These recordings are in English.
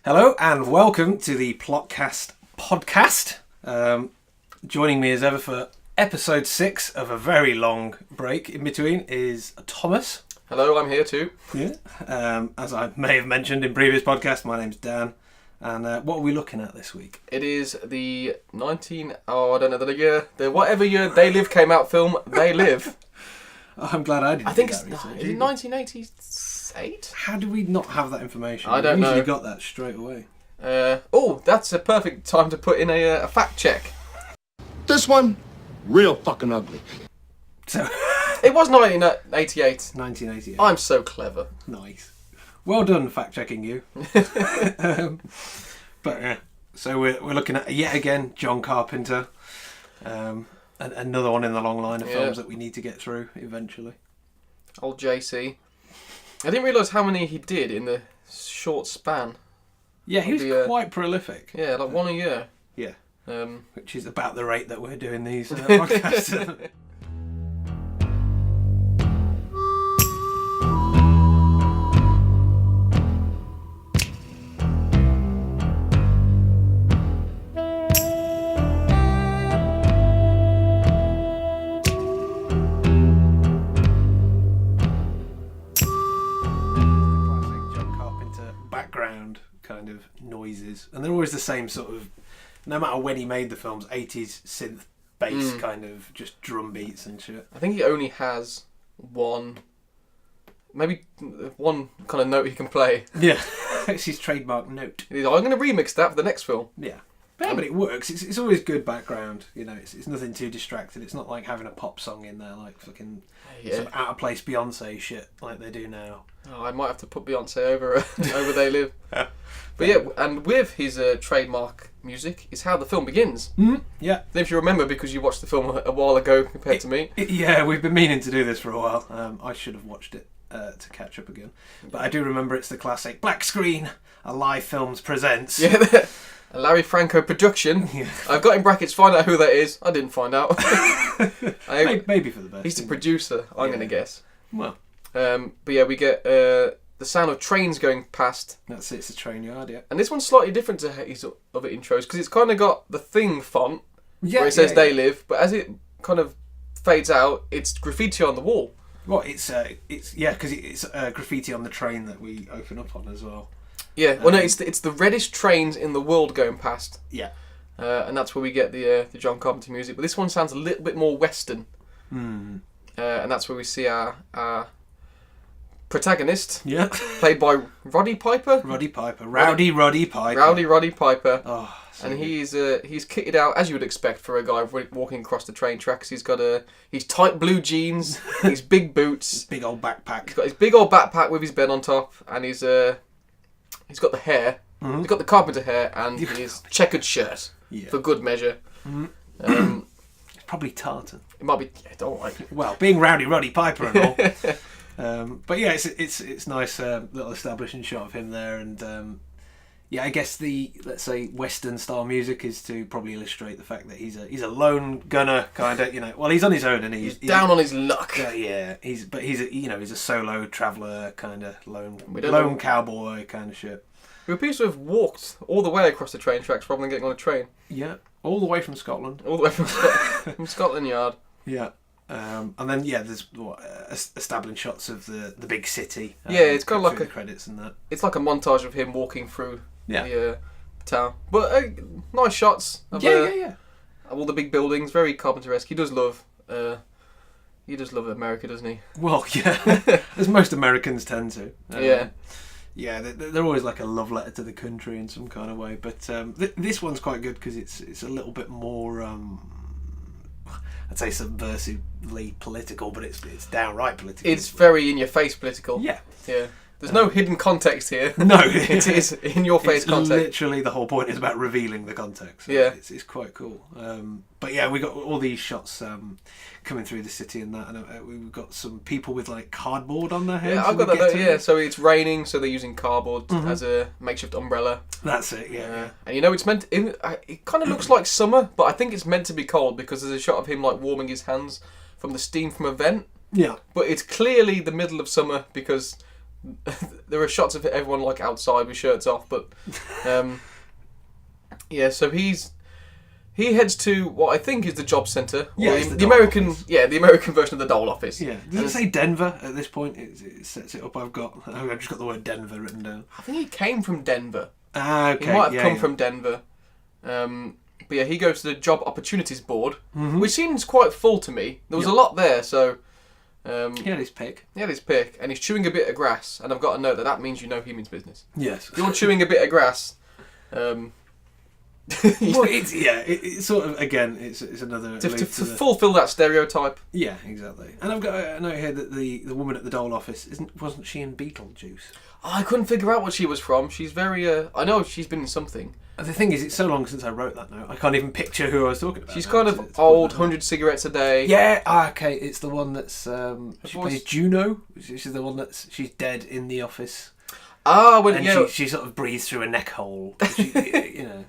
Hello and welcome to the Plotcast podcast. Joining me as ever for episode 6 of a very long break in between is Thomas. Hello, I'm here too. Yeah. As I may have mentioned in previous podcasts, my name's Dan. And what are we looking at this week? It is the whatever year They Live came out film, They Live. Oh, I'm glad I didn't. I think do that it's research. is it 1988? How do we not have that information? I don't know. We usually got that straight away. That's a perfect time to put in a fact check. This one, real fucking ugly. So, It was 1988. 1988. I'm so clever. Nice. Well done, fact checking you. But yeah, so we're looking at yet again John Carpenter, and another one in the long line of films that we need to get through eventually. Old JC. I didn't realise how many he did in the short span. Yeah, he was quite prolific. Yeah, like one a year. Yeah, Um, which is about the rate that we're doing these podcasts. Kind of noises, and they're always the same sort of, no matter when he made the films, 80s synth bass kind of just drum beats and shit. I think he only has one kind of note he can play. Yeah. It's his trademark note. I'm going to remix that for the next film. Yeah. But it works. It's always good background, you know, it's nothing too distracted. It's not like having a pop song in there like fucking some out of place Beyonce shit like they do now. Oh, I might have to put Beyonce over They Live. But yeah, and with his trademark music is how the film begins. Mm-hmm. Yeah. If you remember, because you watched the film a while ago compared to me. Yeah, we've been meaning to do this for a while. I should have watched it to catch up again. But I do remember it's the classic Black Screen, a Live Films presents. Yeah, a Larry Franco production. Yeah. I've got in brackets, find out who that is. I didn't find out. Maybe for the best. He's the producer, I'm going to guess. Well. But yeah, we get the sound of trains going past. That's it, it's a train yard, yeah. And this one's slightly different to his other intros, because it's kind of got the Thing font, where it says They Live, but as it kind of fades out, it's graffiti on the wall. Well, it's because it's graffiti on the train that we open up on as well. Yeah, well no, it's the reddest trains in the world going past. Yeah. And that's where we get the John Carpenter music. But this one sounds a little bit more Western. Mm. And that's where we see our protagonist, played by Roddy Piper. Roddy Piper. Rowdy Roddy Piper. Roddy Piper. Oh, and he's kitted out, as you would expect for a guy walking across the train tracks. He's got his tight blue jeans, his big boots. Big old backpack. He's got his big old backpack with his bed on top, and he's got the hair. Mm-hmm. He's got the Carpenter hair and his checkered shirt, for good measure. Mm-hmm. It's probably tartan. It might be. Yeah, don't worry. Well, being Rowdy Roddy Piper and all. But yeah, it's nice little establishing shot of him there, and I guess the, let's say, Western style music is to probably illustrate the fact that he's a lone gunner kind of, you know. Well, he's on his own and he's down on his luck. Yeah, he's a solo traveller kind of lone cowboy kind of shit. He appears to have walked all the way across the train tracks rather than getting on a train. Yeah, all the way from Scotland. All the way from Scotland Yard. Yeah. And then there's establishing shots of the big city. It's kind of like the credits and that. It's like a montage of him walking through the town, but nice shots. Of all the big buildings, very Carpenter-esque. He does love America, doesn't he? Well, yeah, as most Americans tend to. Yeah, they're always like a love letter to the country in some kind of way. But this one's quite good because it's a little bit more. I'd say subversively political, but it's downright political. It's very in-your-face political. Yeah. There's no hidden context here. No. It is in-your-face context. Literally, the whole point is about revealing the context. So it's quite cool. But yeah, we got all these shots coming through the city and that, and we've got some people with like cardboard on their heads. Yeah, I've got that. Yeah, so it's raining, so they're using cardboard as a makeshift umbrella. That's it. Yeah. And you know, it's meant. It kind of looks like summer, but I think it's meant to be cold because there's a shot of him like warming his hands from the steam from a vent. Yeah. But it's clearly the middle of summer because there are shots of everyone like outside with shirts off, but yeah. So he heads to what I think is the job centre. Yeah, the American office. Yeah, the American version of the Dole office. Yeah. Does it say Denver at this point? It sets it up. I've just got the word Denver written down. I think he came from Denver. Ah, okay. He might have come from Denver. But yeah, he goes to the job opportunities board, which seems quite full to me. There was a lot there, so... he had his pick. And he's chewing a bit of grass, and I've got to note that means you know he means business. Yes. If you're chewing a bit of grass... well, it's sort of, again, it's another... To fulfil that stereotype. Yeah, exactly. And I've got a note here that the woman at the Dole office, wasn't she in Beetlejuice? Oh, I couldn't figure out what she was from. She's very... I know she's been in something. The thing is, it's so long since I wrote that note, I can't even picture who I was talking about. She's kind of old, 100 cigarettes a day. Yeah, okay, it's the one that's... she plays Juno. She's the one she's dead in the office. Ah, she sort of breathes through a neck hole. You know...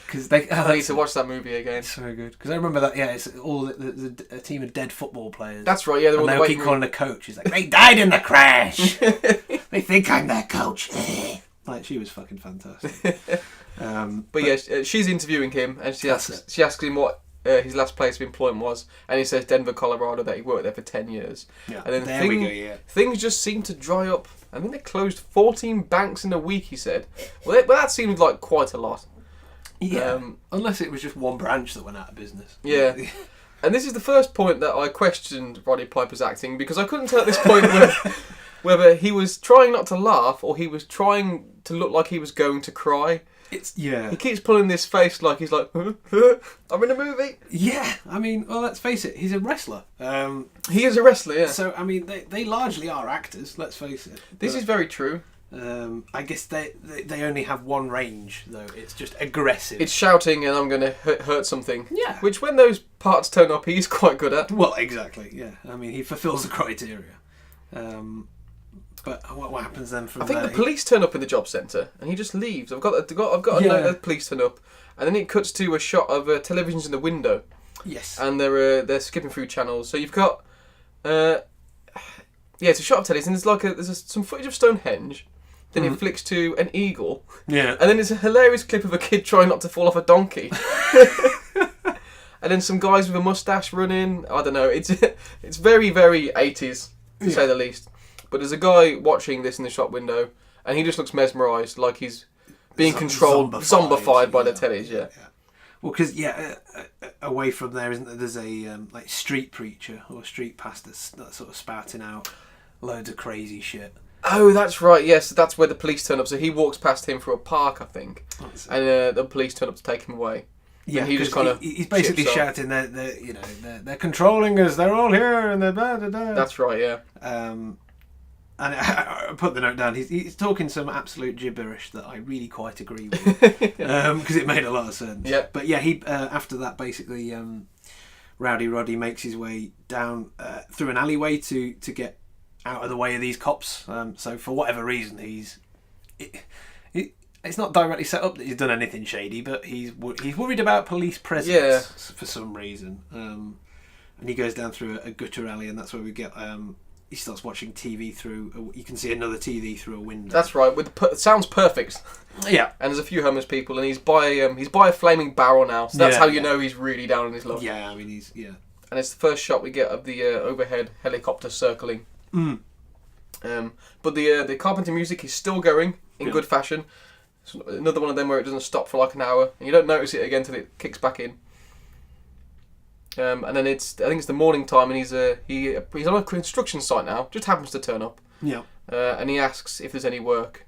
Because I need to watch that movie again. It's so good. Because I remember that. Yeah, it's all a team of dead football players. That's right. Yeah, they'll keep calling the coach. He's like, they died in the crash. They think I'm their coach. Like, she was fucking fantastic. But yeah, she's interviewing him, and she asks him what his last place of employment was, and he says Denver, Colorado. That he worked there for 10 years. Yeah. And then there we go. Yeah. Things just seem to dry up. I think they closed 14 banks in a week. He said. Well, that seemed like quite a lot. Yeah, unless it was just one branch that went out of business. Yeah. And this is the first point that I questioned Roddy Piper's acting, because I couldn't tell at this point whether he was trying not to laugh or he was trying to look like he was going to cry. He keeps pulling this face like he's like, I'm in a movie. Yeah, I mean, well, let's face it, he's a wrestler. He is a wrestler, yeah. So, I mean, they largely are actors, let's face it. This is very true. I guess they only have one range, though. It's just aggressive. It's shouting and I'm going to hurt something. Yeah. Which, when those parts turn up, he's quite good at. Well, exactly, yeah. I mean, he fulfills the criteria. But what happens then from there? I think the police turn up in the job centre and he just leaves. I've got a note that the police turn up, and then it cuts to a shot of televisions in the window. Yes. And they're skipping through channels. So you've got... it's a shot of tellies, and there's some footage of Stonehenge. Then it flicks to an eagle. Yeah. And then there's a hilarious clip of a kid trying not to fall off a donkey. And then some guys with a mustache running. I don't know. It's very, very 80s, to say the least. But there's a guy watching this in the shop window, and he just looks mesmerised, like he's being controlled, zombified by the tellies, yeah. Well, because, away from there, isn't there, there's a like street preacher or street pastor that's sort of spouting out loads of crazy shit. Oh, that's right, yes, that's where the police turn up. So he walks past him through a park, I think, and the police turn up to take him away. Yeah, and he just kind of he's basically shouting, they're controlling us, they're all here, and they're blah, blah, blah. That's right, yeah. And I put the note down. He's talking some absolute gibberish that I really quite agree with, because it made a lot of sense. Yeah. But yeah, he after that basically, Rowdy Roddy makes his way down through an alleyway to get out of the way of these cops. So for whatever reason, it's not directly set up that he's done anything shady, but he's worried about police presence for some reason. And he goes down through a gutter alley, and that's where we get. He starts watching TV through. You can see another TV through a window. That's right. Sounds perfect. Yeah. And there's a few homeless people, and he's by a flaming barrel now. So that's how you know he's really down on his luck. Yeah, I mean he's. And it's the first shot we get of the overhead helicopter circling. Mm. But the Carpenter music is still going in good fashion. It's another one of them where it doesn't stop for like an hour, and you don't notice it again until it kicks back in. And then I think it's the morning time, and he's on a construction site now. Just happens to turn up. Yeah. And he asks if there's any work.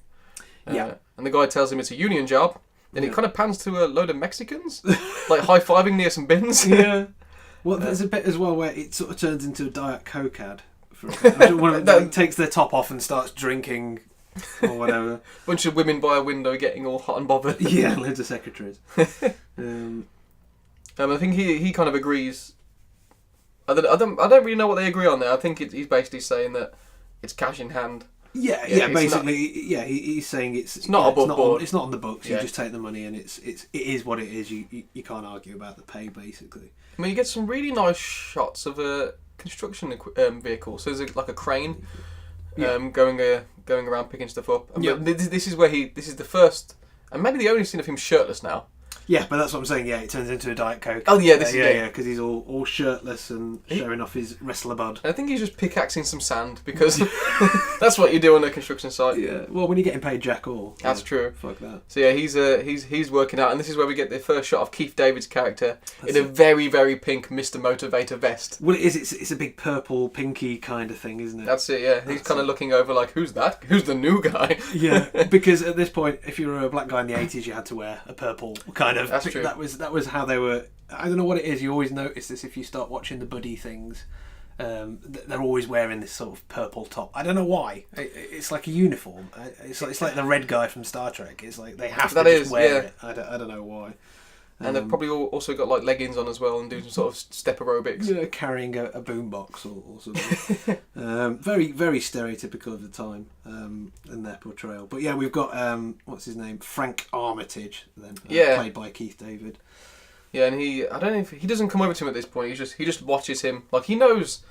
Yeah. And the guy tells him it's a union job. Then it kind of pans to a load of Mexicans, like high-fiving near some bins. Yeah. Well, there's a bit as well where it sort of turns into a Diet Coke ad. That takes their top off and starts drinking or whatever. Bunch of women by a window getting all hot and bothered. Yeah, loads of secretaries. I think he kind of agrees. I don't really know what they agree on there. I think he's basically saying that it's cash in hand. Yeah. Basically, he's saying it's not above board. It's not on the books. Yeah. You just take the money, and it is what it is. You can't argue about the pay, basically. I mean, you get some really nice shots of a construction vehicle. So there's like a crane, going around picking stuff up. Yeah. But this is where this is the first and maybe the only scene of him shirtless now. Yeah, but that's what I'm saying. Yeah, it turns into a Diet Coke. Oh yeah, this is because he's all shirtless and showing off his wrestler bud. I think he's just pickaxing some sand because that's what you do on a construction site. Yeah, well, when you're getting paid jack all. That's true. Fuck that. So yeah, he's working out, and this is where we get the first shot of Keith David's character in a very, very pink Mr. Motivator vest. Well, it's a big purple pinky kind of thing, isn't it? That's it. Yeah, he's kind of looking over like, who's that? Who's the new guy? Yeah, because at this point, if you were a black guy in the 80s, you had to wear a purple kind of. That's true. That was how they were. I don't know what it is. You always notice this if you start watching the buddy things. They're always wearing this sort of purple top. I don't know why. It's like a uniform. It's like the red guy from Star Trek. It's like they have to just wear it. I don't know why. And they've probably also got like leggings on as well and do some sort of step aerobics. Yeah, carrying a boombox or something. Very, very stereotypical of the time in their portrayal. But yeah, we've got what's his name, Frank Armitage, then played by Keith David. Yeah, and I don't know if he doesn't come over to him at this point. He just watches him. Like he knows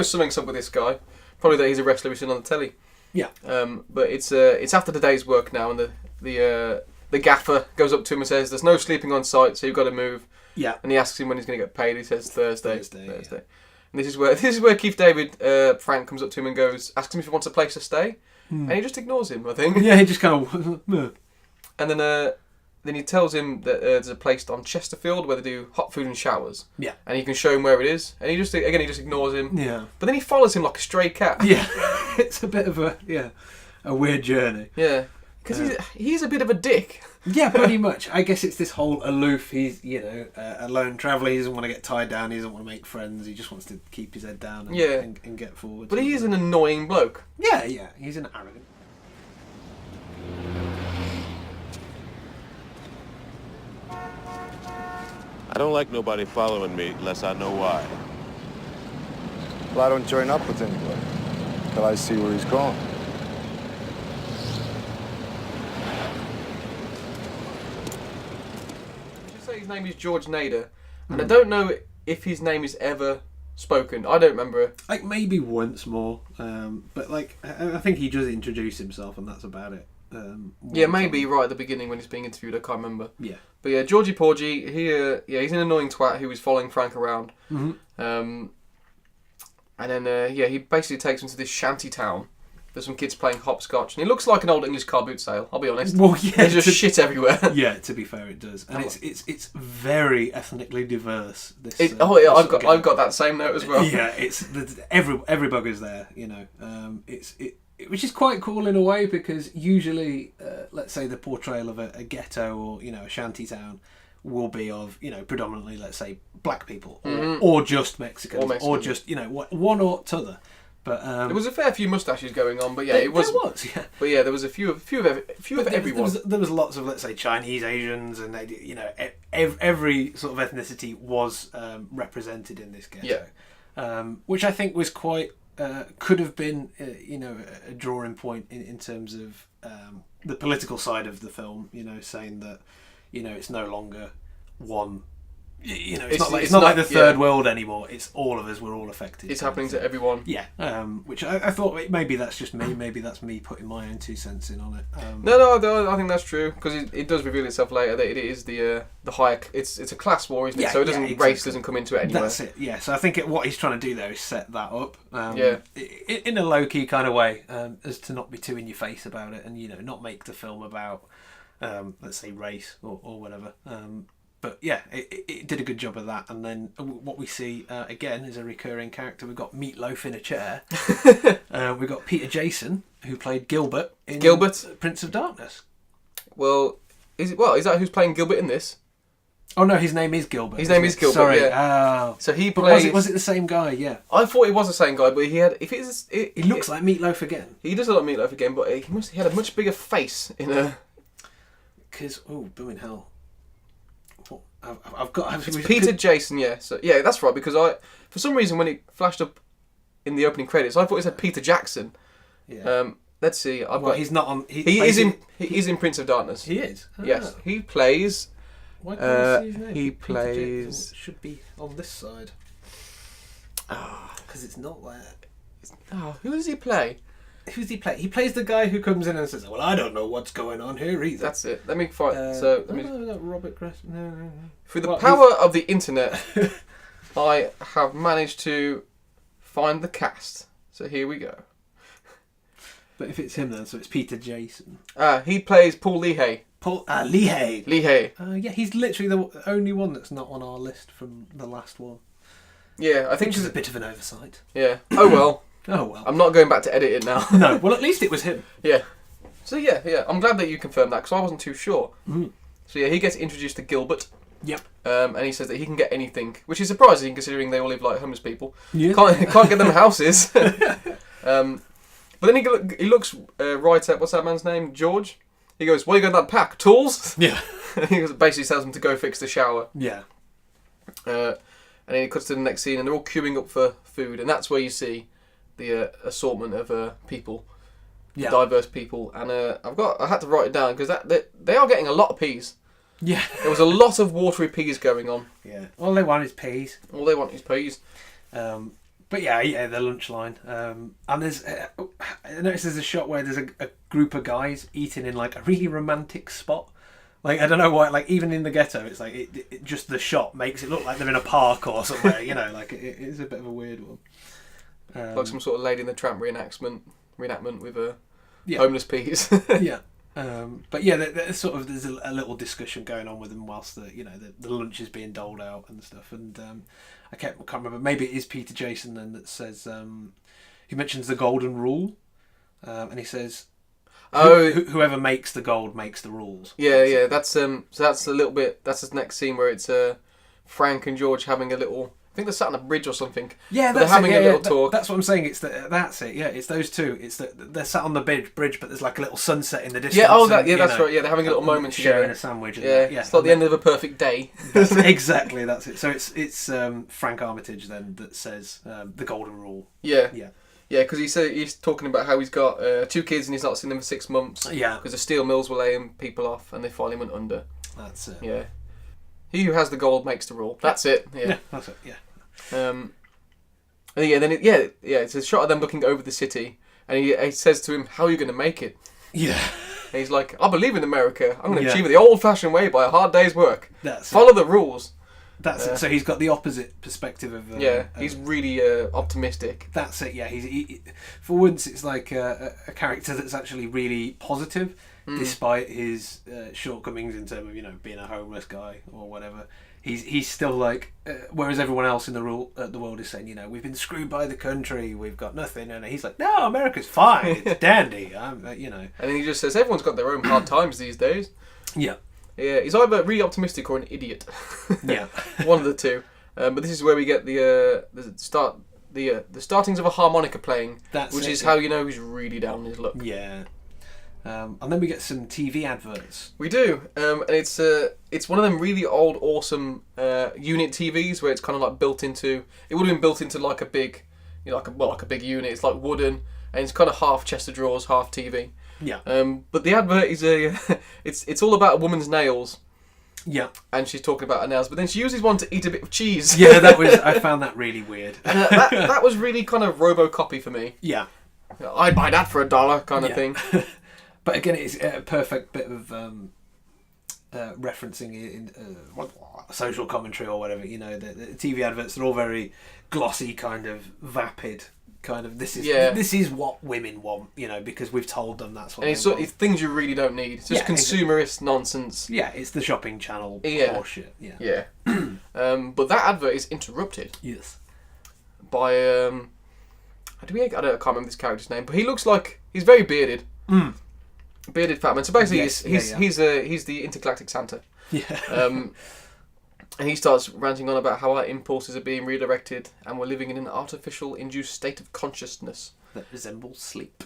something's up with this guy. Probably that he's a wrestler we've seen on the telly. Yeah. But it's after the day's work now, and the gaffer goes up to him and says, "There's no sleeping on site, so you've got to move." Yeah. And he asks him when he's going to get paid. He says Thursday. Yeah. And this is where Keith David Frank comes up to him and asks him if he wants a place to stay, and he just ignores him. I think. Yeah, he just kind of. And then he tells him that there's a place on Chesterfield where they do hot food and showers. Yeah. And he can show him where it is. And he just ignores him. Yeah. But then he follows him like a stray cat. Yeah. It's a bit of a weird journey. Yeah. Because he's a bit of a dick. Yeah, pretty much. I guess it's this whole aloof. He's, a lone traveller. He doesn't want to get tied down. He doesn't want to make friends. He just wants to keep his head down and get forward. But he is an annoying bloke. Yeah. He's an arrogant. I don't like nobody following me unless I know why. Well, I don't join up with anybody till I see where he's going. I should say his name is George Nader, and I don't know if his name is ever spoken. I don't remember. Like maybe once more, but like I think he just introduced himself, and that's about it. Yeah, maybe right at the beginning when he's being interviewed. I can't remember. Yeah. But yeah, Georgie Porgy, he's an annoying twat who is following Frank around. Mm-hmm. And then he basically takes him to this shanty town. There's some kids playing hopscotch, and it looks like an old English car boot sale. I'll be honest. Well, yeah, there's just shit everywhere. Yeah, to be fair, it does, and it's very ethnically diverse. I've got that same note as well. Yeah, every bugger's there. Which is quite cool in a way, because usually, let's say the portrayal of a ghetto or a shanty town will be of predominantly, let's say, black people or just Mexicans or just one or t'other. But there was a fair few mustaches going on, but yeah, it was. There was, yeah. But yeah, there was a few of everyone. There was lots of, let's say, Chinese, Asians, and every sort of ethnicity was represented in this ghetto, which I think was quite. Could have been, a drawing point in terms of the political side of the film. Saying that, it's no longer one. It's not like the third world anymore. It's all of us. We're all affected. It's happening to everyone. Yeah. Which I thought maybe that's just me. Maybe that's me putting my own 2 cents in on it. No, I think that's true, because it does reveal itself later that it is the higher. It's a class war, isn't it? So it doesn't race doesn't come into it anywhere. That's it. Yeah. So I think what he's trying to do there is set that up. In a low key kind of way, as to not be too in your face about it, and not make the film about, let's say, race or whatever. But yeah, it did a good job of that. And then what we see, again, is a recurring character. We've got Meatloaf in a chair. We've got Peter Jason, who played Gilbert in Prince of Darkness. Well, is that who's playing Gilbert in this? Oh no, his name is Gilbert. His name is Gilbert. Sorry. Yeah. So he plays. Was it the same guy? Yeah. I thought it was the same guy, but he had. He looks like Meatloaf again. He does look like Meatloaf again, but he had a much bigger face in a. Because booming hell. I've got. It's Peter Jason, yeah. So yeah, that's right. Because for some reason, when it flashed up in the opening credits, I thought it said Peter Jackson. Yeah. Let's see. He's not on. He is in Prince of Darkness. He is. Yes, he plays. Why can't I see his name? He Peter plays. Jackson should be on this side. Because it's not there. Who does he play? who's he play? He plays the guy who comes in and says, "Well, I don't know what's going on here either." That's it. Let me find. No, Robert Gress. No. Through the power of the internet, I have managed to find the cast. So here we go. But if it's him then, so it's Peter Jason. He plays Paul Leahy. Paul Leahy. Leahy. Yeah, he's literally the only one that's not on our list from the last one. Yeah, I think Which is a bit of an oversight. Yeah. Oh well. Oh well. I'm not going back to edit it now. No. Well, at least it was him. Yeah. So yeah. I'm glad that you confirmed that because I wasn't too sure. Mm. So yeah, he gets introduced to Gilbert. Yep. And he says that he can get anything, which is surprising considering they all live like homeless people. Yeah. Can't get them houses. But then he looks right at, what's that man's name? George? He goes, "What are you going to pack? Tools?" Yeah. And he basically tells him to go fix the shower. Yeah. And then he cuts to the next scene and they're all queuing up for food. And that's where you see the assortment of people. Yeah. Diverse people. And I had to write it down because they are getting a lot of peas. Yeah. There was a lot of watery peas going on. Yeah. All they want is peas. All they want is peas. But yeah, the lunch line. And there's, I noticed there's a shot where there's a group of guys eating in like a really romantic spot. Like, I don't know why, like even in the ghetto, it's like it just the shot makes it look like they're in a park or somewhere. You know, like it is a bit of a weird one. Like some sort of Lady in the Tramp reenactment with yeah. homeless peas. Yeah. But yeah, there's a little discussion going on with them whilst the lunch is being doled out and stuff. And I can't remember. Maybe it is Peter Jason then that says he mentions the golden rule, and he says, whoever makes the gold makes the rules." Yeah. That's so that's a little bit. That's the next scene where it's Frank and George having a little. I think they're sat on a bridge or something. Yeah, they're having a little talk. That's what I'm saying. That's it. Yeah, it's those two. It's that they're sat on the bridge, but there's like a little sunset in the distance. Yeah. That's right. Yeah, they're having a little moment sharing together. a sandwich. Yeah. It's like the end of a perfect day. That's it. So it's Frank Armitage then that says the golden rule. Yeah. Yeah. Yeah, because he's talking about how he's got 2 kids and he's not seen them for 6 months. Yeah. Because the steel mills were laying people off and they finally went under. That's it. Yeah. He who has the gold makes the rule. That's it. Yeah. That's it. Yeah. And it's a shot of them looking over the city, and he says to him, "How are you going to make it?" Yeah. And he's like, "I believe in America. I'm going to achieve it the old-fashioned way by a hard day's work. That's Follow the rules." That's it. So he's got the opposite perspective of. He's really optimistic. That's it. Yeah. He for once it's like a character that's actually really positive, despite his shortcomings in terms of being a homeless guy or whatever. He's still like, whereas everyone else in the world is saying, we've been screwed by the country, we've got nothing, and he's like, no, America's fine, it's dandy, And then he just says, everyone's got their own hard times these days. Yeah. Yeah, he's either really optimistic or an idiot. Yeah. One of the two. But this is where we get the startings of a harmonica playing, which is how you know he's really down on his luck. Yeah. And then we get some TV adverts. We do, and it's one of them really old, awesome unit TVs where it's kind of like built into. It would have been built into like a big, like a big unit. It's like wooden, and it's kind of half chest of drawers, half TV. Yeah. But the advert is it's all about a woman's nails. Yeah. And she's talking about her nails, but then she uses one to eat a bit of cheese. Yeah, I found that really weird. And that was really kind of RoboCopy for me. Yeah. I'd buy that for $1 kind of thing. But again, it's a perfect bit of referencing in social commentary or whatever. The TV adverts are all very glossy, kind of vapid, kind of this is what women want, because we've told them that's what. And it's things you really don't need. It's just consumerist nonsense. Yeah, it's the shopping channel horseshit. Yeah. But that advert is interrupted. Yes. By I can't remember this character's name, but he looks like he's very bearded. Bearded fat man. So basically, he's the intergalactic Santa. Yeah. And he starts ranting on about how our impulses are being redirected, and we're living in an artificial induced state of consciousness that resembles sleep.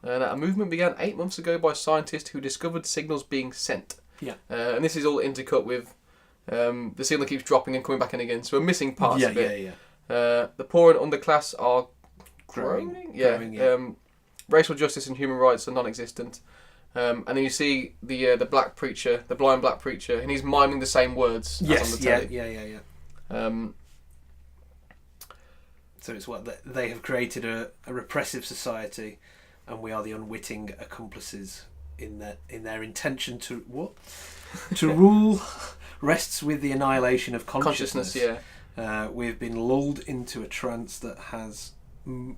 That a movement began 8 months ago by scientists who discovered signals being sent. Yeah. And this is all intercut with the signal keeps dropping and coming back in again. So we're missing parts of it. Yeah. The poor and underclass are growing. Racial justice and human rights are non-existent. And then you see the black preacher, the blind black preacher, and he's miming the same words as on the telly. Yeah. So it's what they have created a repressive society, and we are the unwitting accomplices in their intention to rule rests with the annihilation of consciousness. We've been lulled into a trance that has bad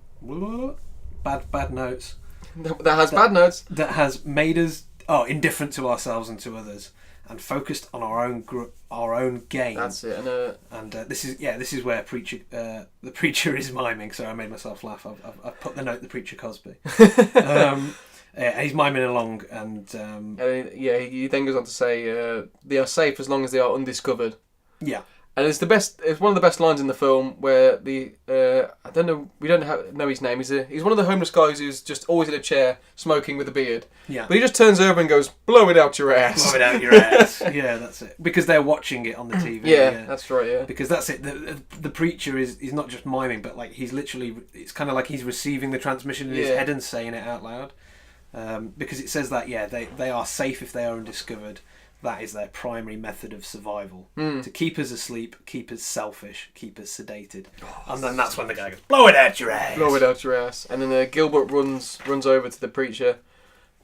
notes. Bad notes. That has made us indifferent to ourselves and to others, and focused on our own gain. That's it. And this is where the preacher is miming. Sorry, I made myself laugh. I've put the note the preacher Cosby. He's miming along, and he then goes on to say they are safe as long as they are undiscovered. Yeah. And it's one of the best lines in the film where we don't know his name. He's one of the homeless guys who's just always in a chair smoking with a beard. Yeah. But he just turns over and goes, "Blow it out your ass." Blow it out your ass. Yeah, that's it. Because they're watching it on the TV. Yeah, that's right. Yeah. Because that's it. The preacher is not just miming, but like he's literally. It's kind of like he's receiving the transmission in his head and saying it out loud. Because it says that they are safe if they are undiscovered. That is their primary method of survival. To keep us asleep, keep us selfish, keep us sedated. And then that's when the guy goes, "Blow it out your ass." Blow it out your ass. And then Gilbert runs over to the preacher.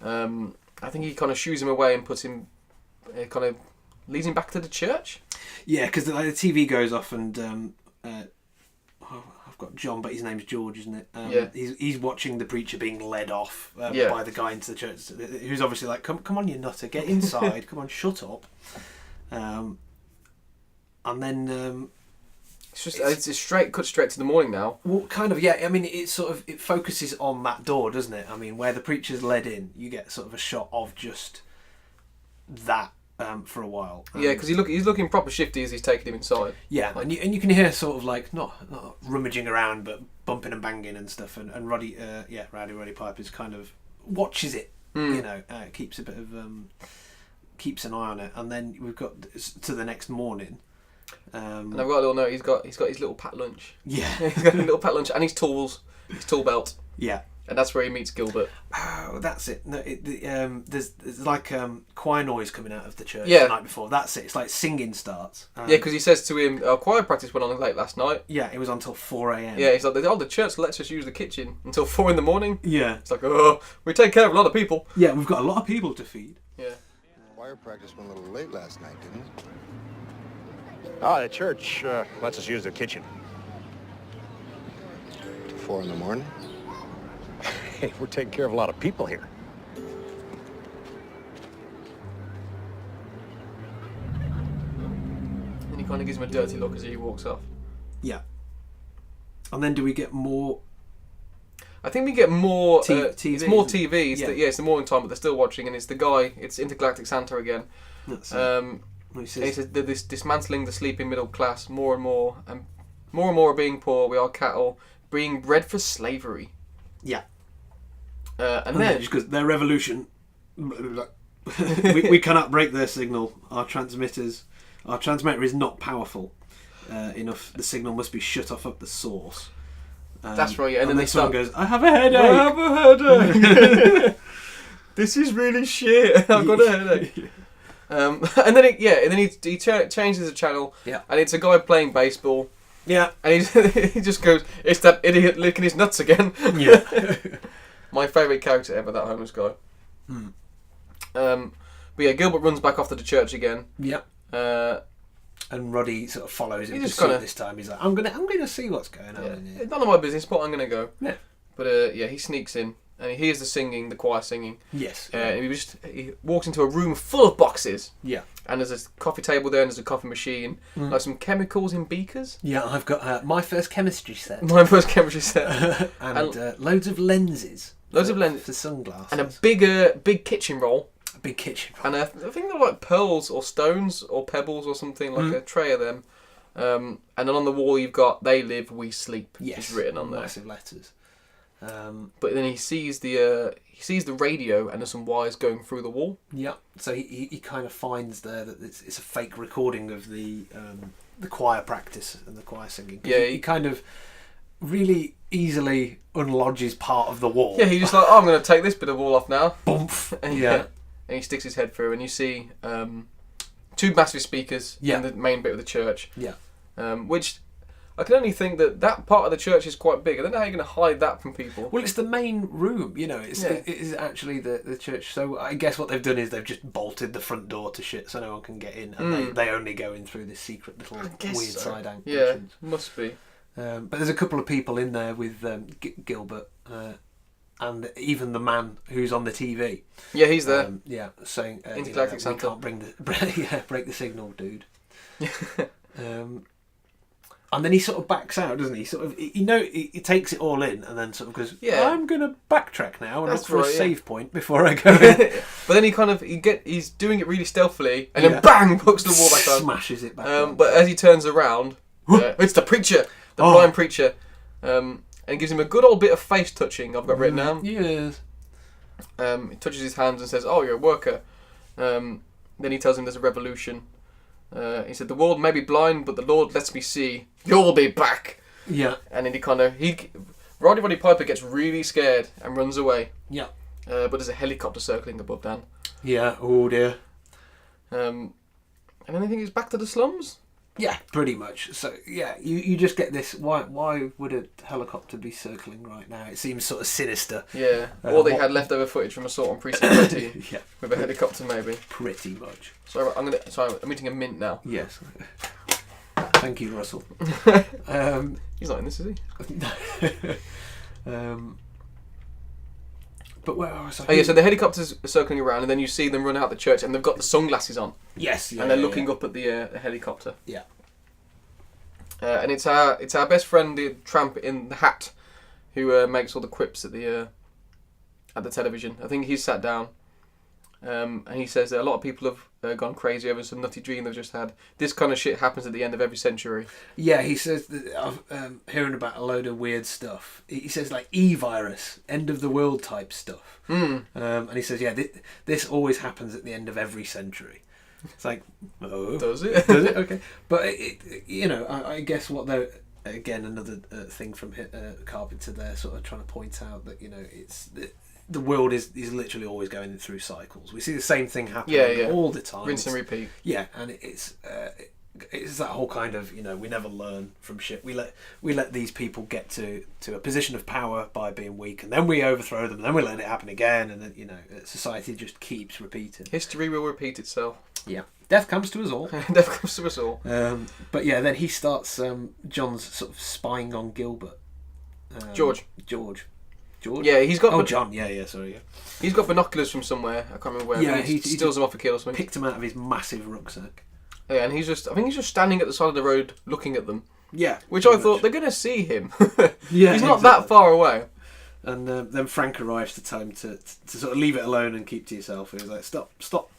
I think he kind of shoos him away and puts him, kind of leads him back to the church. Yeah, because the TV goes off and I've got John, but his name's George, isn't it? He's watching the preacher being led off by the guy into the church, who's obviously like, "Come on, you nutter, get inside! Come on, shut up!" And then it's cut straight to the morning now. Well, kind of, yeah. I mean, it focuses on that door, doesn't it? I mean, where the preacher's led in, you get sort of a shot of just that. For a while, because he's looking proper shifty as he's taking him inside. Yeah, and you can hear sort of like not rummaging around, but bumping and banging and stuff. And Roddy Piper's kind of watches it, keeps a bit of keeps an eye on it, and then we've got to the next morning. And I've got a little note. He's got his little packed lunch. Yeah, he's got a little packed lunch and his tools, his tool belt. Yeah. And that's where he meets Gilbert. Oh, that's it. No, there's like choir noise coming out of the church the night before. That's it. It's like singing starts. Because he says to him, choir practice went on late last night. Yeah, it was until 4 a.m. Yeah, he's like, the church lets us use the kitchen until 4 in the morning. Yeah. It's like, we take care of a lot of people. Yeah, we've got a lot of people to feed. Yeah. Choir practice went a little late last night, didn't it? The church lets us use the kitchen. Till 4 in the morning? Hey, we're taking care of a lot of people here. And he kind of gives him a dirty look as he walks off. Yeah. And then do we get more? I think we get more. TV, it's more TV. It's the morning time, but they're still watching, and it's the guy. It's Intergalactic Santa again. That's and he says this dismantling the sleeping middle class more and more are being poor. We are cattle being bred for slavery. Yeah. And then just because their revolution, we cannot break their signal. Our transmitter is not powerful enough. The signal must be shut off at the source. That's right. And then they someone start. Goes, I have a headache. This is really shit. I've got a headache. And then he changes the channel. Yeah. And it's a guy playing baseball. Yeah. And he just goes, "It's that idiot licking his nuts again." Yeah. My favourite character ever, that homeless guy. But yeah, Gilbert runs back off to the church again. Yeah. And Roddy sort of follows him this time. He's like, I'm gonna see what's going on in here. None of my business, but I'm gonna go. Yeah. But he sneaks in and he hears the choir singing. Yes. He walks into a room full of boxes. Yeah. And there's a coffee table there and there's a coffee machine. Like some chemicals in beakers. Yeah, I've got my first chemistry set. My first chemistry set. and loads of lenses. Loads of lenses for sunglasses. And a big kitchen roll. A big kitchen roll. And I think they're like pearls or stones or pebbles or something, like a tray of them. And then on the wall you've got "They live, we sleep." Yes, is written on there. Massive letters. But then he sees the radio and there's some wires going through the wall. Yeah. So he kind of finds there that it's a fake recording of the choir practice and the choir singing. Yeah. He kind of really easily unlodges part of the wall. Yeah. He's just like, I'm going to take this bit of wall off now. Boomf. And yeah. And he sticks his head through, and you see two massive speakers in the main bit of the church. Yeah. Which I can only think that part of the church is quite big. I don't know how you're going to hide that from people. Well, it's the main room, you know. It is actually the church. So I guess what they've done is they've just bolted the front door to shit so no one can get in, and they only go in through this secret little weird side entrance. Yeah, must be. But there's a couple of people in there with Gilbert and even the man who's on the TV. Yeah, he's there. Saying Intergalactic Santa. We can't break the signal, dude. And then he sort of backs out, doesn't he? He takes it all in and then sort of goes, I'm going to backtrack now and look for a save point before I go in. But then he's doing it really stealthily and then bang, puts the wall back on. Smashes it back But as he turns around, it's the preacher, the blind preacher. And gives him a good old bit of face touching, I've got written down. Yes. He touches his hands and says, you're a worker. Then he tells him there's a revolution. He said, the world may be blind, but the Lord lets me see. You'll be back. Yeah. And then Roddy Piper gets really scared and runs away. Yeah. But there's a helicopter circling above Dan. Yeah, oh dear. And then I think he's back to the slums. Yeah, pretty much. So yeah, you just get this. Why would a helicopter be circling right now? It seems sort of sinister. Yeah, or they had leftover footage from Assault on Precinct 13 with a helicopter, maybe. Pretty much. Sorry, I'm eating a mint now. Yes. Thank you, Russell. He's not in this, is he? But where was I? So the helicopter's circling around, and then you see them run out the church, and they've got the sunglasses on. Yes, and they're looking up at the helicopter. Yeah. And it's our best friend, the tramp in the hat, who makes all the quips at the television. I think he's sat down, and he says that a lot of people have gone crazy over some nutty dream they've just had. This kind of shit happens at the end of every century. Yeah, he says that I'm hearing about a load of weird stuff. He says like E-virus, end of the world type stuff. And he says, this always happens at the end of every century. It's like, oh, does it? Does it? Okay, but I guess what they're again another thing from Carpenter there, sort of trying to point out that it's. The world is literally always going through cycles. We see the same thing happening all the time. Rinse and repeat. Yeah, and it's that whole kind of we never learn from shit. We let these people get to a position of power by being weak, and then we overthrow them, and then we let it happen again, and then society just keeps repeating. History will repeat itself. Yeah, death comes to us all. Death comes to us all. But yeah, then he starts. John's sort of spying on Gilbert. George. Yeah, he's got. John. Sorry. Yeah. He's got binoculars from somewhere. I can't remember where. Yeah, he steals them off a kid or something. Picked them out of his massive rucksack. Yeah, and I think he's just standing at the side of the road looking at them. Yeah. Which I thought they're going to see him. Yeah, he's not that far away. And then Frank arrives to tell him to sort of leave it alone and keep to yourself. He was like, stop.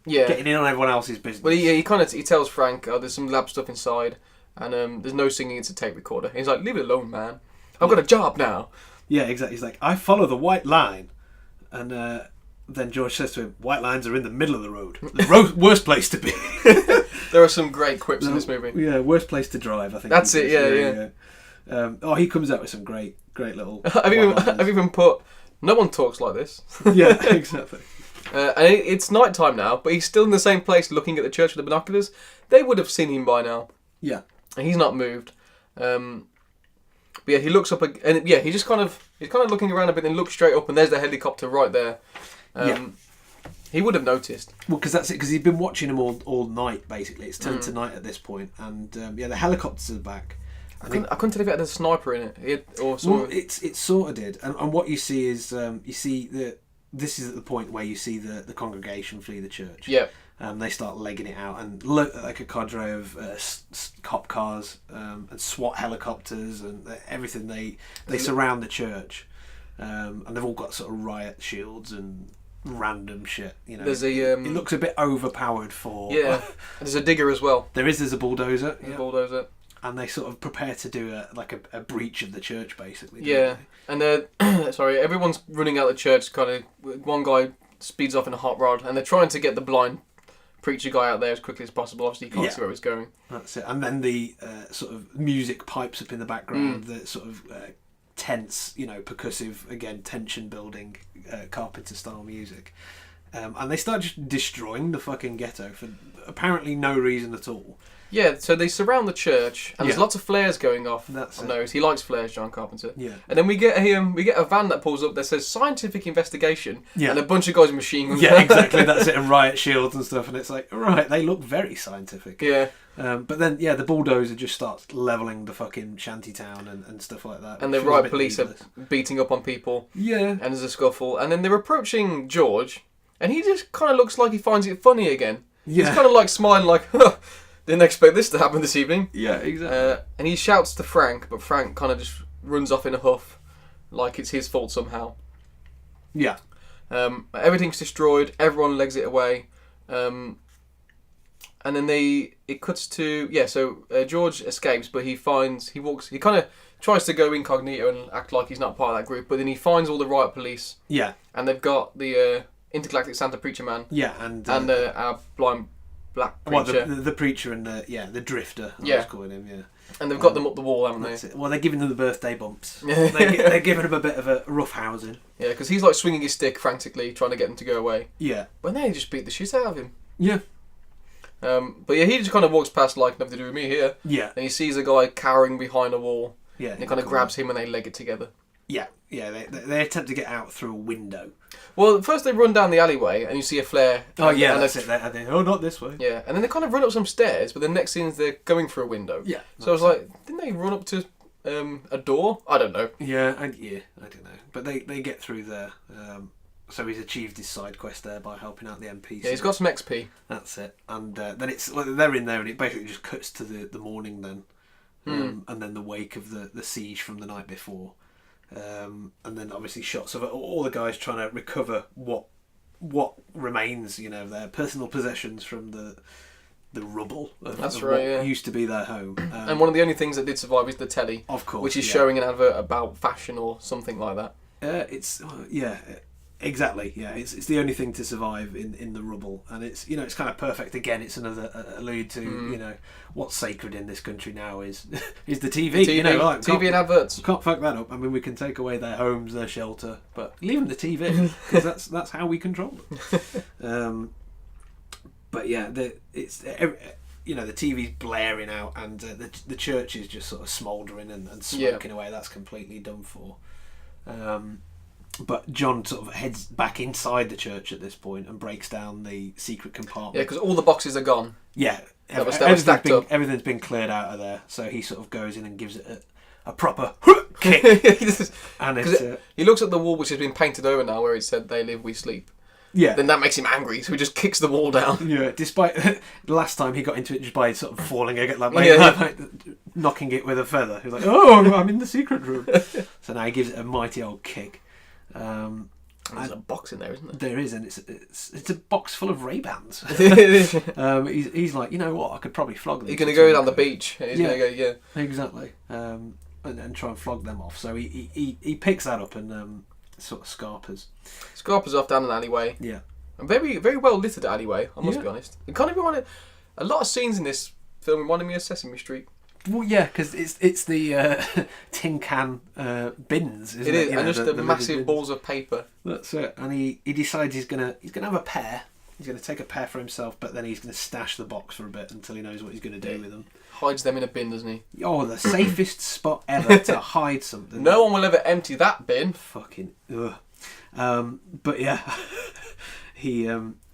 Yeah. Getting in on everyone else's business. Well, he tells Frank, there's some lab stuff inside, and there's no singing. It's a tape recorder. And he's like, leave it alone, man. I've got a job now. Yeah, exactly. He's like, I follow the white line. And then George says to him, white lines are in the middle of the road. The worst place to be. There are some great quips in this movie. Yeah, worst place to drive, I think. That's it, yeah. He comes out with some great little... I've even put, no one talks like this. Yeah, exactly. And it's night time now, but he's still in the same place looking at the church with the binoculars. They would have seen him by now. Yeah. And he's not moved. But yeah, he looks up and he's kind of looking around a bit and looks straight up, and there's the helicopter right there. He would have noticed. Well, because that's it. Because he'd been watching him all night. Basically, it's turned to night at this point, and the helicopters are back. I couldn't tell if it had a sniper in it, it sort of did. And what you see is this is at the point where you see the congregation flee the church. Yeah. They start legging it out, and look like a cadre of cop cars and SWAT helicopters and everything. They surround the church, and they've all got sort of riot shields and random shit. There's it looks a bit overpowered for. Yeah, there's a digger as well. There's a bulldozer. A bulldozer. And they sort of prepare to do a breach of the church, basically. Yeah, and everyone's running out of the church. Kind of, one guy speeds off in a hot rod, and they're trying to get the blind preacher guy out there as quickly as possible. Obviously, you can't see where he's going. That's it. And then the sort of music pipes up in the background. The sort of tense, percussive, again, tension building, Carpenter style music. and they start just destroying the fucking ghetto for apparently no reason at all. Yeah, so they surround the church, and there's lots of flares going off. That's I've noticed. He likes flares, John Carpenter. Yeah. And then we get a van that pulls up that says scientific investigation, Yeah. and a bunch of guys with machine guns. Yeah, exactly. That's it, and riot shields and stuff. And it's like, right, they look very scientific. Yeah. But then, the bulldozer just starts levelling the fucking shantytown and stuff like that. And the which feels a riot bit police needless. are beating up on people, Yeah. and there's a scuffle. And then they're approaching George, and he just kind of looks like he finds it funny again. Yeah. He's kind of like smiling, like, huh, didn't expect this to happen this evening. Yeah, exactly. And he shouts to Frank, but Frank kind of just runs off in a huff, like it's his fault somehow. Yeah. Everything's destroyed. Everyone legs it away. And then it cuts to George escapes, but he kind of tries to go incognito and act like he's not part of that group. But then he finds all the riot police. Yeah. And they've got the intergalactic Santa preacher man. Yeah, and our blind black preacher. the preacher and the drifter. I was calling him. Yeah. And they've got them up the wall, haven't they? Well, they're giving them the birthday bumps. They're giving him a bit of a rough housing. Yeah, because he's like swinging his stick frantically, trying to get them to go away. Yeah. But they just beat the shit out of him. Yeah. But yeah, he just kind of walks past like nothing to do with me here. Yeah. And he sees a guy cowering behind a wall. Yeah. And he kind of grabs him and they leg it together. Yeah. Yeah. They attempt to get out through a window. Well, first they run down the alleyway and you see a flare. Oh and, yeah, and that's it. Not this way. Yeah, and then they kind of run up some stairs, but the next scene is they're going through a window. Yeah. So I was like, didn't they run up to a door? I don't know. Yeah, I don't know. But they get through there. So he's achieved his side quest there by helping out the NPC. Yeah, he's got some XP. That's it. And then they're in there, and it basically just cuts to the morning then, and then the wake of the siege from the night before, and then obviously shots of all the guys trying to recover what remains, their personal possessions from the rubble of what used to be their home. And one of the only things that did survive is the telly, of course, which is showing an advert about fashion or something like that. Exactly. Yeah, it's the only thing to survive in the rubble, and it's it's kind of perfect. Again, it's another allude to what's sacred in this country now is the TV. TV and adverts. Can't fuck that up. I mean, we can take away their homes, their shelter, but leave them the TV because that's how we control them. But yeah, the TV's blaring out, and the church is just sort of smouldering and smoking away. That's completely done for. But John sort of heads back inside the church at this point and breaks down the secret compartment. Yeah, because all the boxes are gone. Yeah, that was stacked up. Everything's been cleared out of there. So he sort of goes in and gives it a proper kick. And he looks at the wall, which has been painted over now, where it said "They live, we sleep." Yeah. Then that makes him angry, so he just kicks the wall down. Yeah. Despite the last time he got into it just by sort of falling again, like knocking it with a feather. He's like, "Oh, I'm in the secret room." So now he gives it a mighty old kick. There's a box in there, isn't there? There is, and it's a box full of Ray-Bans. He's like, you know what? I could probably flog them. He's going to go down the beach. And he's going to go, exactly, and try and flog them off. So he picks that up and sort of scarpers off down an alleyway. Yeah, a very very well littered alleyway. I must be honest. It kind of reminded a lot of scenes in this film reminded me of Sesame Street. Well, yeah, because it's the tin can bins, isn't it? It is, and just the massive balls of paper. That's it. And he decides he's gonna have a pair. He's gonna take a pair for himself, but then he's gonna stash the box for a bit until he knows what he's gonna do with them. Hides them in a bin, doesn't he? Oh, the safest spot ever to hide something. No one will ever empty that bin. Fucking ugh. But yeah, he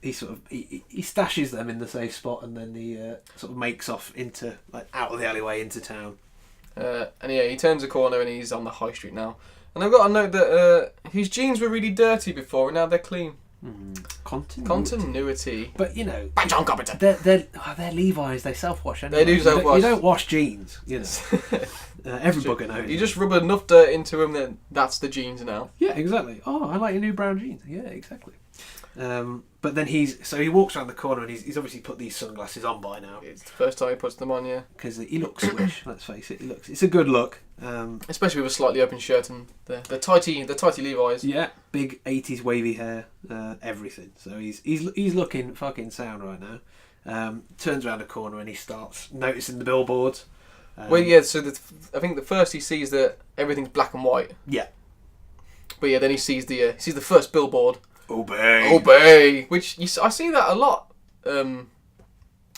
stashes them in the safe spot, and then he sort of makes off into out of the alleyway into town. And yeah, he turns a corner and he's on the high street now. And I've got to note that his jeans were really dirty before, and now they're clean. Continuity. But by John Carpenter. They're Levi's. They self-wash. Anyway. They do self-wash. You don't wash jeans. Every bugger knows. You just rub enough dirt into them, then that's the jeans now. Yeah, exactly. Oh, I like your new brown jeans. Yeah, exactly. But then he walks around the corner and he's obviously put these sunglasses on by now. It's the first time he puts them on, yeah. Because he looks swish. Let's face it. It's a good look. Especially with a slightly open shirt and the tighty Levi's. Yeah, big 80s wavy hair, everything. So he's looking fucking sound right now. Turns around a corner and he starts noticing the billboards. Well, yeah. So I think the first he sees that everything's black and white. Yeah. But yeah, then he sees the first billboard. Obey. Obey. Which I see that a lot.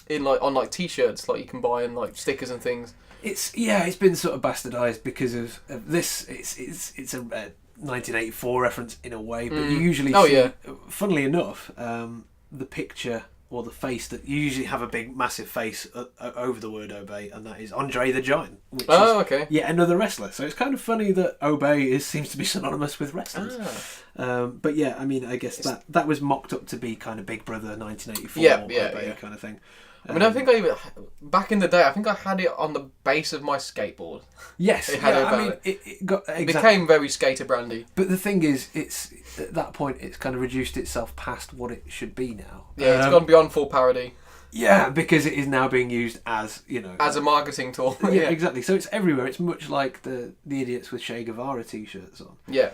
In on t-shirts, like you can buy and like stickers and things. It's been sort of bastardized because of this. It's a 1984 reference in a way, but you usually see, funnily enough, the picture or the face that you usually have a big massive face over the word obey, and that is Andre the Giant, which is yet another wrestler. So it's kind of funny that obey seems to be synonymous with wrestlers. But yeah, I mean, I guess that was mocked up to be kind of Big Brother 1984 obey kind of thing. I mean, I think back in the day, I think I had it on the base of my skateboard. Yes, it became very skater brandy. But the thing is, it's at that point, it's kind of reduced itself past what it should be now. Yeah, it's gone beyond full parody. Yeah, because it is now being used as, as a marketing tool. Yeah, exactly. So it's everywhere. It's much like the idiots with Che Guevara t-shirts on. Yeah.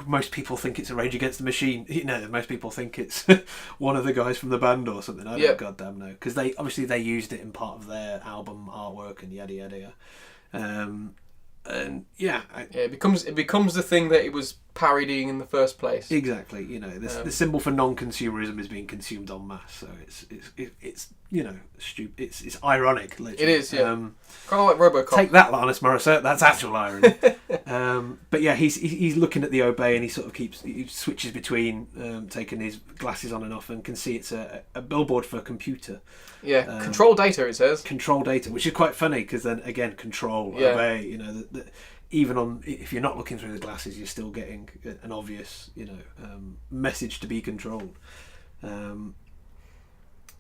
Most people think it's a Rage Against the Machine. Most people think it's one of the guys from the band or something. I don't goddamn know, because they used it in part of their album artwork and yada yada. It becomes the thing that it was parodying in the first place. Exactly. The symbol for non-consumerism is being consumed en masse. So it's stupid. It's ironic. Literally. It is. Yeah. Kind of like RoboCop. Take that, Alanis Morissette. That's actual irony. But yeah, he's looking at the obey, and he switches between taking his glasses on and off, and can see it's a billboard for a computer. Yeah, control data, it says. Control data, which is quite funny because then again, control, obey. Even if you're not looking through the glasses, you're still getting an obvious, message to be controlled. And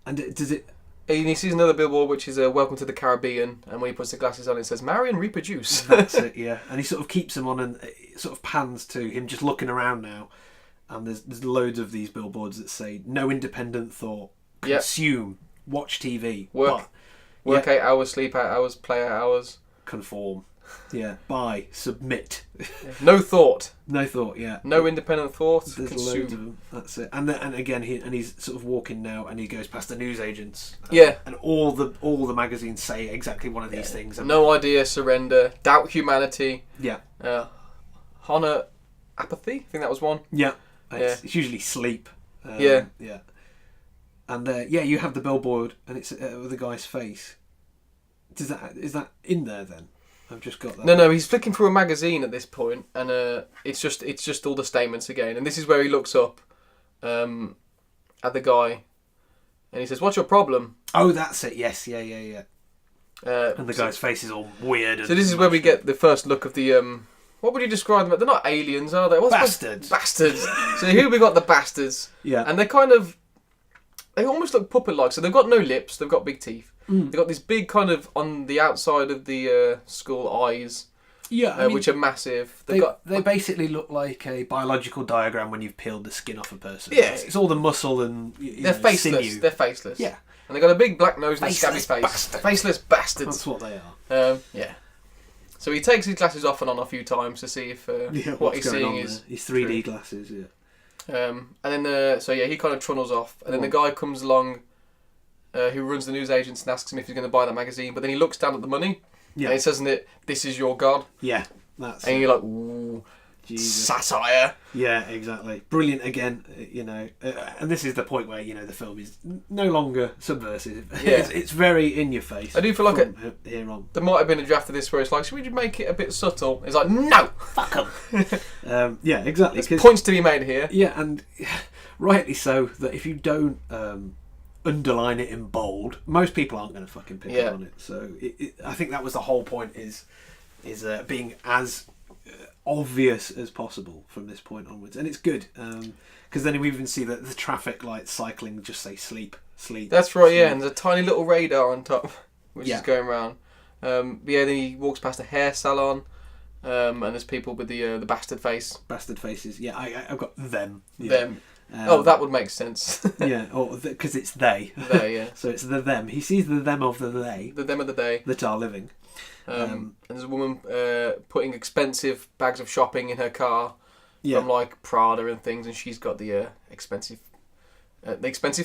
does it? And he sees another billboard which is "Welcome to the Caribbean," and when he puts the glasses on, it says "Marry and reproduce." That's it, yeah. And he sort of keeps them on, and it sort of pans to him just looking around now. And there's loads of these billboards that say "No independent thought, consume, watch TV, work 8 hours, sleep 8 hours, play 8 hours, conform, buy, submit." No thought. No thought, yeah. No independent thought. There's consume. loads of them. That's it. And again, he's sort of walking now, and he goes past the newsagents. And all the magazines say exactly one of these things. No idea, surrender, doubt humanity. Yeah. Honor, apathy. I think that was one. Yeah. It's usually sleep. Yeah. And you have the billboard, and it's with the guy's face. Is that in there then? I've just got that. No, he's flicking through a magazine at this point, and it's just all the statements again. And this is where he looks up at the guy, and he says, "What's your problem?" Oh, that's it. Yes, yeah. And the guy's face is all weird. So this is where we get the first look of the what would you describe them? They're not aliens, are they? Bastards. Bastards. So here we got the bastards. Yeah. And they almost look puppet-like. So they've got no lips. They've got big teeth. They've got this big kind of on the outside of the skull eyes. Yeah, which are massive. They basically look like a biological diagram when you've peeled the skin off a person. Yeah, it's all the muscle and they're faceless. Sinew. They're faceless. Yeah, and they've got a big black nose and a scabby face. Bastards. Faceless bastards. That's what they are. Yeah. So he takes his glasses off and on a few times to see if what he's seeing is his 3D glasses. Yeah. And then he kind of trunnels off, and then the guy comes along, who runs the newsagents, and asks him if he's going to buy that magazine. But then he looks down at the money, and it says in it, "This is your god." Yeah, that's. And you're like, "Ooh, Jesus. Satire." Yeah, exactly. Brilliant again, and this is the point where the film is no longer subversive. Yeah. It's very in your face. I do feel like here on. There might have been a draft of this where it's like, should we just make it a bit subtle? It's like, no, fuck them. Yeah, exactly. There's points to be made here. Yeah, and rightly so. That if you don't underline it in bold, most people aren't going to fucking pick up on it. So I think that was the whole point: is being as obvious as possible from this point onwards, and it's good because then we even see that the traffic lights cycling just say sleep. That's right, sleep. yeah, and there's a tiny little radar on top which is going around. Then he walks past a hair salon, and there's people with the bastard faces. Yeah, I've got them. Them. That would make sense. Yeah, or because it's they. They, yeah. So it's the them. He sees the them of the they. The them of the day that are living. And there's a woman putting expensive bags of shopping in her car from like Prada and things, and she's got the expensive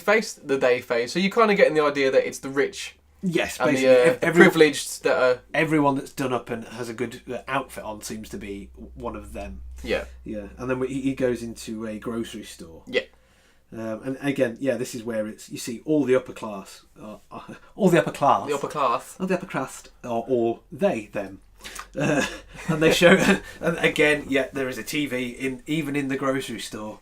face, the they face. So you're kind of getting the idea that it's the rich Yes, And basically. the privileged that are... Everyone that's done up and has a good outfit on seems to be one of them. Yeah. Yeah, and then he goes into a grocery store. Yeah. And again, this is where you see all the upper class, all the upper class, are all they, them, and they show, and again, there is a TV even in the grocery store,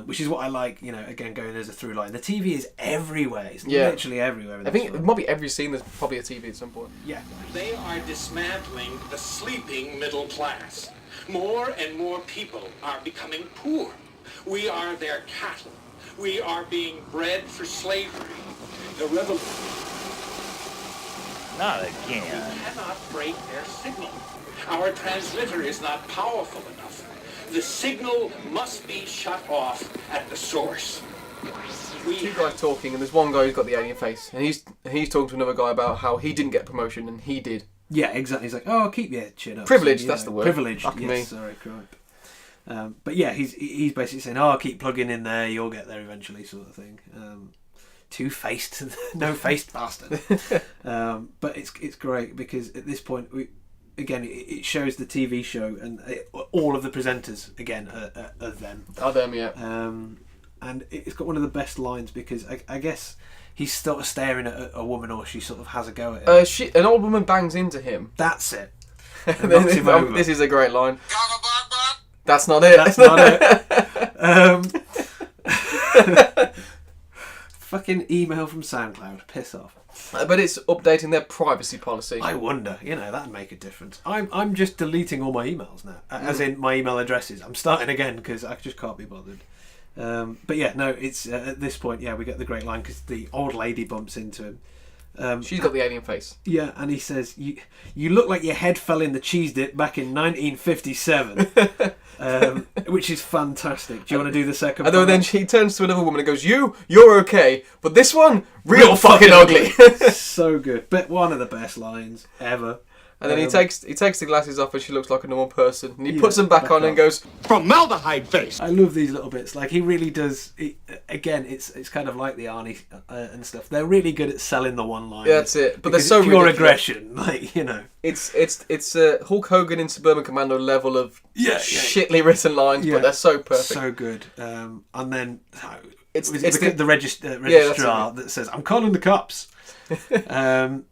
which is what I like. Again, going as a through line, the TV is everywhere. It's literally everywhere. I think it might be every scene. There's probably a TV at some point. Yeah, they are dismantling the sleeping middle class. More and more people are becoming poor. We are their cattle. We are being bred for slavery. The revolution. Not again. We cannot break their signal. Our transmitter is not powerful enough. The signal must be shut off at the source. Two guys talking, and there's one guy who's got the alien face, and he's talking to another guy about how he didn't get promotion and he did. Yeah, exactly. He's like, "Oh, keep your chin up." Privileged, that's the word. Privileged. Like yes, me. sorry, correct. But yeah, he's basically saying, "Oh, keep plugging in there. You'll get there eventually," sort of thing. Two-faced, no-faced bastard. But it's great because at this point, it shows the TV show and all of the presenters again are them. Are them, yeah. And it's got one of the best lines because I guess he's sort of staring at a woman, or she sort of has a go at him. An old woman bangs into him. That's it. Knocks him over. This is a great line. That's not it. That's not it. Fucking email from SoundCloud. Piss off. But it's updating their privacy policy. I wonder. That'd make a difference. I'm just deleting all my emails now, as in my email addresses. I'm starting again because I just can't be bothered. But yeah, no. It's at this point. Yeah, we get the great line because the old lady bumps into him. She's got the alien face. Yeah, and he says, "You look like your head fell in the cheese dip back in 1957," which is fantastic. Do you want to do the second? And then she turns to another woman and goes, "You're okay, but this one, real fucking ugly." So good, but one of the best lines ever. And then he takes the glasses off and she looks like a normal person. And he puts them back on and goes, "Formaldehyde face." I love these little bits. Like he really does. Again, it's kind of like the Arnie and stuff. They're really good at selling the one line. Yeah, that's it. But they're so pure ridiculous. aggression. Like It's Hulk Hogan in Suburban Commando level of shittily written lines, but they're so perfect. So good. And then it's the registrar that says, "I'm calling the cops." And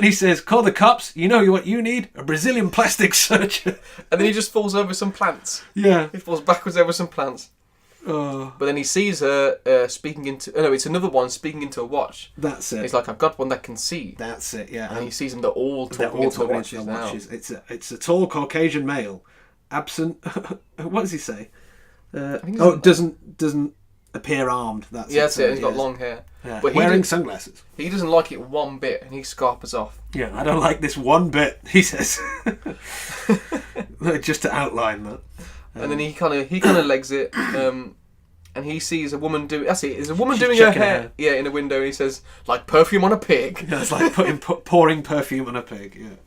he says, "Call the cops. You know what you need? A Brazilian plastic surgeon." And then he just falls over some plants. Yeah, he falls backwards over some plants. Oh. But then he sees her speaking into. Oh no, it's another one speaking into a watch. That's it. He's like, "I've got one that can see." That's it. Yeah, and he sees them. They're all talking into watches now. It's a tall Caucasian male, absent. What does he say? Doesn't appear armed. That's it. He's got long hair. Yeah. But wearing sunglasses. He doesn't like it one bit, and he scarpers off. Yeah, I don't like this one bit. He says, just to outline that. And then he kind of legs it, and he sees a woman do. That's it. There's a woman doing her hair. Yeah, in a window. And he says, "Like perfume on a pig." Yeah, it's like pouring perfume on a pig. Yeah.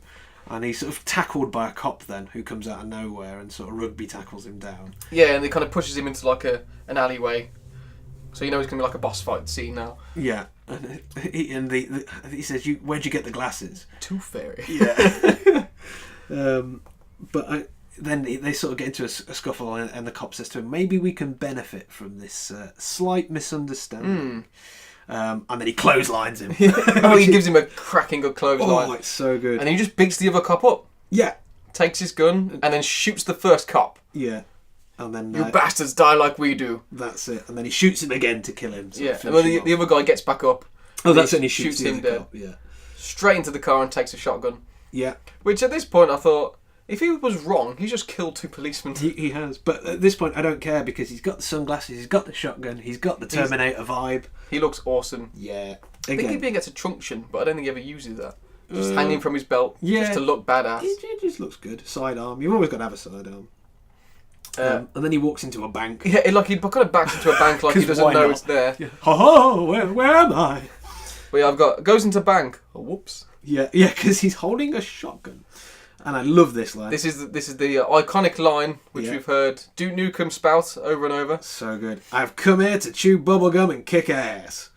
And he's sort of tackled by a cop then, who comes out of nowhere and sort of rugby tackles him down. Yeah, and he kind of pushes him into like an alleyway. So you know it's going to be like a boss fight scene now. Yeah. And he says, "Where'd you get the glasses?" Tooth Fairy. Yeah. But then they sort of get into a scuffle, and the cop says to him, "Maybe we can benefit from this slight misunderstanding." And then he clotheslines him. He gives him a cracking good clothesline. Oh, it's so good. And he just beats the other cop up. Yeah. Takes his gun and then shoots the first cop. Yeah. And then you bastards die like we do. That's it. And then he shoots him again to kill him. Yeah. And then the other guy gets back up. Oh, that's it. And he shoots him dead. Cop. Yeah. Straight into the car and takes a shotgun. Yeah. Which at this point I thought, if he was wrong, he's just killed two policemen. He has. But at this point I don't care because he's got the sunglasses, he's got the shotgun, he's got the Terminator vibe. He looks awesome. Yeah. I think he gets a truncheon, but I don't think he ever uses that. Just hanging from his belt, just to look badass. It just looks good. Sidearm. You've always got to have a sidearm. And then he walks into a bank. Yeah, like he kind of backs into a bank like he doesn't know it's there. Yeah. Oh, where am I? But yeah, goes into bank. Oh, whoops. Yeah, because he's holding a shotgun. And I love this line. This is the iconic line which we've heard Duke Nukem spout over and over. So good. I've come here to chew bubblegum and kick ass.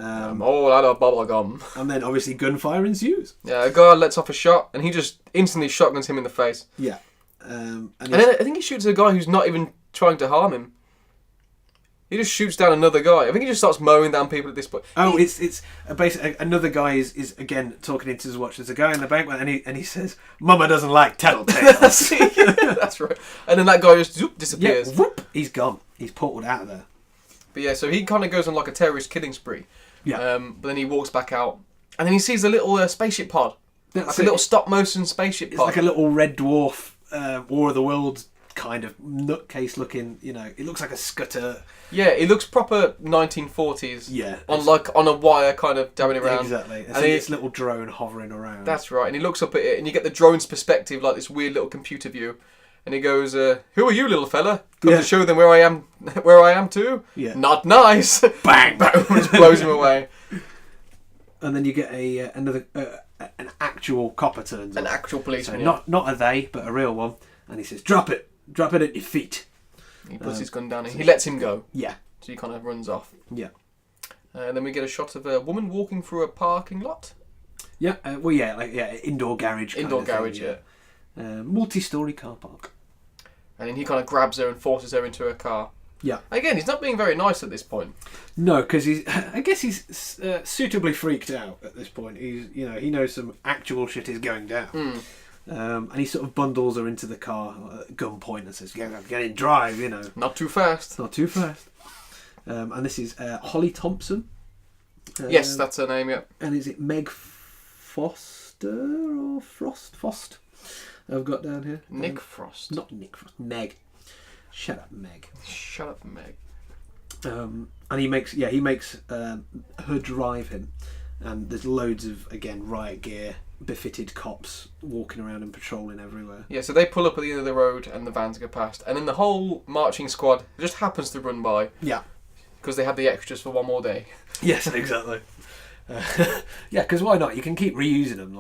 All out of bubble gum. And then obviously gunfire ensues. Yeah, a guy lets off a shot, and he just instantly shotguns him in the face. Yeah. And then I think he shoots a guy who's not even trying to harm him. He just shoots down another guy. I think he just starts mowing down people at this point. Oh, it's basically another guy is again talking into his watch. There's a guy in the bank, and he says, "Mama doesn't like tattletales." That's right. And then that guy just zoop, disappears. Yeah, whoop, he's gone. He's portaled out of there. But yeah, so he kind of goes on like a terrorist killing spree. Yeah. But then he walks back out, and then he sees a little spaceship pod, That's a little stop motion spaceship It's pod. like a little Red Dwarf War of the Worlds kind of nutcase looking. It looks like a Scutter. Yeah, it looks proper 1940s. Yeah. On a wire, kind of dabbing around. Exactly. And It's this little drone hovering around. That's right. And he looks up at it, and you get the drone's perspective, like this weird little computer view. And he goes, "Who are you, little fella? Come to show them where I am too. Yeah. Not nice." Bang! Bang! Just blows him away. And then you get an actual copper turns An up. actual policeman. So not a they, but a real one. And he says, "Drop it at your feet." He puts his gun down and he lets him go. Yeah. So he kind of runs off. Yeah. And then we get a shot of a woman walking through a parking lot. Yeah. Indoor garage. kind Indoor of thing, garage, yeah. Multi-story car park. And then he kind of grabs her and forces her into a car. Yeah. Again, he's not being very nice at this point. No, because I guess he's suitably freaked out at this point. He knows some actual shit is going down. And he sort of bundles her into the car at gunpoint and says, "Get in, drive, Not too fast. not too fast." And this is Holly Thompson. Yes, that's her name, yeah. And is it Meg Foster or Frost? I've got down here. Nick Frost. Not Nick Frost. Meg. Shut up, Meg. Shut up, Meg. And he makes her drive him, and there's loads of riot gear, befitted cops walking around and patrolling everywhere. Yeah, so they pull up at the end of the road and the vans go past, and then the whole marching squad just happens to run by Yeah. because they had the extras for one more day. Yes, exactly. Yeah, because why not? You can keep reusing them.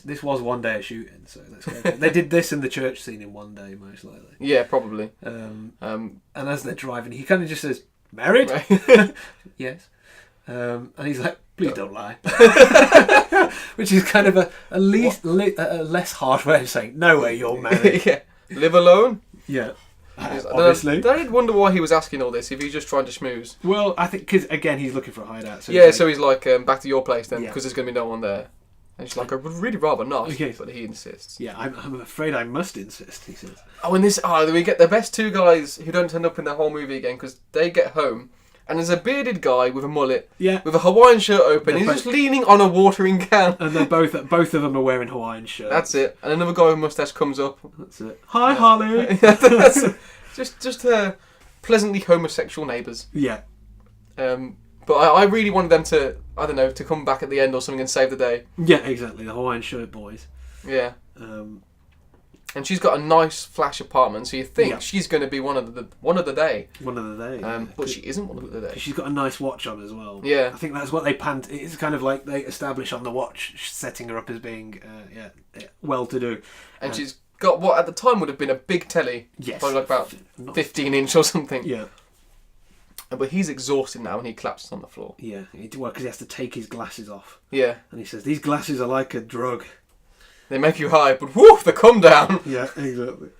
This was one day of shooting, so let's go. They did this in the church scene in one day, most likely. Yeah, probably. And as they're driving, he kind of just says, "Married?" Yes. And he's like, "Please don't lie," which is kind of a less harsh way of saying, "No way, you're married." Yeah. Live alone? Yeah. Obviously. I did wonder why he was asking all this, if he's just trying to schmooze. Well, I think because again he's looking for a hideout. So he's like, back to your place then, Yeah. because there's going to be no one there. And she's like, "I would really rather not," Okay. but he insists. Yeah, I'm afraid I must insist. He says. We get the best two guys who don't turn up in the whole movie again, because they get home, and there's a bearded guy with a mullet, Yeah. with a Hawaiian shirt open. They're He's both- just leaning on a watering can. And they're both of them are wearing Hawaiian shirts. That's it. And another guy with a mustache comes up. That's it. Hi, Holly. That's just pleasantly homosexual neighbours. Yeah. But I really wanted them to, I don't know, to come back at the end or something and save the day. Yeah, exactly. The Hawaiian shirt boys. Yeah. Um, And she's got a nice flash apartment, so you think Yeah. she's going to be one of the day. one of the day. But she isn't one of the day. She's got a nice watch on as well. Yeah. I think that's what they panned. It's kind of like they establish on the watch, setting her up as being well-to-do. And she's got what at the time would have been a big telly. Yes. Probably like about 15-inch or something. Yeah. But he's exhausted now and he collapses on the floor. Yeah. Because he has to take his glasses off. Yeah. And he says, "These glasses are like a drug." They make you high, but woof, they come down. Yeah, exactly.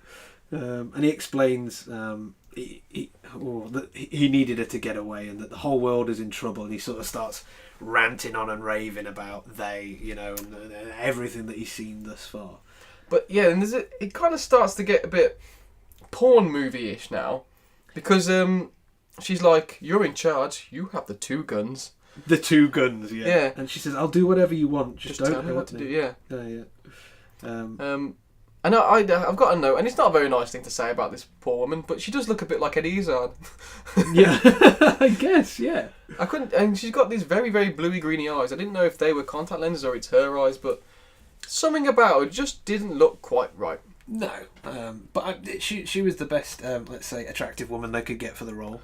And he explains that he needed her to get away and that the whole world is in trouble, and he sort of starts ranting on and raving about and everything that he's seen thus far. But yeah, and it kind of starts to get a bit porn movie-ish now, because she's like, "You're in charge. You have the two guns." The two guns, yeah. Yeah. And she says, "I'll do whatever you want. Just don't tell me hurt what to do." Yeah. Yeah. And I've got a note, and it's not a very nice thing to say about this poor woman, but she does look a bit like Eddie Izzard. Yeah, I guess, yeah. And she's got these very, very bluey greeny eyes. I didn't know if they were contact lenses or it's her eyes, but something about her just didn't look quite right. No, but she was the best, let's say, attractive woman they could get for the role.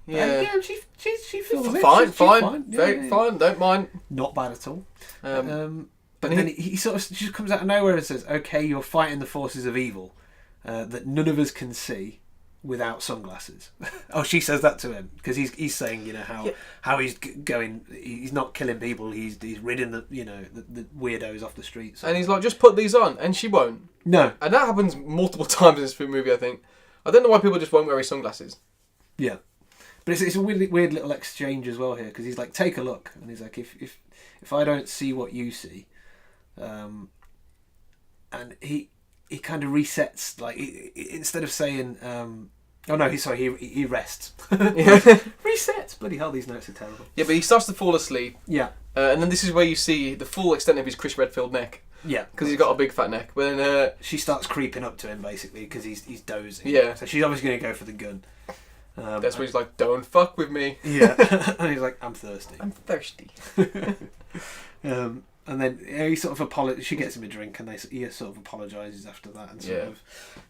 Yeah, she feels fine, fine, fine, don't mind. not bad at all. But and then he sort of she just comes out of nowhere and says, "Okay, you're fighting the forces of evil that none of us can see. without sunglasses. Oh, she says that to him because he's saying, you know, how he's going. He's not killing people. He's ridding the weirdos off the streets. And he's like, just put these on, and she won't. No, and that happens multiple times in this movie. I think. I don't know why people just won't wear his sunglasses. Yeah, but it's a weird little exchange as well here because he's like, take a look, and he's like, if I don't see what you see, and he kind of resets, like instead of saying he rests. Resets. Bloody hell, these notes are terrible. Yeah, but he starts to fall asleep. Yeah. And then this is where you see the full extent of his Chris Redfield neck. Yeah. Because he's got a big fat neck. But then she starts creeping up to him basically because he's dozing. Yeah. So she's obviously going to go for the gun. That's where he's like, don't fuck with me. Yeah. And he's like, I'm thirsty. I'm thirsty. And then he sort of she gets him a drink, and he sort of apologises after that. And sort of,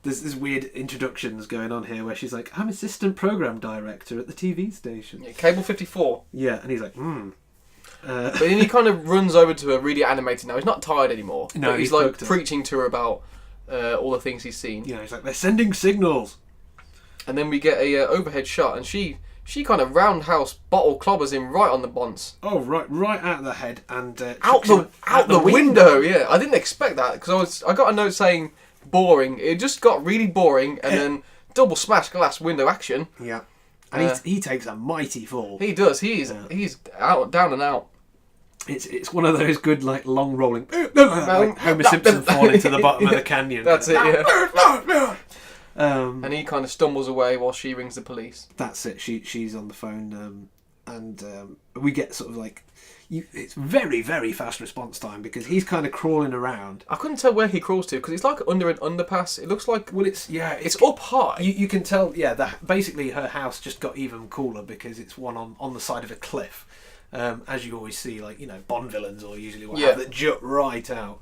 there's weird introductions going on here where she's like, "I'm assistant program director at the TV station." Yeah, Cable 54. Yeah, and he's like, But then he kind of runs over to her, really animated now. He's not tired anymore. No, but he's like preaching to her about all the things he's seen. Yeah, he's like, they're sending signals. And then we get a overhead shot, and she kind of roundhouse bottle clobbers him right on the bonce. Oh, right out of the head and out the window. Yeah, I didn't expect that because I got a note saying boring. It just got really boring, and then double smash glass window action. Yeah, and he takes a mighty fall. He does. He's out, down and out. It's one of those good like long rolling like Homer Simpson falling to the bottom of the canyon. That's it. Yeah. And he kind of stumbles away while she rings the police. That's it. She's on the phone, and we get sort of like it's very, very fast response time because he's kind of crawling around. I couldn't tell where he crawls to because it's like under an underpass. It looks like it's up high. You can tell. Yeah, that basically her house just got even cooler because it's one on the side of a cliff, as you always see, like Bond villains or usually have that jut right out.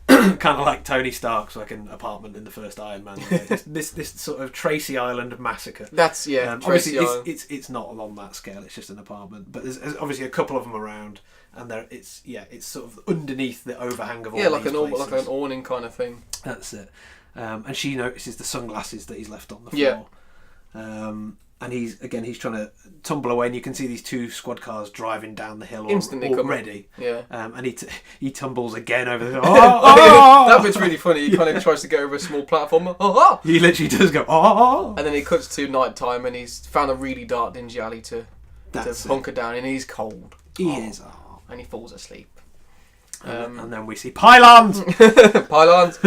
Kind of like Tony Stark's like an apartment in the first Iron Man. this sort of Tracy Island massacre. That's Tracy Island. It's not on that scale. It's just an apartment, but there's obviously a couple of them around, and it's sort of underneath the overhang of all like these places. like an awning kind of thing. That's it. And she notices the sunglasses that he's left on the floor. Yeah. And he's trying to tumble away, and you can see these two squad cars driving down the hill instantly already. Yeah. And he tumbles again over the hill. That bit's really funny. He kind of tries to go over a small platform. He literally does go. And then he cuts to night time, and he's found a really dark, dingy alley to hunker down, and he's cold. He is. And he falls asleep. And then we see pylons. Pylons.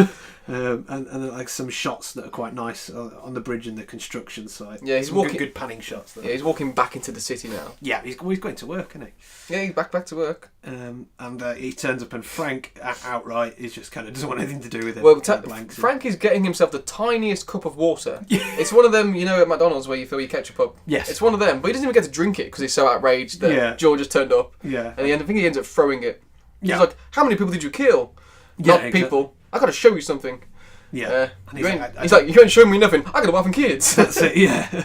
And like some shots that are quite nice on the bridge and the construction site. Yeah, he's some walking. Good panning shots. Yeah, he's walking back into the city now. Yeah, he's going to work, isn't he? Yeah, he's back to work. And he turns up, and Frank outright is just kind of doesn't want anything to do with it. Well, Frank is getting himself the tiniest cup of water. It's one of them, at McDonald's where you fill your ketchup up. Yes, it's one of them, but he doesn't even get to drink it because he's so outraged that George has turned up. Yeah, and I think he ends up throwing it. He's like, "How many people did you kill?" Not people. I got to show you something. Yeah, he's like, you ain't showing me nothing. I got a wife and kids. That's it. Yeah.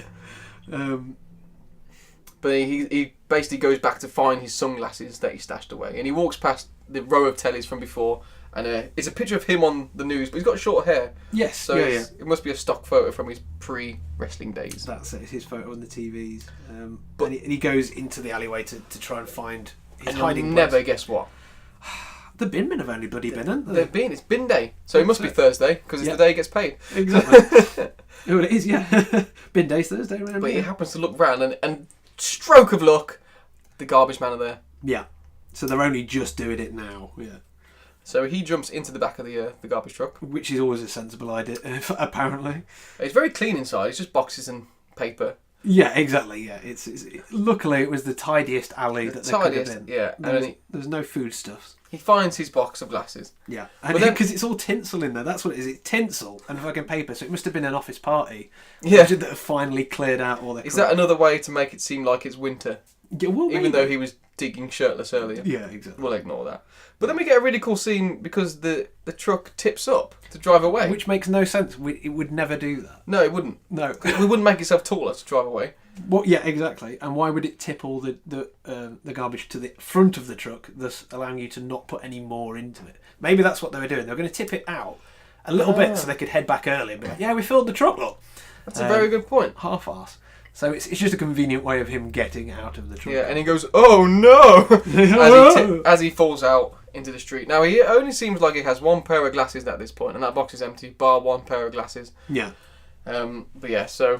But he basically goes back to find his sunglasses that he stashed away, and he walks past the row of tellies from before, and it's a picture of him on the news, but he's got short hair. Yes. So it must be a stock photo from his pre-wrestling days. That's it. It's his photo on the TVs. And he goes into the alleyway to try and find his hiding place. Never guess what. The binmen have only bloody been, haven't they? They've been. It's bin day. So it must be Thursday, because it's the day he gets paid. Exactly. Oh, it is, yeah. Bin day's Thursday, remember? But he happens to look round, and stroke of luck, the garbage man are there. Yeah. So they're only just doing it now, yeah. So he jumps into the back of the garbage truck. Which is always a sensible idea, apparently. It's very clean inside. It's just boxes and paper. Yeah, exactly. Yeah, it's luckily it was the tidiest alley that there could have been. Yeah, there's no foodstuffs. He finds his box of glasses. Yeah, because it's all tinsel in there. That's what it is. It's tinsel and fucking paper. So it must have been an office party. Yeah, that have finally cleared out all their. Is that another way to make it seem like it's winter? Yeah, well, even though he was digging shirtless earlier. Yeah, exactly. We'll ignore that. But then we get a really cool scene because the truck tips up to drive away, which makes no sense. It would never do that. No, it wouldn't. No, it wouldn't make itself taller to drive away. Well, yeah, exactly. And why would it tip all the garbage to the front of the truck, thus allowing you to not put any more into it? Maybe that's what they were doing. They were going to tip it out a little bit so they could head back early and be like, "Yeah, we filled the truck, look." That's a very good point. Half-arse. So it's just a convenient way of him getting out of the truck. Yeah, and he goes, "Oh no!" as he falls out into the street. Now he only seems like he has one pair of glasses at this point, and that box is empty, bar one pair of glasses. Yeah. But yeah, so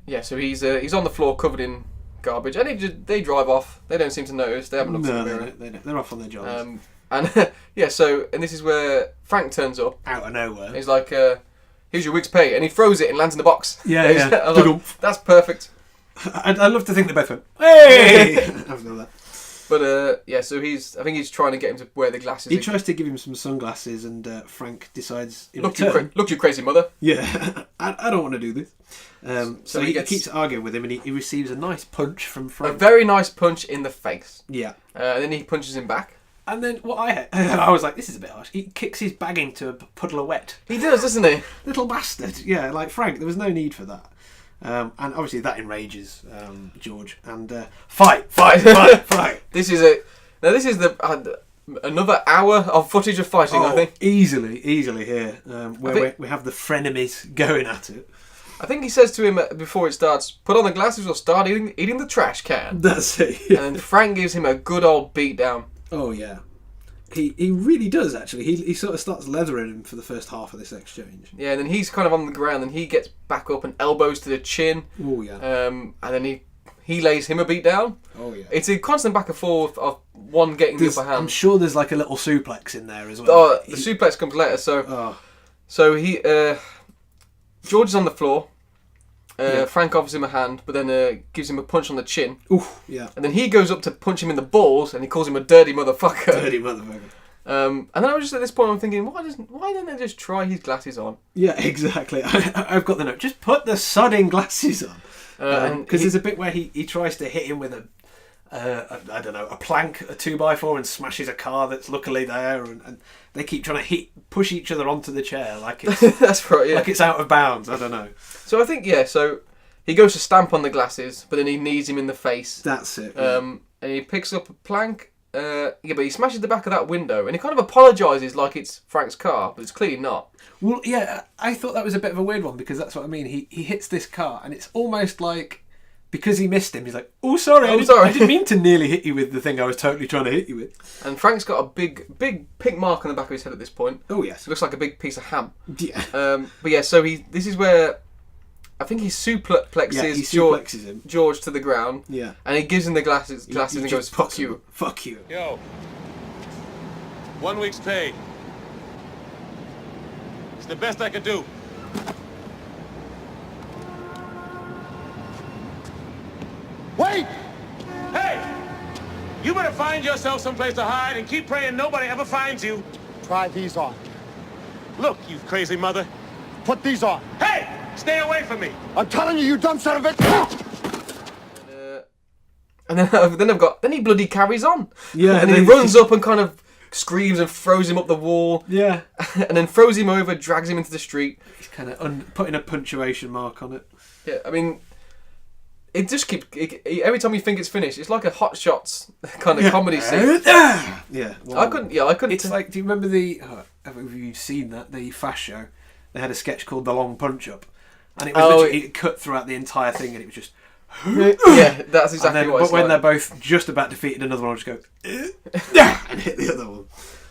he's on the floor covered in garbage, and they drive off. They don't seem to notice. They haven't looked in the mirror. They're off on their jobs. And yeah, and this is where Frank turns up out of nowhere. He's like, "Here's your week's pay," and he throws it and lands in the box. Yeah, I was like, that's perfect. I love to think they both went, "Hey!" after that. But so I think he's trying to get him to wear the glasses. He tries to give him some sunglasses, and Frank decides, look, you crazy mother. Yeah, I don't want to do this. So he keeps arguing with him, and he receives a nice punch from Frank. A very nice punch in the face. Yeah. And then he punches him back. And then what I was like, this is a bit harsh. He kicks his bag into a puddle of wet. He does, doesn't he? Little bastard. Yeah, like Frank, there was no need for that. And obviously that enrages George. And fight. This is another hour of footage of fighting, I think. Easily here. Where we have the frenemies going at it. I think he says to him before it starts, "Put on the glasses or start eating the trash can." That's it. Yeah. And then Frank gives him a good old beat down. Oh yeah, he really does actually. He sort of starts leathering him for the first half of this exchange. Yeah, and then he's kind of on the ground, and he gets back up and elbows to the chin. Oh yeah. And then he lays him a beat down. Oh yeah. It's a constant back and forth of one getting the upper hand. I'm sure there's like a little suplex in there as well. Oh, the suplex comes later. So he George is on the floor. Frank offers him a hand, but then gives him a punch on the chin. Oof, yeah. And then he goes up to punch him in the balls, and he calls him a dirty motherfucker. Dirty motherfucker. And then I was just at this point, I'm thinking, why don't they just try his glasses on? Yeah, exactly. I've got the note. Just put the sodding glasses on. Because there's a bit where he tries to hit him with a plank, a 2x4, and smashes a car that's luckily there, and they keep trying to push each other onto the chair like it's that's right, yeah. Like it's out of bounds. I don't know. So I think so he goes to stamp on the glasses, but then he knees him in the face. That's it. Yeah. And he picks up a plank. But he smashes the back of that window, and he kind of apologises like it's Frank's car, but it's clearly not. Well, yeah, I thought that was a bit of a weird one, because that's what I mean. He hits this car, and it's almost like, because he missed him, he's like, "Oh, sorry, I didn't mean to nearly hit you with the thing I was totally trying to hit you with." And Frank's got a big pink mark on the back of his head at this point. Oh yes, it looks like a big piece of ham. Yeah. But yeah, so this is where I think he suplexes him. George to the ground. Yeah. And he gives him the glasses and goes, "Fuck you." Fuck you. Yo. 1 week's pay. It's the best I could do. Wait! Hey! You better find yourself someplace to hide and keep praying nobody ever finds you. Try these on. Look, you crazy mother. Put these on. Hey! Stay away from me! I'm telling you, you dumb son of a bitch! And then he bloody carries on. Yeah. And then he runs up and kind of screams and throws him up the wall. Yeah. And then throws him over, drags him into the street. He's kind of putting a punctuation mark on it. Yeah, I mean, it just keeps... every time you think it's finished, it's like a Hot Shots kind of comedy scene. Yeah. Well, I couldn't... It's like, do you remember have you seen that, the Fast Show? They had a sketch called The Long Punch-Up. And it was literally cut throughout the entire thing, and it was just... Yeah, that's exactly what it's But when like. they're both just about defeated, another one will just go... and hit the other one.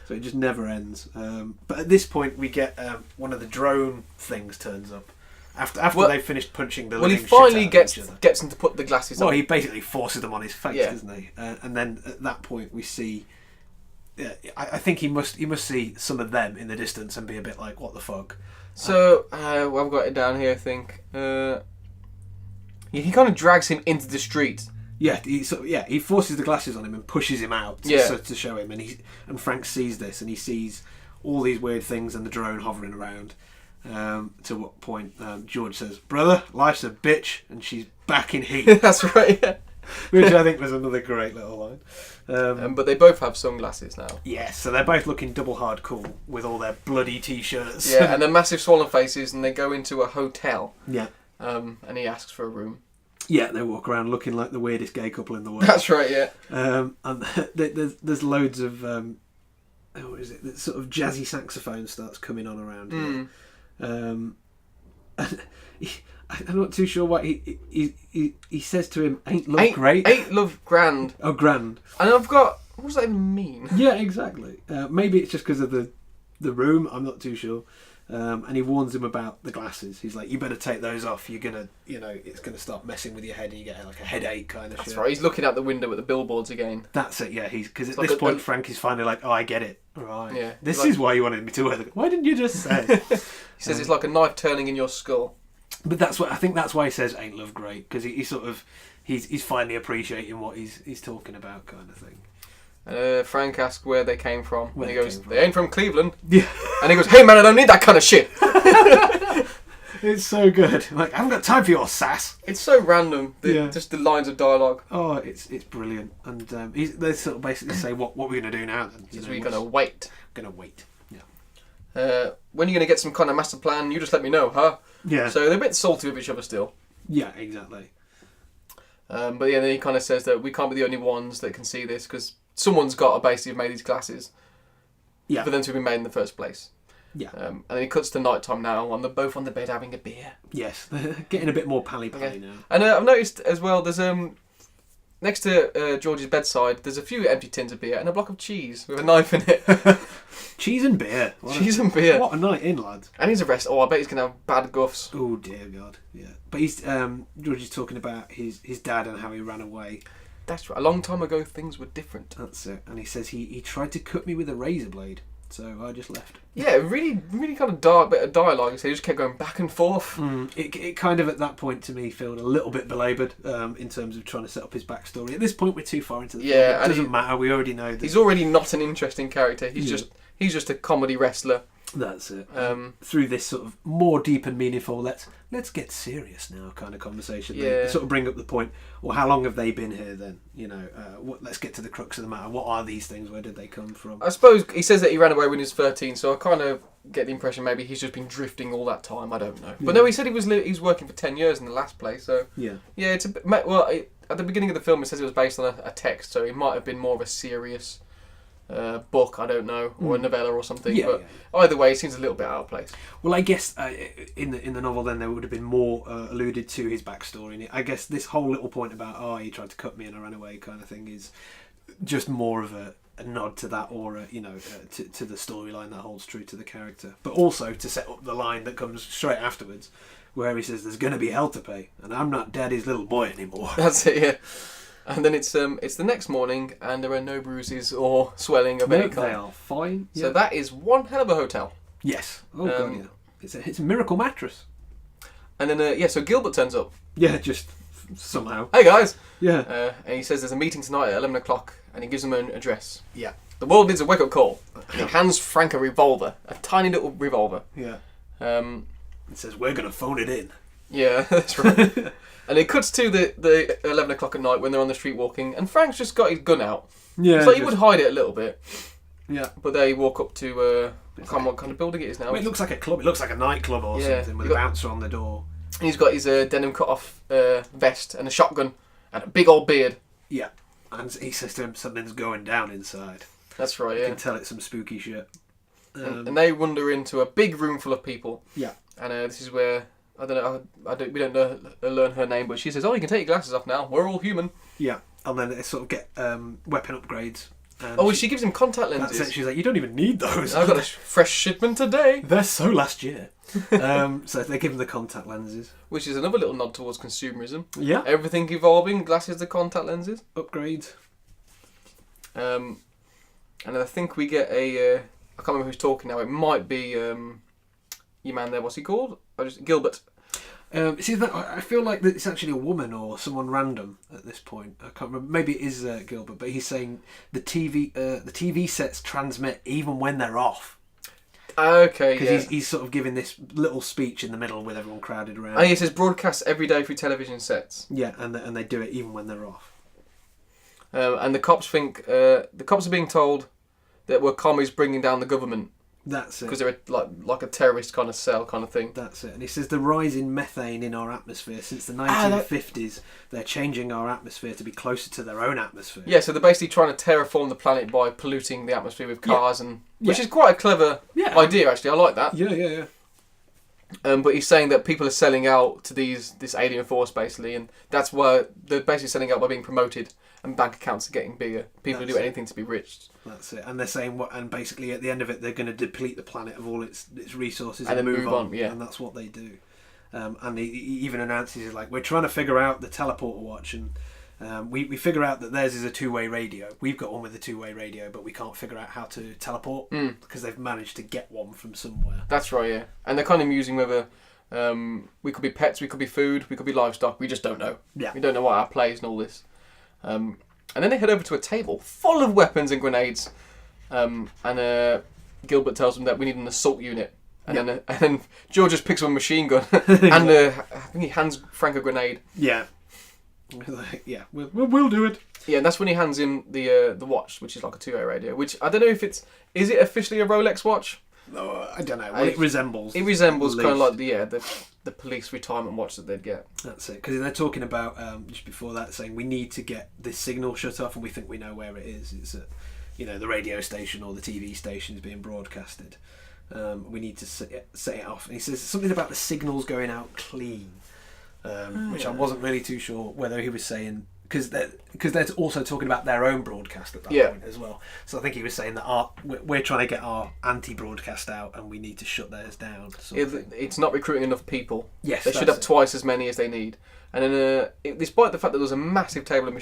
So it just never ends. But at this point, we get one of the drone things turns up. After they've finished punching the living he finally shit out of each other. gets him to put the glasses on. Well, he basically forces them on his face, Yeah. doesn't he? And then at that point, we see... I think he must see some of them in the distance and be a bit like, what the fuck? So, I've got it down here, I think. He kind of drags him into the street. Yeah, he forces the glasses on him and pushes him out to show him. And Frank sees this, and he sees all these weird things and the drone hovering around. To what point George says, "Brother, life's a bitch," and she's back in heat. That's right, yeah. Which I think was another great little line. But they both have sunglasses now. Yes, so they're both looking double hard cool with all their bloody t-shirts. Yeah, and their massive swollen faces, and they go into a hotel. Yeah. And he asks for a room. Yeah, they walk around looking like the weirdest gay couple in the world. That's right, yeah. And there's loads of what is it? The sort of jazzy saxophone starts coming on around here. I'm not too sure why he says to him, "Ain't love great?" Ain't love grand. Oh, grand. And I've got, what does that even mean? Yeah, exactly. Maybe it's just because of the room. I'm not too sure. And he warns him about the glasses. He's like, "You better take those off. You're gonna, it's gonna start messing with your head, and you get like a headache kind of shit." That's right. He's looking out the window at the billboards again. That's it. Yeah, because at this point, Frank is finally like, "Oh, I get it. Right. Yeah. This is why you wanted me to wear the. Why didn't you just say?" He says it's like a knife turning in your skull. But I think that's why he says "Ain't love great," because he sort of he's finally appreciating what he's talking about, kind of thing. Frank asks where they came from. Where and he they goes, came "They ain't from Cleveland." Yeah. And he goes, "Hey man, I don't need that kind of shit." It's so good. Like, I haven't got time for your sass. It's so random. Yeah. Just the lines of dialogue. Oh, it's brilliant. And they sort of basically say, what we're going to do now then? We're going to wait. Going to wait. Yeah. When are you going to get some kind of master plan? You just let me know, huh? Yeah. So they're a bit salty with each other still. Yeah, exactly. But yeah, then he kind of says that we can't be the only ones that can see this because someone's got to basically have made these glasses for them to have been made in the first place. Yeah. And then he cuts to night time now, and they're both on the bed having a beer. Yes, they're getting a bit more pally-pally now. And I've noticed as well, there's next to George's bedside, there's a few empty tins of beer and a block of cheese with a knife in it. Cheese and beer. Cheese and beer. What a night in, lads. And he's arrested. Oh, I bet he's going to have bad guffs. Oh, dear God. Yeah. But he's George is talking about his dad and how he ran away. That's right. A long time ago, things were different. That's it. And he says he tried to cut me with a razor blade. So I just left. Yeah, really, really kind of dark bit of dialogue. So he just kept going back and forth. It kind of, at that point, to me, felt a little bit belaboured in terms of trying to set up his backstory. At this point, we're too far into the film. It doesn't matter. We already know that. He's already not an interesting character. He's just a comedy wrestler. That's it. Through this sort of more deep and meaningful, let's get serious now kind of conversation. They sort of bring up the point, well, how long have they been here then? Let's get to the crux of the matter. What are these things? Where did they come from? I suppose he says that he ran away when he was 13, so I kind of get the impression maybe he's just been drifting all that time. I don't know. But no, he said he was working for 10 years in the last place, so... Yeah, it's a bit... Well, at the beginning of the film it says it was based on a text, so it might have been more of a serious... book, I don't know, or a novella or something, either way, it seems a little bit out of place. Well, I guess in the novel, then there would have been more alluded to his backstory, and I guess this whole little point about he tried to cut me and I ran away kind of thing is just more of a nod to that, or to the storyline that holds true to the character, but also to set up the line that comes straight afterwards, where he says, "There's going to be hell to pay, and I'm not Daddy's little boy anymore." That's it, yeah. And then it's the next morning, and there are no bruises or swelling of any kind. They are fine. So that is one hell of a hotel. Yes. Oh god, yeah. It's a miracle mattress. And then so Gilbert turns up. Yeah, just somehow. Hey guys. Yeah. And he says there's a meeting tonight at 11 o'clock, and he gives them an address. Yeah. The world needs a wake-up call. And he hands Frank a revolver, a tiny little revolver. Yeah. It says we're gonna phone it in. Yeah, that's right. And it cuts to the 11 o'clock at night when they're on the street walking, and Frank's just got his gun out. Yeah. It's like he would hide it a little bit. Yeah. But they walk up to I can't remember what kind of building it is now. Well, it looks like a club. It looks like a nightclub or something with a bouncer on the door. And he's got his denim cut-off vest and a shotgun and a big old beard. Yeah. And he says to him, something's going down inside. That's right, You can tell it's some spooky shit. And they wander into a big room full of people. Yeah. And this is where... I don't know. We don't learn her name, but she says, "Oh, you can take your glasses off now. We're all human." Yeah, and then they sort of get weapon upgrades. And she gives him contact lenses. That's it. She's like, "You don't even need those. I've got a fresh shipment today." They're so last year. So they give him the contact lenses, which is another little nod towards consumerism. Yeah, everything evolving. Glasses to contact lenses. Upgrades. And I think we get a. I can't remember who's talking now. It might be your man there. What's he called? Gilbert. See, I feel like that it's actually a woman or someone random at this point. I can't remember. Maybe it is Gilbert, but he's saying the TV sets transmit even when they're off. Okay, because he's sort of giving this little speech in the middle with everyone crowded around. And he says broadcasts every day through television sets. Yeah, and they do it even when they're off. And the cops think the cops are being told that we're commies bringing down the government. That's it. Because they're like a terrorist kind of cell kind of thing. That's it. And he says the rise in methane in our atmosphere since the 1950s, they're changing our atmosphere to be closer to their own atmosphere. Yeah, so they're basically trying to terraform the planet by polluting the atmosphere with cars, which is quite a clever idea, actually. I like that. Yeah. But he's saying that people are selling out to this alien force, basically, and that's why they're basically selling out by being promoted, and bank accounts are getting bigger. People will do anything to be rich. That's it. And they're saying and basically at the end of it, they're going to deplete the planet of all its resources and then move on. Yeah. And that's what they do. And he even announces, like, we're trying to figure out the teleporter watch, and we figure out that theirs is a two-way radio. We've got one with a two-way radio, but we can't figure out how to teleport because they've managed to get one from somewhere. That's right, yeah. And they're kind of musing whether we could be pets, we could be food, we could be livestock. We just don't know. Yeah. We don't know what our play is and all this. And then they head over to a table full of weapons and grenades. And Gilbert tells them that we need an assault unit. And then George just picks up a machine gun and I think he hands Frank a grenade. Yeah. Yeah, we'll do it. Yeah, and that's when he hands him the watch, which is like a two-way radio. Which I don't know if is it officially a Rolex watch? No, I don't know. Well, it resembles. It resembles kind of like the police retirement watch that they'd get. That's it, because they're talking about just before that, saying we need to get this signal shut off, and we think we know where it is. It's at, the radio station or the TV station is being broadcasted. We need to set it off. And he says something about the signals going out clean, which I wasn't really too sure whether he was saying, because they're also talking about their own broadcast at that point as well. So I think he was saying that we're trying to get our anti-broadcast out, and we need to shut theirs down. It's not recruiting enough people. Yes, they should have twice as many as they need. And then, despite the fact that there's a massive table of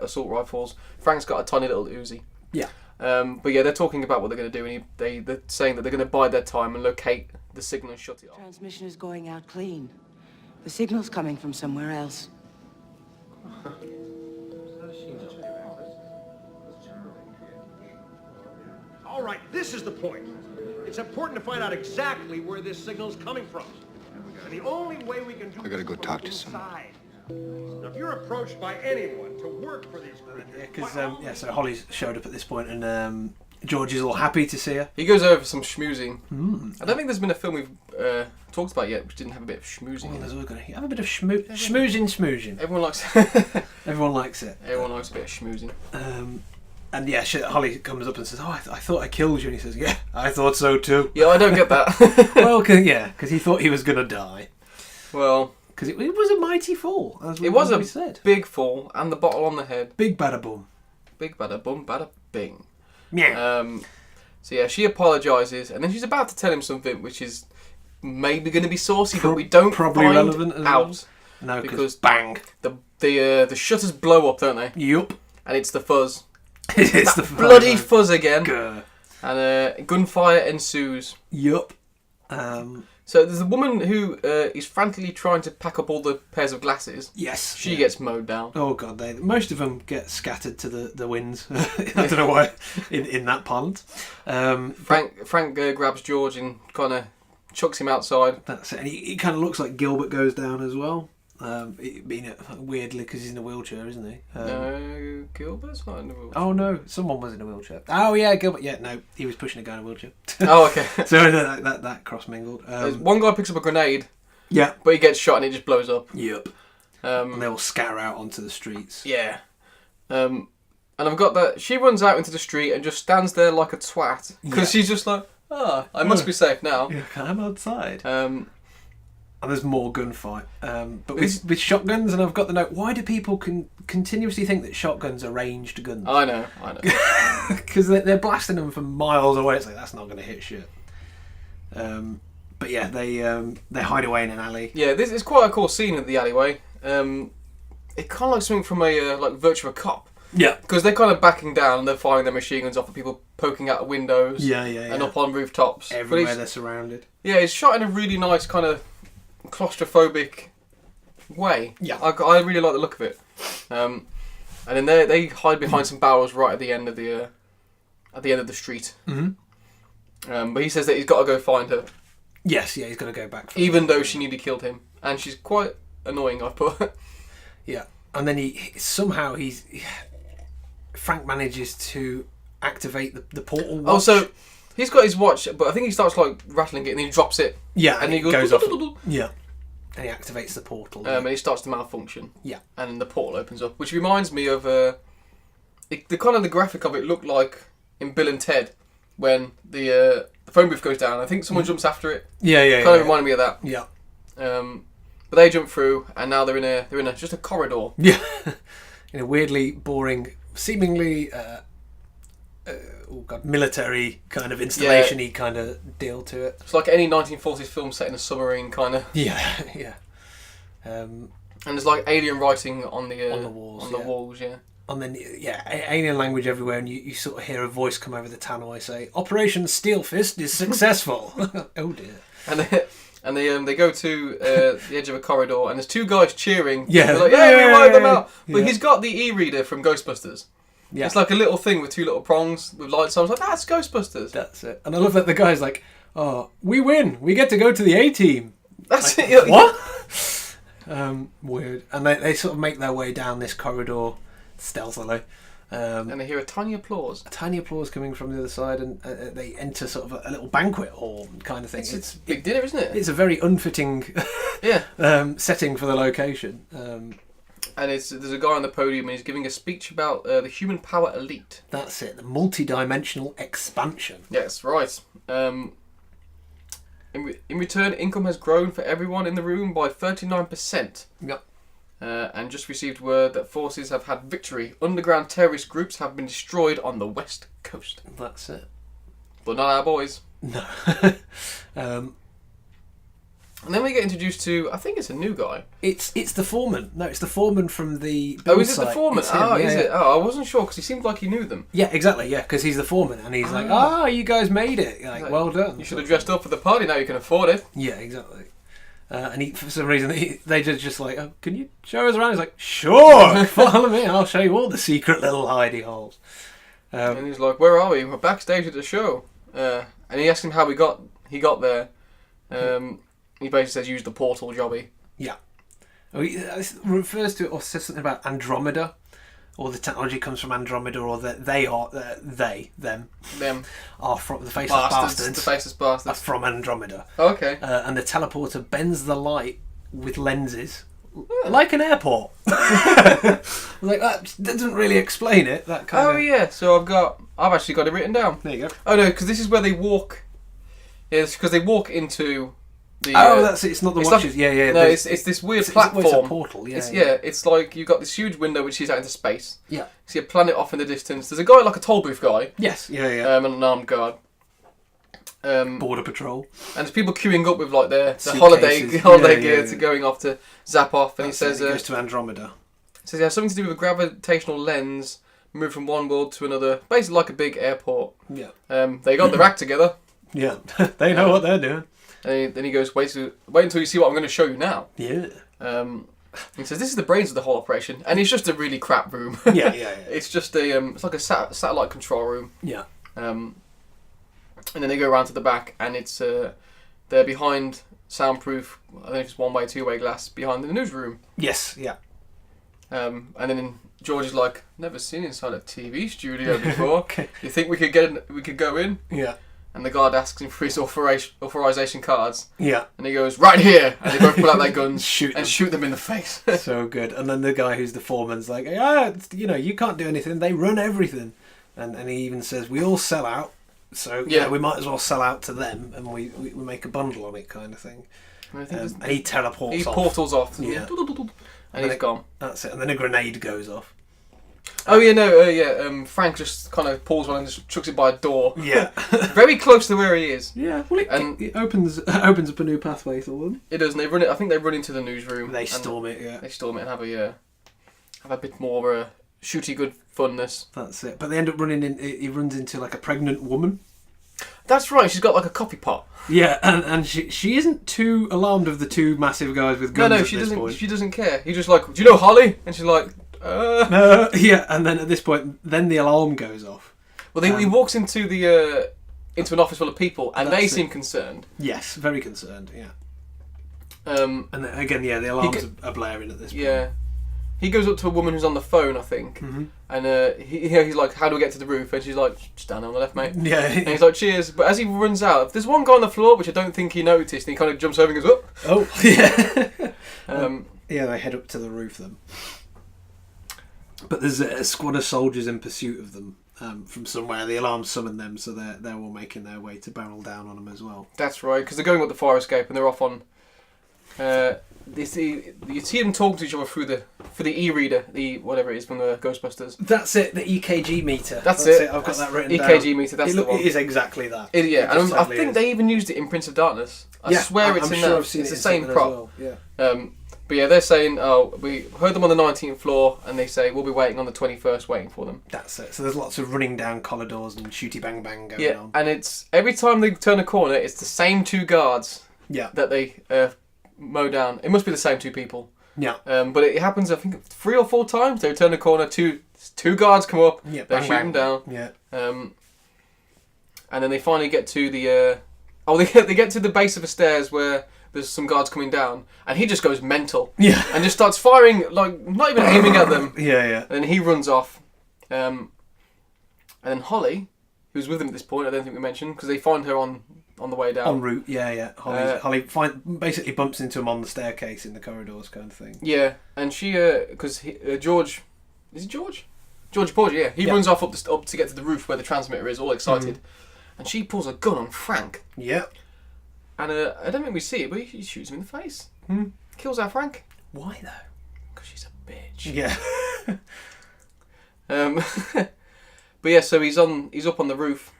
assault rifles, Frank's got a tiny little Uzi. Yeah. But yeah, they're talking about what they're going to do, and they're saying that they're going to bide their time and locate the signal and shut it off. Transmission is going out clean. The signal's coming from somewhere else. All right, this is the point. It's important to find out exactly where this signal's coming from. And the only way we can do I gotta go talk to someone. Now, if you're approached by anyone to work for these creatures... So Holly's showed up at this point, and George is all happy to see her. He goes over for some schmoozing. I don't think there's been a film we've talked about yet which didn't have a bit of schmoozing in it. There's always going to have a bit of schmoozing. Everyone likes Everyone likes it. Everyone likes a bit of schmoozing. And yeah, Holly comes up and says, I thought I killed you. And he says, yeah, I thought so too. Yeah, I don't get that. Well, because he thought he was going to die. Well... Because it was a mighty fall, as we said. Big fall, and the bottle on the head. Big bada boom. Big bada boom, bada bing. Yeah. So yeah, she apologises, and then she's about to tell him something which is maybe going to be saucy, but we don't probably find relevant as out. Well. No, because bang. The shutters blow up, don't they? Yup. And it's the fuzz. It's the bloody fuzz again. Grr. And gunfire ensues. Yup. So there's a woman who is frantically trying to pack up all the pairs of glasses. Yes. She gets mowed down. Oh god, most of them get scattered to the winds. I don't know why in that pond. Frank grabs George and kind of chucks him outside. That's it. And he kind of looks like Gilbert goes down as well. Weirdly, because he's in a wheelchair, isn't he? No, Gilbert's not in a wheelchair. Oh no, someone was in a wheelchair. Oh yeah, Gilbert. Yeah, no, he was pushing a guy in a wheelchair. Oh okay. So that cross mingled. One guy picks up a grenade. Yeah. But he gets shot and it just blows up. Yep. And they all scatter out onto the streets. Yeah. And I've got that. She runs out into the street and just stands there like a twat because she's just like, I must be safe now. Yeah, I'm outside. And there's more gunfight, but with shotguns. And I've got the note: why do people continuously think that shotguns are ranged guns? I know. Because they're blasting them from miles away. It's like that's not going to hit shit. But yeah, they hide away in an alley. Yeah, this is quite a cool scene at the alleyway. It kind of like something from a like Virtue of a Cop. Yeah, because they're kind of backing down and they're firing their machine guns off at people poking out of windows. Yeah. And up on rooftops. Everywhere they're surrounded. Yeah, it's shot in a really nice kind of claustrophobic way. Yeah, I really like the look of it. And then they hide behind some barrels right at the end of the street. Mm-hmm. But he says that he's got to go find her. Yes, yeah, he's got to go back. Even though she nearly killed him, and she's quite annoying, I put. Yeah, and then Frank manages to activate the portal watch. Oh, so he's got his watch, but I think he starts like rattling it, and then he drops it. Yeah, and he goes off. Yeah, and he activates the portal. And he starts to malfunction. Yeah, and the portal opens up, which reminds me of the kind of the graphic of it looked like in Bill and Ted, when the phone booth goes down. I think someone jumps after it. Yeah. Kind of reminded me of that. Yeah. But they jump through, and now they're in just a corridor. Yeah. In a weirdly boring, seemingly military kind of installation-y kind of deal to it. It's like any 1940s film set in a submarine, kind of. Yeah. And there's like alien writing on the walls. Yeah. And then, alien language everywhere, and you sort of hear a voice come over the tannoy say, "Operation Steel Fist is successful." Oh dear. And they go to the edge of a corridor, and there's two guys cheering. Yeah. They're like, "Hey, we wired them out!" But Yeah. he's got the e-reader from Ghostbusters. Yeah. It's like a little thing with two little prongs with lights on. I was like, "That's Ghostbusters." That's it. And I love that the guy's like, "Oh, we win. We get to go to the A-team." That's like, it. What? Weird. And they sort of make their way down this corridor stealthily. And they hear a tiny applause. A tiny applause coming from the other side, and they enter sort of a little banquet hall kind of thing. It's a big dinner, isn't it? It's a very unfitting setting for the location. And there's a guy on the podium, and he's giving a speech about the human power elite. That's it, the multi-dimensional expansion. Yes, right. In return, income has grown for everyone in the room by 39%. Yep. And just received word that forces have had victory. Underground terrorist groups have been destroyed on the west coast. That's it. But not our boys. No. And then we get introduced to, I think it's a new guy. It's the foreman. No, it's the foreman from the Oh, build is it the site. foreman? It's him, Is it? Oh, I wasn't sure because he seemed like he knew them. Yeah, exactly. Yeah, because he's the foreman, and he's like, you guys made it. You're like, well done. You should have dressed up for the party. Now you can afford it. Yeah, exactly. And he, for some reason, they just like, "Oh, can you show us around?" He's like, "Sure, follow me. I'll show you all the secret little hidey holes." And he's like, "Where are we? We're backstage at the show." And he asked him how he got there. He basically says, "Use the portal, jobby." Yeah. He refers to it or says something about Andromeda, or the technology comes from Andromeda, or that them are from the faceless bastards. The faceless bastards. That's from Andromeda. Oh, okay. And the teleporter bends the light with lenses, like an airport. Like that doesn't really explain it. That kind of. Oh yeah. So I've actually got it written down. There you go. Oh no, because this is where they walk. It's because they walk into. That's it. It's not the watches. No, it's this weird platform. It's a portal. Yeah. It's like you've got this huge window which is out into space. Yeah. See a planet off in the distance. There's a guy like a toll booth guy. Yes. Yeah. And an armed guard. Border patrol. And there's people queuing up with like their Suitcases. holiday gear to going off to zap off. And he says he goes to Andromeda. He says it has something to do with a gravitational lens moved from one world to another. Basically like a big airport. Yeah. They got their act together. Yeah. They know what they're doing. And then he goes, wait until you see what I'm going to show you now. Yeah. He says, this is the brains of the whole operation. And it's just a really crap room. Yeah. It's just it's like a satellite control room. Yeah. And then they go around to the back, and it's they're behind soundproof, I don't know if it's one-way, two-way glass, behind the newsroom. Yes, yeah. And then George is like, never seen inside a TV studio before. Okay. You think we could go in? Yeah. And the guard asks him for his authorization cards. Yeah. And he goes, right here! And they both pull out their guns shoot them in the face. So good. And then the guy who's the foreman's like, you can't do anything. They run everything. And he even says, we all sell out. So we might as well sell out to them, and we make a bundle on it, kind of thing. And he teleports. He portals off. Yeah. And he's gone. That's it. And then a grenade goes off. Oh yeah, no, Frank just kind of pulls one and just chucks it by a door. Yeah. Very close to where he is. Yeah. Well, it opens up a new pathway for them. It does. And they run it. I think they run into the newsroom. They storm it. Yeah. They storm it and have a bit more shooty good funness. That's it. But they end up running in. He runs into like a pregnant woman. That's right. She's got like a coffee pot. Yeah, and she isn't too alarmed of the two massive guys with guns. No, she doesn't. Point. She doesn't care. He's just like, do you know Holly? And she's like, No, yeah. And then at this point, then the alarm goes off. Well, he walks into into an office full of people, and they seem concerned. Yes, very concerned. Yeah. And then, again, the alarms are blaring at this point. Yeah. He goes up to a woman who's on the phone, I think, and he's like, "How do I get to the roof?" And she's like, "Just down on the left, mate." Yeah. And he's like, "Cheers." But as he runs out, there's one guy on the floor which I don't think he noticed, and he kind of jumps over and goes, "Oh, oh, yeah." Yeah, they head up to the roof then. But there's a squad of soldiers in pursuit of them. from somewhere. The alarms summon them, so they're all making their way to barrel down on them as well. That's right, because they're going up the fire escape and they're off on. You see them talking to each other through the e-reader, the whatever it is from the Ghostbusters. That's it, the EKG meter. That's it. I've got that written EKG down. meter. That's the one. It is exactly that. Yeah, and I think they even used it in Prince of Darkness. I swear it's I'm in sure there. I've seen It's it the in same something prop. as well. Yeah. But yeah, they're saying, oh, we heard them on the 19th floor, and they say we'll be waiting on the 21st, waiting for them. That's it. So there's lots of running down corridors and shooty bang bang going Yeah, on. and it's every time they turn a corner, it's the same two guards. Yeah. That they mow down. It must be the same two people. Yeah. But it happens, I think, 3 or 4 times. They turn a corner, two guards come up, Yeah, they bang, shoot bang. them down. Yeah. And then they finally get to the. They get to the base of the stairs where there's some guards coming down, and he just goes mental. Yeah. And just starts firing, like not even aiming at them. Yeah. And then he runs off. And then Holly, who's with him at this point, I don't think we mentioned, because they find her on the way down. En route, yeah. Holly basically bumps into him on the staircase in the corridors, kind of thing. Yeah, and she, because George, is it George? George Porgy, yeah. He runs off up to get to the roof where the transmitter is, all excited. And she pulls a gun on Frank. Yeah. And I don't think we see it, but he shoots him in the face. Kills our Frank. Why though? Because she's a bitch. Yeah. But yeah, so he's up on the roof,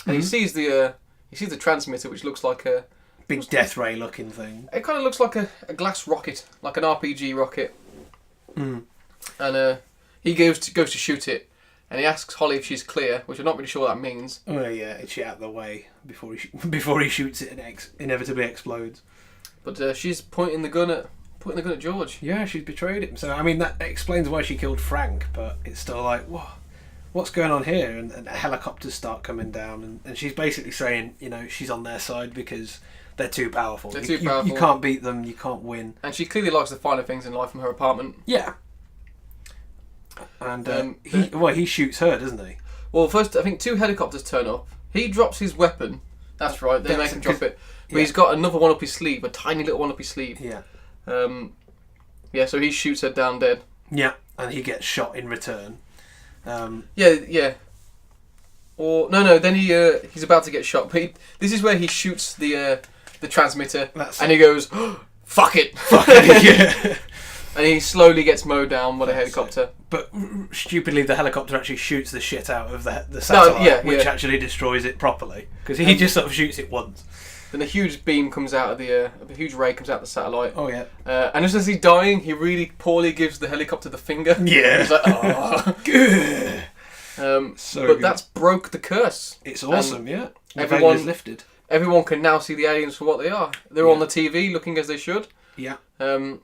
and he sees the transmitter, which looks like a big death ray looking thing. It kind of looks like a glass rocket, like an RPG rocket. And he goes to shoot it, and he asks Holly if she's clear, which I'm not really sure what that means. Oh yeah, is she out of the way before he shoots it and inevitably explodes? But she's pointing the gun at George. Yeah, she's betrayed him. So I mean that explains why she killed Frank, but it's still like, what's going on here? And helicopters start coming down, and she's basically saying, she's on their side because they're too powerful. They're too powerful. You can't beat them. You can't win. And she clearly likes the finer things in life from her apartment. Yeah. And he shoots her, doesn't he? Well, first I think 2 helicopters turn up. He drops his weapon. That's right. They make him drop it. But he's got another one up his sleeve, a tiny little one up his sleeve. Yeah. So he shoots her down dead. Yeah, and he gets shot in return. Yeah. Or no. Then he's about to get shot. But this is where he shoots the transmitter, and he goes, "Fuck it!" Yeah. And he slowly gets mowed down by the helicopter. But stupidly, the helicopter actually shoots the shit out of the satellite, which actually destroys it properly because he just sort of shoots it once. Then a huge beam comes out of a huge ray comes out of the satellite. Oh yeah. And just as he's dying, he really poorly gives the helicopter the finger. Yeah. He's like, oh. Good. But that's broke the curse. It's awesome, yeah. Everyone is lifted. Everyone can now see the aliens for what they are. They're on the TV, looking as they should. Yeah. And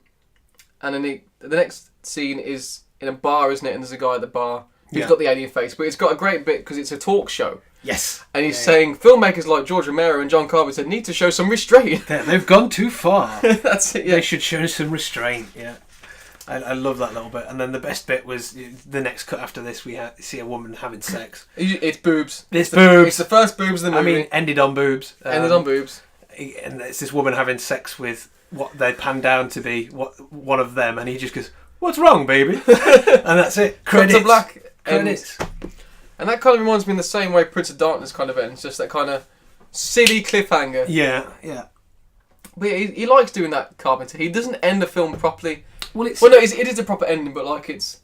then the next scene is in a bar, isn't it? And there's a guy at the bar who's got the alien face, but it's got a great bit because it's a talk show. Yes. And he's saying filmmakers like George Romero and John Carpenter need to show some restraint. They've gone too far. That's it. Yeah. They should show some restraint. Yeah. I love that little bit. And then the best bit was the next cut after this. We see a woman having sex. It's boobs. It's boobs. It's the first boobs in the movie. I mean, ended on boobs. Ended on boobs. And it's this woman having sex with what they pan down to be one of them, and he just goes, "What's wrong, baby?" And that's it. Credits. Cut to black. Credits. And that kind of reminds me in the same way Prince of Darkness kind of ends, just that kind of silly cliffhanger. Yeah. But he likes doing that, Carpenter. He doesn't end the film properly. Well, it is a proper ending, but like it's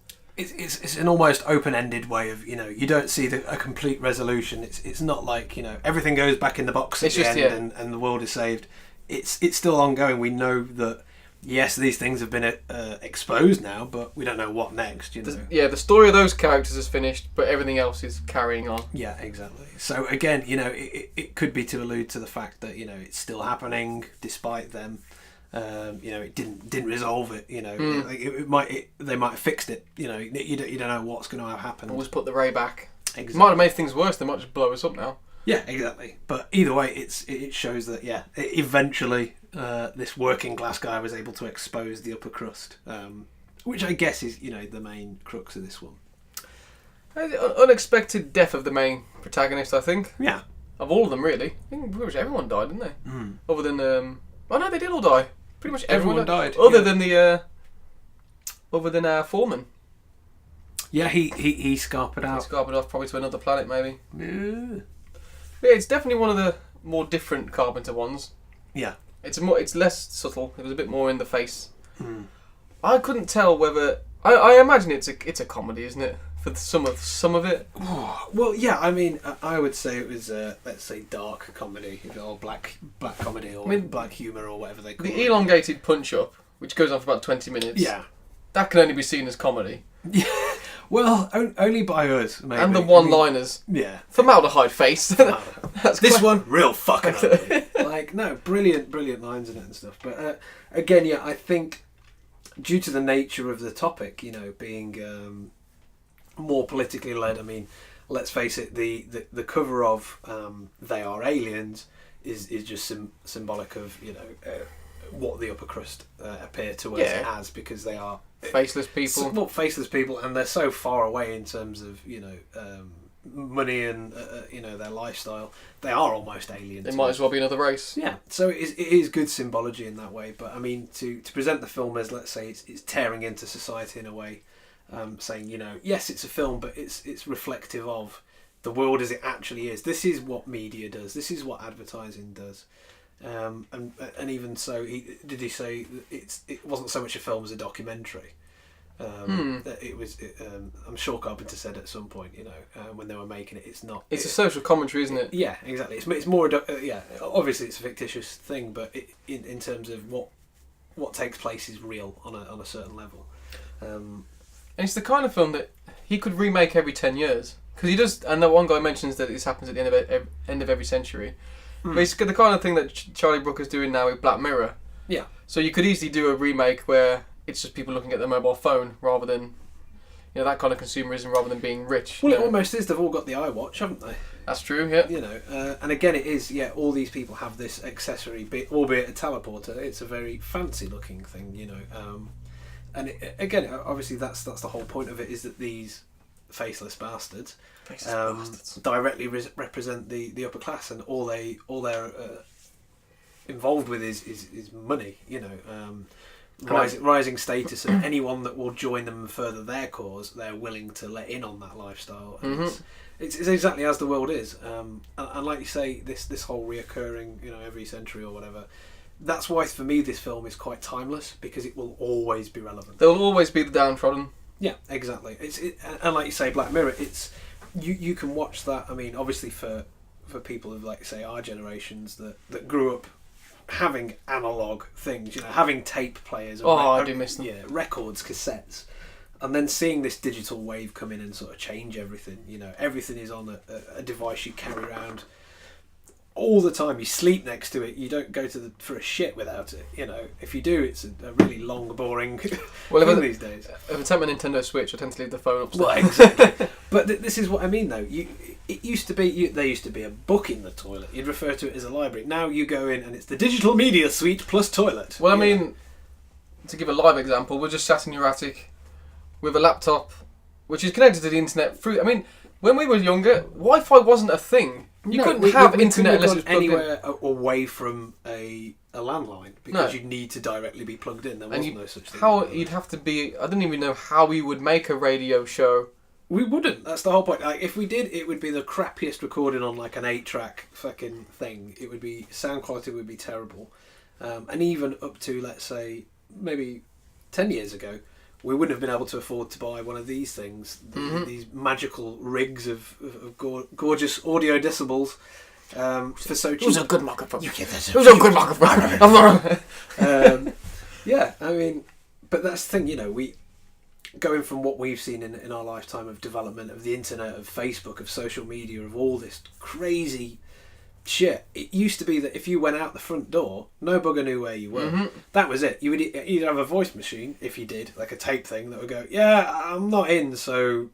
an almost open-ended way of, you don't see a complete resolution. It's not like, everything goes back in the box at the end and the world is saved. It's still ongoing. We know that, yes, these things have been exposed now, but we don't know what next, The story of those characters is finished, but everything else is carrying on. Yeah, exactly. So again, it could be to allude to the fact that, it's still happening despite them. It didn't resolve it. They might have fixed it. You don't know what's going to have happened. Always put the ray back. Exactly. Might have made things worse. They might just blow us up now. Yeah, exactly. But either way, it shows that eventually this working class guy was able to expose the upper crust, which I guess is the main crux of this one. Unexpected death of the main protagonist, I think. Yeah. Of all of them, really. I think pretty much everyone died, didn't they? Other than oh no, they did all die. Pretty much everyone died. Other than the Foreman. Yeah, he scarpered He out. scarpered off probably to another planet, maybe. Yeah. Yeah, it's definitely one of the more different Carpenter ones. Yeah. It's less subtle. It was a bit more in the face. I couldn't tell whether I imagine it's a comedy, isn't it? For some of it. Well, yeah. I mean, I would say it was let's say dark comedy, or black comedy, or black humor, or whatever they call it. The elongated punch up, which goes on for about 20 minutes. Yeah. That can only be seen as comedy. Well, only by us, maybe. And the one-liners. Yeah. Formaldehyde face. That's This one, real fucking ugly. Like, no, brilliant lines in it and stuff. But again, yeah, I think due to the nature of the topic, being more politically led, I mean, let's face it, the cover of They Are Aliens is just symbolic of, what the upper crust appear to us as, because they are faceless people. Well, faceless people, and they're so far away in terms of money and their lifestyle. They are almost aliens. They might as well be another race. Yeah, so it is good symbology in that way. But I mean, to present the film as, let's say, it's tearing into society in a way, saying yes, it's a film, but it's reflective of the world as it actually is. This is what media does. This is what advertising does. And even so, did he say it wasn't so much a film as a documentary? It was. I'm sure Carpenter said at some point, when they were making it, it's not. It's a social commentary, isn't it? Yeah, exactly. It's more. Obviously, it's a fictitious thing, but in terms of what takes place is real on a certain level. And it's the kind of film that he could remake every 10 years, because he does. And that one guy mentions that this happens at the end of every century. But it's the kind of thing that Charlie Brooker's doing now with Black Mirror. Yeah. So you could easily do a remake where it's just people looking at their mobile phone rather than, that kind of consumerism, rather than being rich. Well, it almost is. They've all got the iWatch, haven't they? That's true, yeah. And again, it is. Yeah, all these people have this accessory, albeit a teleporter. It's a very fancy-looking thing, And again, obviously, that's the whole point of it, is that these faceless bastards. Directly represent the upper class, and all they're involved with is money, rising status, and anyone that will join them and further their cause, they're willing to let in on that lifestyle. And it's exactly as the world is, and like you say, this whole reoccurring, every century or whatever. That's why for me this film is quite timeless, because it will always be relevant. There'll always be the downtrodden. Yeah, exactly. And like you say, Black Mirror, it's. You can watch that. I mean, obviously for people of, like, say, our generations that grew up having analog things, having tape players. I do miss them. Yeah, records, cassettes, and then seeing this digital wave come in and sort of change everything. Everything is on a device you carry around all the time. You sleep next to it. You don't go for a shit without it. If you do, it's a really long, boring thing these days. If I take my Nintendo Switch, I tend to leave the phone upstairs. Well, exactly. But this is what I mean, though. It used to be there used to be a book in the toilet. You'd refer to it as a library. Now you go in and it's the digital media suite plus toilet. Well, I mean, to give a live example, we're just sat in your attic with a laptop, which is connected to the internet through. I mean, when we were younger, Wi-Fi wasn't a thing. You couldn't have internet unless it was plugged anywhere away from a landline, because you'd need to directly be plugged in. There wasn't no such thing. You'd have to be. I don't even know how we would make a radio show. We wouldn't. That's the whole point. Like, if we did, it would be the crappiest recording on like an 8-track fucking thing. It would be, sound quality would be terrible, and even up to, let's say, maybe 10 years ago, we wouldn't have been able to afford to buy one of these things, these magical rigs of gorgeous audio decibels for so cheap. It was a good microphone. It was a good microphone. Yeah, I mean, but that's the thing, we going from what we've seen in our lifetime of development of the internet, of Facebook, of social media, of all this crazy shit. It used to be that if you went out the front door, no bugger knew where you were. That was it. You would either have a voice machine, if you did, like a tape thing that would go, yeah, I'm not in, so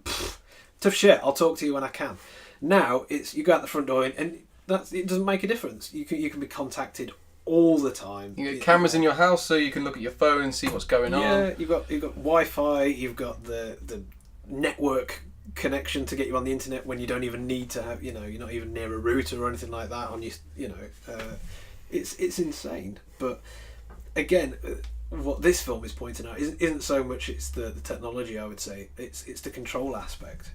tough shit, I'll talk to you when I can. Now it's you go out the front door and it doesn't make a difference. You can be contacted all the time. You get cameras in your house so you can look at your phone and see what's going on. Yeah, you've got Wi-Fi, you've got the network connection to get you on the internet when you don't even need to have, you're not even near a router or anything like that on your, it's insane. But again, what this film is pointing out isn't so much it's the technology. I would say it's the control aspect,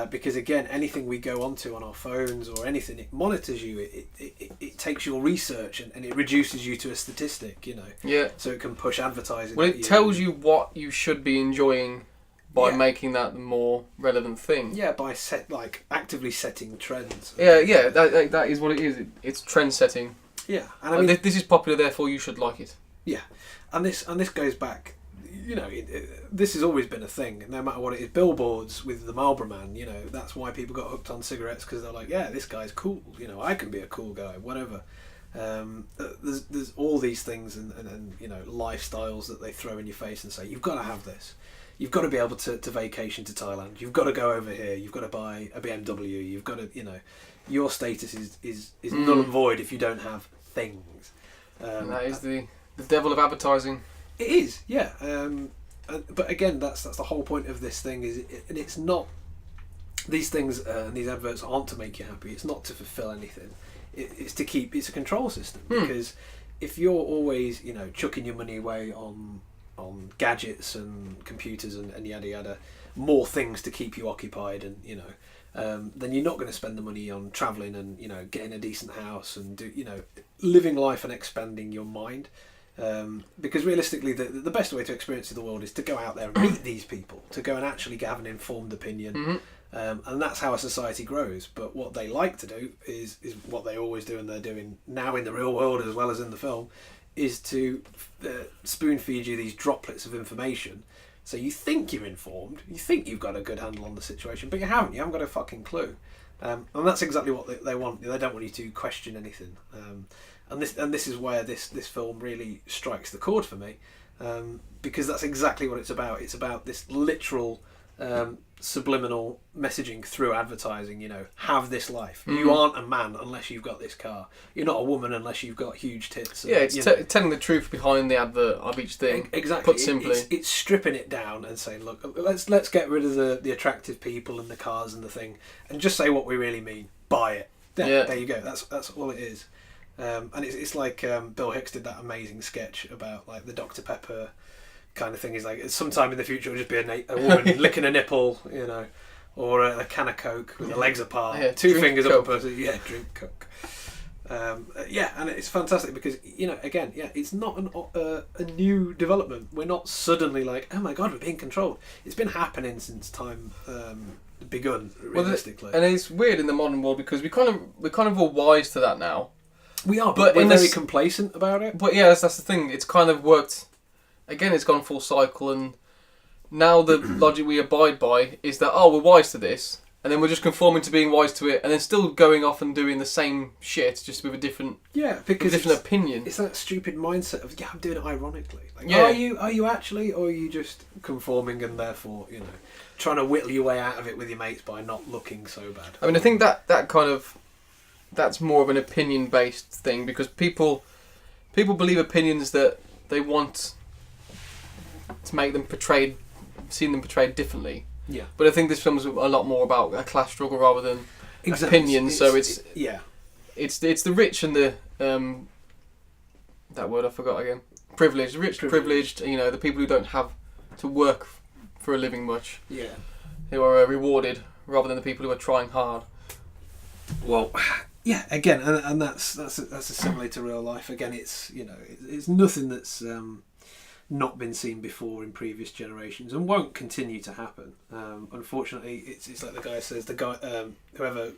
because again, anything we go onto on our phones or anything, it monitors you. It takes your research and it reduces you to a statistic. Yeah. So it can push advertising. Well, it tells you what you should be enjoying by making that the more relevant thing. Yeah, by actively setting trends. Yeah. That is what it is. It's trend setting. Yeah, and I mean, this is popular, therefore you should like it. Yeah, and this goes back. This has always been a thing, no matter what it is. Billboards with the Marlboro Man. That's why people got hooked on cigarettes, because they're like, yeah, this guy's cool. I can be a cool guy, whatever. There's all these things and lifestyles that they throw in your face and say, you've got to have this. You've got to be able to vacation to Thailand. You've got to go over here. You've got to buy a BMW. You've got to, your status is null and void if you don't have things. And that is the devil of advertising. It is, yeah. But again, that's the whole point of this thing. And it's not. These things and these adverts aren't to make you happy. It's not to fulfil anything. It's to keep. It's a control system, because if you're always chucking your money away on gadgets and computers and yada yada, more things to keep you occupied, and then you're not going to spend the money on travelling and getting a decent house and living life and expanding your mind, because realistically the best way to experience the world is to go out there and meet these people, to go and actually have an informed opinion, and that's how a society grows. But what they like to do is what they always do, and they're doing now in the real world as well as in the film, is to spoon feed you these droplets of information. So you think you're informed, you think you've got a good handle on the situation, but you haven't. You haven't got a fucking clue. And that's exactly what they want. They don't want you to question anything. And this is where this film really strikes the chord for me, because that's exactly what it's about. It's about this literal subliminal messaging through advertising. Have this life. You aren't a man unless you've got this car. You're not a woman unless you've got huge tits. Yeah, it's telling the truth behind the advert of each thing. Exactly. Put simply, it's stripping it down and saying, look, let's get rid of the attractive people and the cars and the thing, and just say what we really mean. Buy it. There you go. That's all it is. And it's like Bill Hicks did that amazing sketch about like the Dr. Pepper kind of thing. He's like, sometime in the future it'll just be a woman licking a nipple, or a can of Coke with the legs apart, two fingers up a person. Yeah, drink Coke. And it's fantastic because again, it's not a new development. We're not suddenly like, oh my god, we're being controlled. It's been happening since time begun, realistically. And it's weird in the modern world because we're kind of all wise to that now. We are, but we're very complacent about it. But yeah, that's the thing. It's kind of worked. Again, it's gone full cycle, and now the logic we abide by is that we're wise to this, and then we're just conforming to being wise to it, and then still going off and doing the same shit, just with a different opinion. It's that stupid mindset of I'm doing it ironically. Like, are you actually, or are you just conforming and therefore trying to whittle your way out of it with your mates by not looking so bad? I mean, I think that kind of that's more of an opinion based thing, because people believe opinions that they want to make them seeing them portrayed differently. Yeah. But I think this film is a lot more about a class struggle rather than opinions. So it's the rich and the that word I forgot again. Privileged, the rich, privileged. The people who don't have to work for a living much. Yeah. Who are rewarded rather than the people who are trying hard. Well, yeah. Again, and that's a simile to real life. Again, it's it's nothing that's not been seen before in previous generations and won't continue to happen. Unfortunately, it's like the guy says, whoever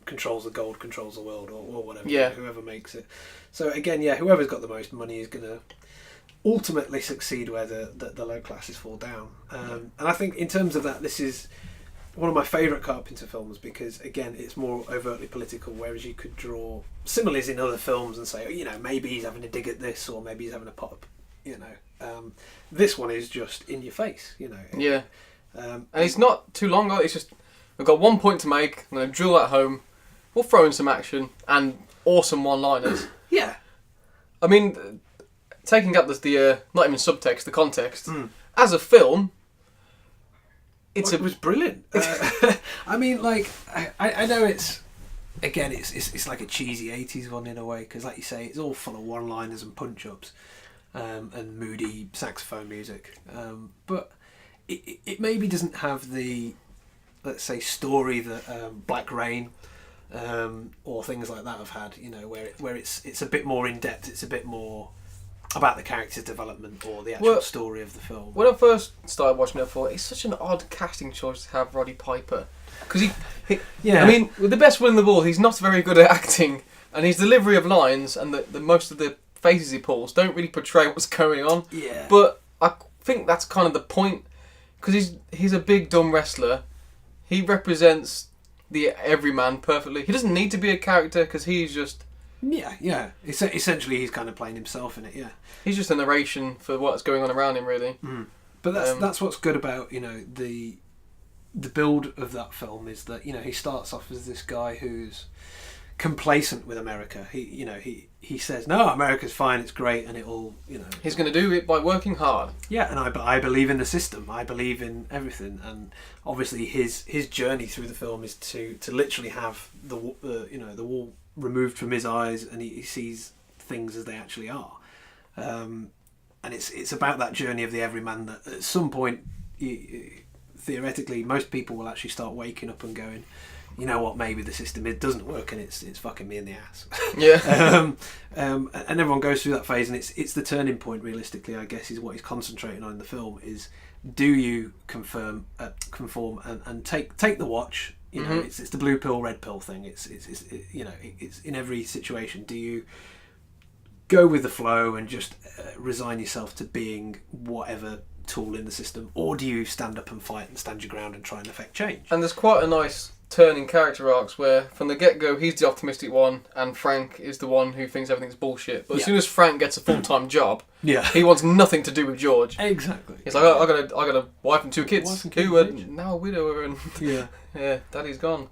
controls the gold controls the world, or whatever. Yeah. Whoever makes it. So again, whoever's got the most money is going to ultimately succeed where the low classes fall down. And I think in terms of that, this is one of my favourite Carpenter films because, again, it's more overtly political, whereas you could draw similes in other films and say, maybe he's having a dig at this, or maybe he's having a pop. This one is just in your face, Yeah. And it's not too long. It's just, we've got one point to make. I'm going to drill that home. We'll throw in some action and awesome one-liners. Yeah. I mean, taking out the not even subtext, the context, as a film, it was brilliant. I mean, like, I know it's like a cheesy 80s one in a way, because like you say, it's all full of one-liners and punch-ups. and moody saxophone music. But it maybe doesn't have the, let's say, story that Black Rain or things like that have had. You know, where it's a bit more in depth. It's a bit more about the character's development or the actual story of the film. When I first started watching it, I thought it's such an odd casting choice to have Roddy Piper, because he I mean, with the best will in the world, he's not very good at acting, and his delivery of lines and the most of the faces he pulls don't really portray what's going on. Yeah. But I think that's kind of the point, because he's a big dumb wrestler. He represents the everyman perfectly. He doesn't need to be a character because he's just. Yeah. Essentially, he's kind of playing himself in it. Yeah. He's just a narration for what's going on around him, really. But that's what's good about the build of that film is that he starts off as this guy who's complacent with America. He says no, America's fine, it's great, and it'll he's going to do it by working hard. Yeah, and I believe in the system. I believe in everything, and obviously his journey through the film is to literally have the wall removed from his eyes, and he sees things as they actually are. And it's about that journey of the everyman that at some point, theoretically, most people will actually start waking up and going, you know what, maybe the system doesn't work and it's fucking me in the ass. Yeah. And everyone goes through that phase, and it's the turning point, realistically, I guess, is what he's concentrating on in the film, is do you conform and take the watch. It's the blue pill, red pill thing. It's in every situation. Do you go with the flow and just resign yourself to being whatever tool in the system, or do you stand up and fight and stand your ground and try and affect change? And there's quite a nice turn in character arcs where from the get-go he's the optimistic one and Frank is the one who thinks everything's bullshit, but as soon as Frank gets a full-time job, he wants nothing to do with George. Exactly. He's like, I got a wife and two kids who are now a widower, and yeah, daddy's gone.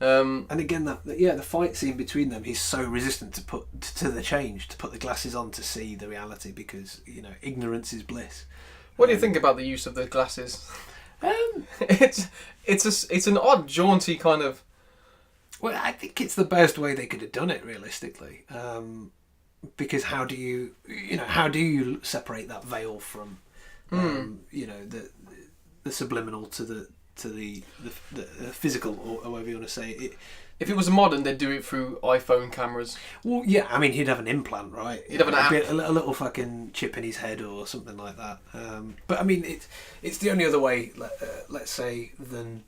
And again, the fight scene between them, he's so resistant to put the change, to put the glasses on to see the reality, because ignorance is bliss. What do you think about the use of the glasses? It's an odd, jaunty kind of. Well, I think it's the best way they could have done it, realistically. Because how do you separate that veil from, the subliminal to the physical, or whatever you want to say it. If it was modern, they'd do it through iPhone cameras. Well, yeah, I mean, he'd have an implant, right? He'd have an app. A little fucking chip in his head or something like that. But I mean, it's the only other way, let's say, than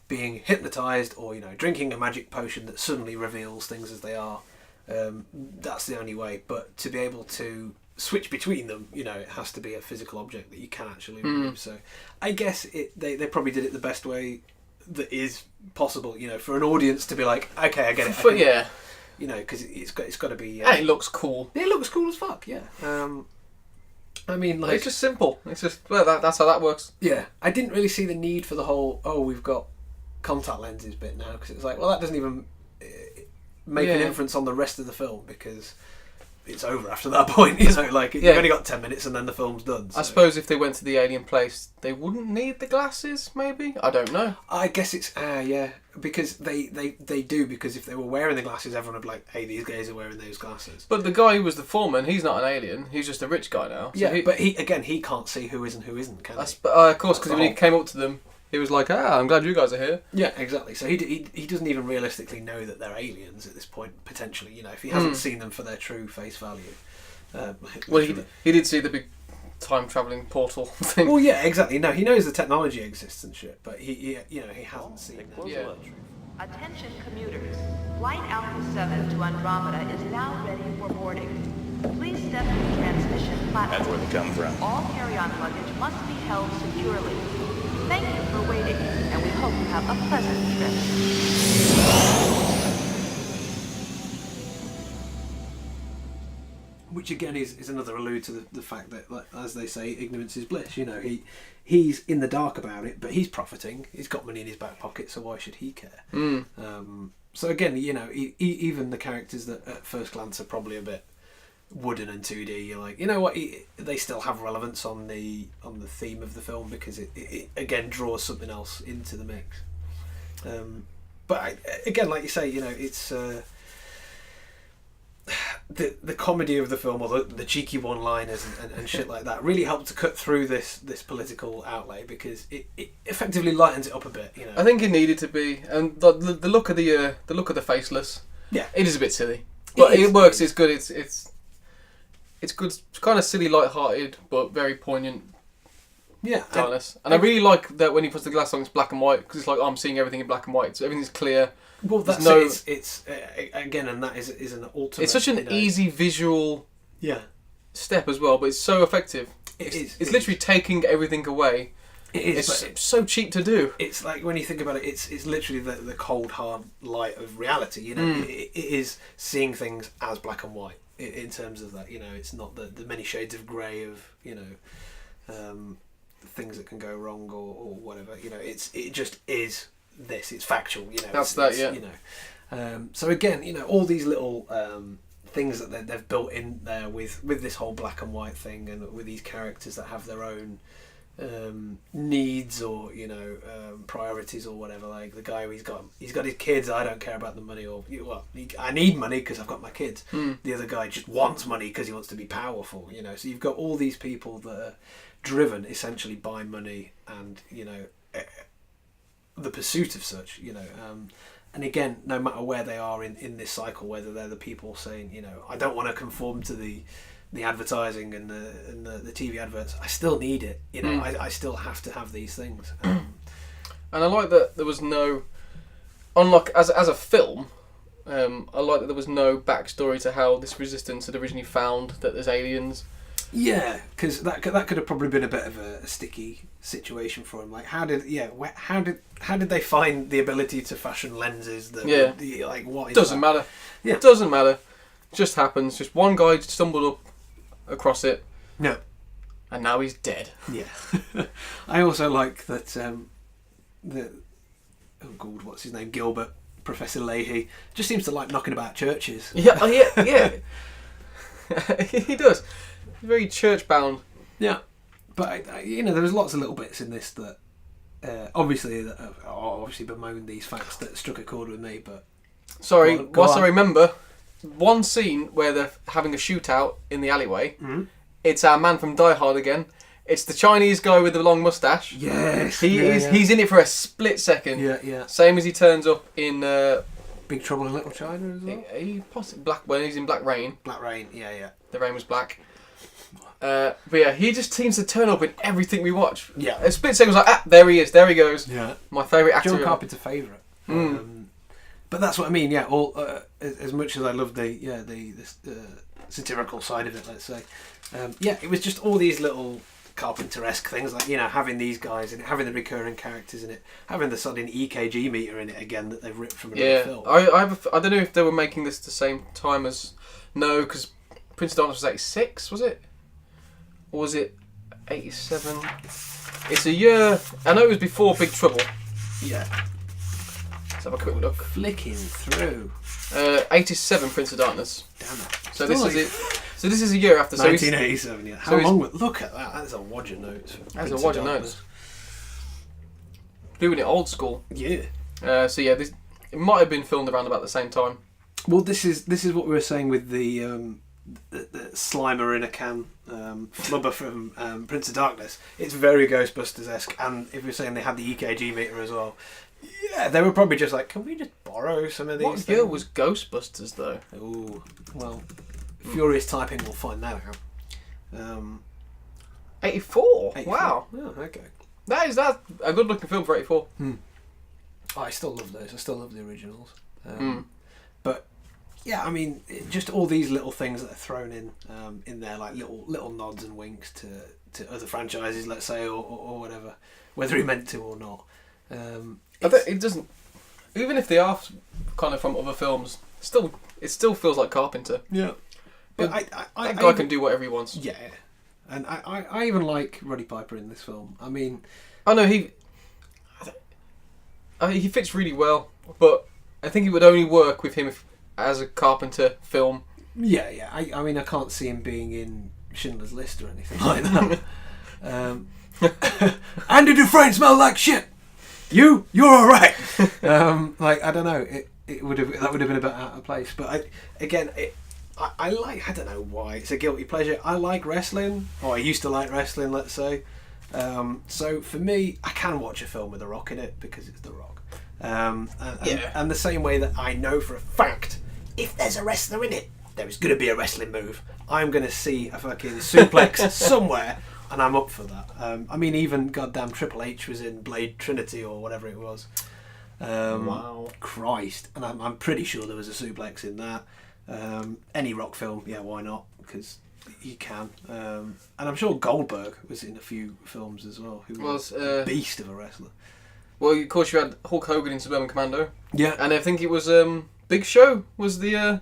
being hypnotised or, drinking a magic potion that suddenly reveals things as they are. That's the only way. But to be able to switch between them, it has to be a physical object that you can actually remove. So I guess they probably did it the best way that is possible, for an audience to be like, okay, I get it. Because it's got to be. And it looks cool. It looks cool as fuck. Yeah. I mean, like, it's just simple. It's just that's how that works. Yeah, I didn't really see the need for the whole we've got contact lenses bit now, because it's like, well, that doesn't even make an inference on the rest of the film, because it's over after that point. You've only got 10 minutes and then the film's done. So. I suppose if they went to the alien place, they wouldn't need the glasses, maybe? I don't know. I guess it's, because they do, because if they were wearing the glasses, everyone would be like, hey, these guys are wearing those glasses. But the guy who was the foreman, he's not an alien, he's just a rich guy now. So but he can't see who is and who isn't, can he? Of course, because when he came up to them, he was like, I'm glad you guys are here. Yeah, exactly. So he doesn't even realistically know that they're aliens at this point, potentially, if he hasn't seen them for their true face value. Well, he did see the big time-travelling portal thing. Well, yeah, exactly. No, he knows the technology exists and shit, but he hasn't seen them. Yeah. Attention commuters. Flight Alpha 7 to Andromeda is now ready for boarding. Please step to the transmission platform. That's where they come from. All carry-on luggage must be held securely. Thank you for waiting, and we hope you have a pleasant trip. Which again is another allude to the fact that, like, as they say, ignorance is bliss. He's in the dark about it, but he's profiting. He's got money in his back pocket, so why should he care? So again, even the characters that at first glance are probably a bit wooden and 2D, you're like, what? They still have relevance on the theme of the film, because it again draws something else into the mix. But again, like you say, it's the comedy of the film, or the cheeky one-liners and shit like that, really helped to cut through this political outlay, because it effectively lightens it up a bit. You know, I think it needed to be, and the look of the faceless. Yeah, it is a bit silly, but it works. It's good. It's good. It's kind of silly, light-hearted, but very poignant. Yeah, darkness. And I really like that when he puts the glass on, it's black and white, because it's like, oh, I'm seeing everything in black and white, so everything's clear. Well, that's no, it's again, and that is an ultimate. It's such an easy visual step as well, but it's so effective. It's literally taking everything away. It is. It's so cheap to do. It's like, when you think about it, it's literally the cold hard light of reality. You know, it is seeing things as black and white in terms of that. You know, it's not the many shades of grey of, you know, things that can go wrong or whatever. You know, it just is this. It's factual. You know, that's that. Yeah. You know, so again, you know, all these little things that they've built in there with this whole black and white thing, and with these characters that have their own needs, or, you know, priorities or whatever. Like the guy, he's got his kids. I don't care about the money, or I need money because I've got my kids. The other guy just wants money because he wants to be powerful. You know, so you've got all these people that are driven essentially by money, and, you know, the pursuit of such. You know, and again, no matter where they are in this cycle, whether they're the people saying, you know, I don't want to conform to the advertising and the TV adverts, I still need it. You know, I still have to have these things. And I like that there was no, unlike as a film, I like that there was no backstory to how this resistance had originally found that there's aliens. Yeah, because that could have probably been a bit of a sticky situation for him. Like, how did they find the ability to fashion lenses? That like, what is doesn't that? matter. Yeah, it doesn't matter. It just happens. Just one guy stumbled up across it. No. And now he's dead. Yeah. I also like that what's his name? Gilbert, Professor Leahy, just seems to like knocking about churches. Yeah, yeah. He does. He's very church bound. Yeah. But you know, there was lots of little bits in this that obviously bemoan these facts that struck a chord with me, but sorry, whilst I remember one scene where they're having a shootout in the alleyway. It's our man from Die Hard again. It's the Chinese guy with the long moustache. Yes, he's in it for a split second. Yeah. Same as he turns up in Big Trouble in Little China as well. He possibly when he's in Black Rain. Black Rain, yeah. The rain was black. But yeah, he just seems to turn up in everything we watch. Yeah. A split second was like, there he is, there he goes. Yeah. My favourite actor. John Carpenter favourite. But that's what I mean. Yeah. All as much as I love the satirical side of it, let's say. It was just all these little Carpenter-esque things, like, you know, having these guys and having the recurring characters in it, having the sudden EKG meter in it again that they've ripped from another film. I don't know if they were making this the same time as because Prince of Darkness was 86, was it? Or was it 87? It's a year. I know it was before Big Trouble. Yeah. Let's have a quick look. Flicking through. 87 Prince of Darkness. Damn it. So this is it. So this is a year after. 1987. Yeah. How long? Look at that. That's a wad of notes. That's a wad of notes. Doing it old school. Yeah. This it might have been filmed around about the same time. Well, this is what we were saying with the Slimer in a can flubber from Prince of Darkness. It's very Ghostbusters-esque, and if you're saying they had the EKG meter as well, yeah, they were probably just like, can we just borrow some of these? What year was Ghostbusters though? Oh, well, Furious Typing will find that out. 84. 84. Wow. Oh, okay. That's a good looking film for 84. I still love those. I still love the originals. But yeah, I mean, just all these little things that are thrown in there, like little nods and winks to other franchises, let's say, or whatever, whether he meant to or not. It doesn't. Even if they are kind of from other films, it still feels like Carpenter. Yeah, but that guy can do whatever he wants. Yeah, and I even like Roddy Piper in this film. I mean, I know he fits really well, but I think it would only work with him as a Carpenter film. Yeah. I mean, I can't see him being in Schindler's List or anything like that. Andy Dufresne smell like shit. You're all right. Like, I don't know. That would have been a bit out of place. But I like, I don't know why, it's a guilty pleasure. I like wrestling, or I used to like wrestling, let's say. So for me, I can watch a film with The Rock in it because it's The Rock. And the same way that I know for a fact, if there's a wrestler in it, there is going to be a wrestling move. I'm going to see a fucking suplex somewhere, and I'm up for that. I mean, even goddamn Triple H was in Blade Trinity or whatever it was. Wow. Christ. And I'm pretty sure there was a suplex in that. Any Rock film, yeah, why not? Because you can. And I'm sure Goldberg was in a few films as well, who was a beast of a wrestler. Well, of course, you had Hulk Hogan in Suburban Commando. Yeah. And I think it was Big Show was the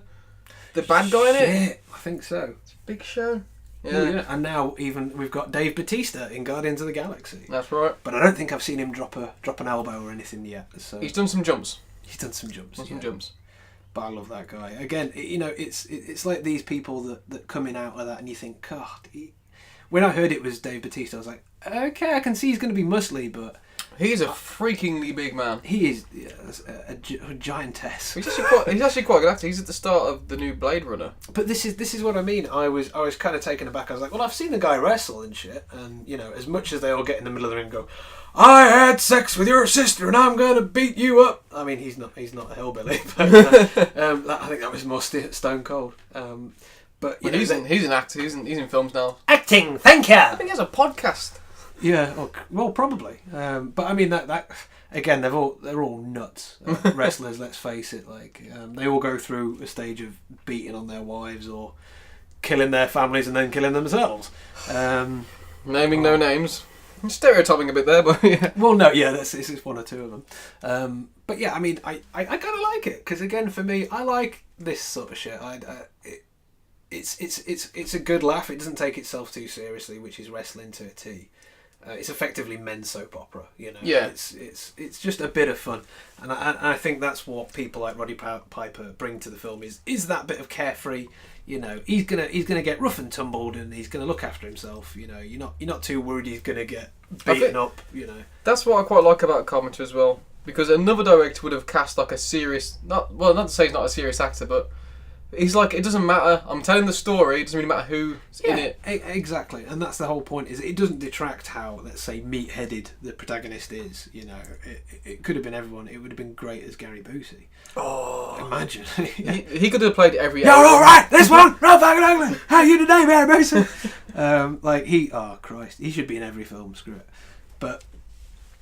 bad guy in it. I think so. Big Show. Yeah. And now even we've got Dave Bautista in Guardians of the Galaxy. That's right. But I don't think I've seen him drop an elbow or anything yet. So he's done some jumps. Jumps. But I love that guy. Again, it's like these people that coming out of that, and you think, God. When I heard it was Dave Bautista, I was like, okay, I can see he's going to be muscly, but he's a freakingly big man. He is a giantess. He's actually quite a good actor. He's at the start of the new Blade Runner. But this is what I mean. I was kind of taken aback. I was like, well, I've seen the guy wrestle and shit, and as much as they all get in the middle of the ring and go, I had sex with your sister and I'm gonna beat you up. I mean, he's not a hillbilly, but I think that was more Stone Cold. But he's an actor. He's in films now. Acting, thank you. I think he has a podcast. Yeah, well, probably. But I mean that again, they're all nuts wrestlers. Let's face it. Like they all go through a stage of beating on their wives or killing their families and then killing themselves. Naming no names. I'm stereotyping a bit there, but yeah. Well, no, yeah, this is one or two of them. But yeah, I mean, I kind of like it because again, for me, I like this sort of shit. It's a good laugh. It doesn't take itself too seriously, which is wrestling to a T. It's effectively men's soap opera, Yeah. It's just a bit of fun, and I think that's what people like Roddy Piper bring to the film is that bit of carefree. He's gonna get rough and tumbled, and he's gonna look after himself. You're not too worried he's gonna get beaten up. That's what I quite like about Carpenter as well, because another director would have cast like a serious, not to say he's not a serious actor, but he's like, it doesn't matter. I'm telling the story. It doesn't really matter who's in it. Exactly, and that's the whole point. Is it doesn't detract how, let's say, meat-headed the protagonist is. It could have been everyone. It would have been great as Gary Busey. Oh, imagine. He could have played every. You're all right. This one, Rob fucking ugly. How are you today, Gary Busey? Oh Christ, he should be in every film. Screw it. But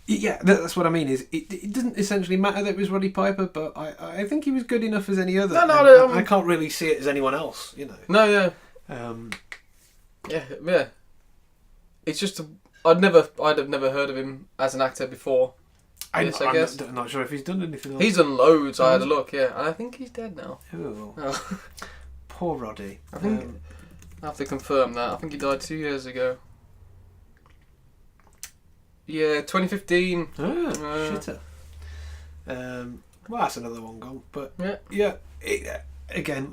yeah, that's what I mean. Is it doesn't essentially matter that it was Roddy Piper, but I think he was good enough as any other. No, I can't really see it as anyone else. No, yeah. Yeah. It's just I'd have never heard of him as an actor before. I guess. I'm not sure if he's done anything else. He's done loads. I had a look, yeah, and I think he's dead now. Oh. Poor Roddy. I think I have to confirm that. I think he died 2 years ago. Yeah, 2015. Shitter. Well, that's another one gone. But yeah. Again,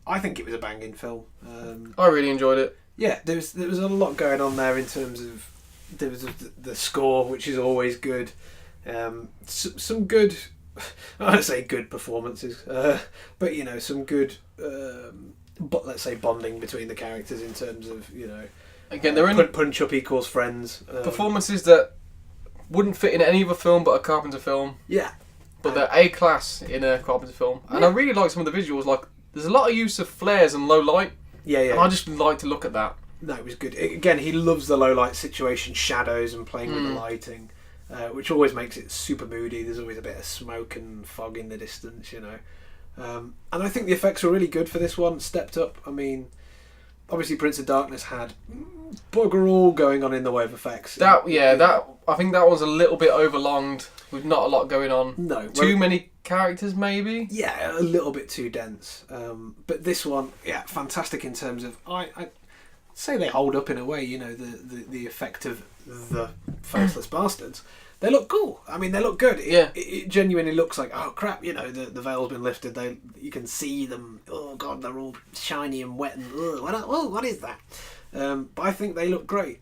I think it was a banging film. I really enjoyed it. Yeah, there was a lot going on there in terms of there was the score, which is always good. Some good, I don't say good performances, but some good, but let's say bonding between the characters in terms of again they're in punch up equals friends. Performances that wouldn't fit in any other film but a Carpenter film. Yeah, but they're A class in a Carpenter film, and I really like some of the visuals. Like there's a lot of use of flares and low light. Yeah. And I just like to look at that. No, it was good. Again, he loves the low light situation, shadows, and playing with the lighting, which always makes it super moody. There's always a bit of smoke and fog in the distance, and I think the effects were really good for this one. Stepped up. I mean, obviously, Prince of Darkness had bugger all going on in the way of effects. I think that was a little bit overlonged with not a lot going on. No, too many characters, maybe. Yeah, a little bit too dense. But this one, yeah, fantastic in terms of I say they hold up in a way. The effect of the faceless bastards. They look cool. I mean, they look good. It genuinely looks like, oh crap, the veil's been lifted. You can see them. Oh god, they're all shiny and wet and what is that? But I think they look great,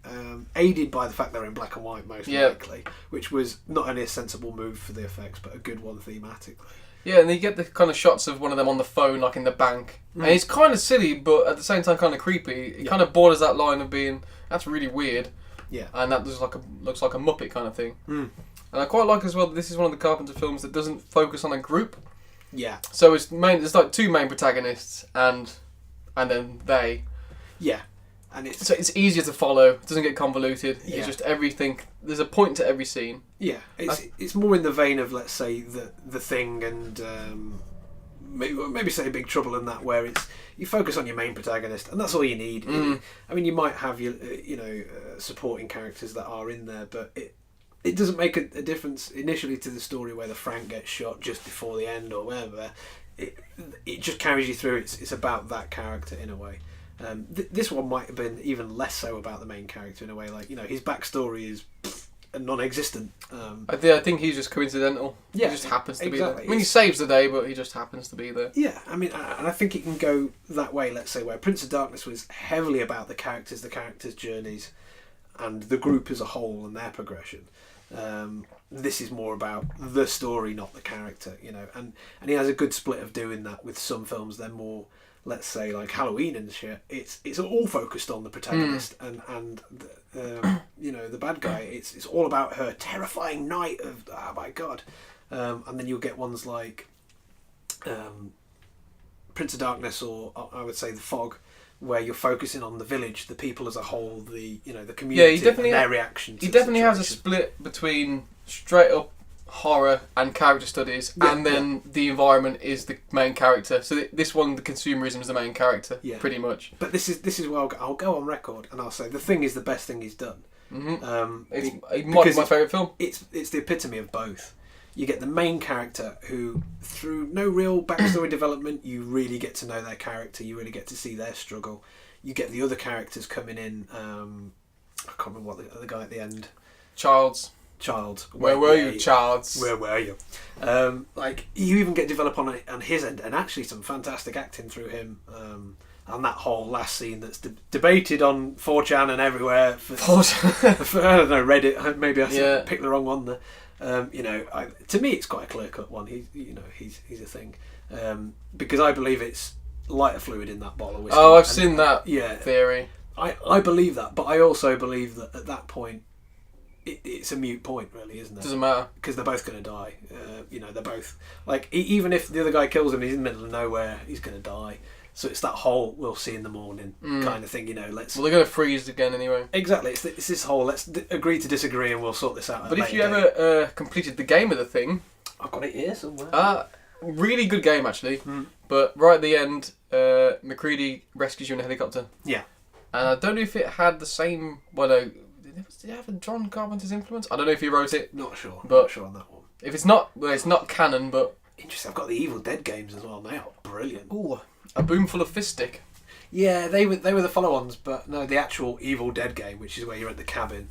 aided by the fact they're in black and white most likely, which was not only a sensible move for the effects, but a good one thematically. Yeah, and you get the kind of shots of one of them on the phone, like in the bank. And it's kind of silly, but at the same time kind of creepy. It kind of borders that line of being, that's really weird. Yeah. And that looks like a Muppet kind of thing. And I quite like as well that this is one of the Carpenter films that doesn't focus on a group. Yeah. So there's like two main protagonists and then they. Yeah. And it's easier to follow. It doesn't get convoluted. Yeah. It's just everything. There's a point to every scene. Yeah, it's more in the vein of, let's say, the Thing and maybe say Big Trouble in that, where you focus on your main protagonist and that's all you need. I mean, you might have your supporting characters that are in there, but it doesn't make a difference initially to the story, whether Frank gets shot just before the end or whatever. It just carries you through. It's about that character in a way. This one might have been even less so about the main character in a way, like, his backstory is non-existent. I think he's just coincidental. Yeah, he just happens to be exactly. there. I mean, he saves the day, but he just happens to be there. Yeah, I mean, and I think it can go that way, let's say, where Prince of Darkness was heavily about the characters' journeys, and the group as a whole and their progression. This is more about the story, not the character, and he has a good split of doing that. With some films, they're more, let's say, like Halloween and shit. It's all focused on the protagonist and the bad guy. It's all about her terrifying night of, oh my god. And then you'll get ones like Prince of Darkness, or I would say The Fog, where you're focusing on the village, the people as a whole, the community, and their reaction to he the definitely has a situation. split between straight up horror and character studies, and then the environment is the main character. So this one, the consumerism is the main character, pretty much. But this is where I'll go on record and I'll say The Thing is the best thing he's done. It might be my favourite film. It's the epitome of both. You get the main character who, through no real backstory development, you really get to know their character. You really get to see their struggle. You get the other characters coming in. I can't remember what the guy at the end. Child. Where were you, Childs? Where were you? Like, you even get developed on his end, and actually some fantastic acting through him. And that whole last scene that's debated on 4chan and everywhere. For I don't know, Reddit. Maybe I picked the wrong one there. To me, it's quite a clear-cut one. He's a thing, because I believe it's lighter fluid in that bottle of whiskey. Oh, I've seen that theory. I believe that, but I also believe that at that point, it's a moot point, really, isn't it? Doesn't matter, because they're both going to die. They're both like, even if the other guy kills him, he's in the middle of nowhere. He's going to die. So it's that whole "we'll see in the morning" kind of thing, Well, they're going to freeze again anyway. Exactly. It's this whole let's agree to disagree and we'll sort this out. But if you ever completed the game of The Thing, I've got it here somewhere. Really good game actually. But right at the end, McCready rescues you in a helicopter. Yeah. And I don't know if it had the same. Well, no, did it have a John Carpenter's influence? I don't know if he wrote it. Not sure. But not sure on that one. If it's not, it's not canon. But interesting. I've got the Evil Dead games as well. They are brilliant. Ooh. A Boom Full of Fist Stick. Yeah, they were the follow-ons, but no, the actual Evil Dead game, which is where you're at the cabin,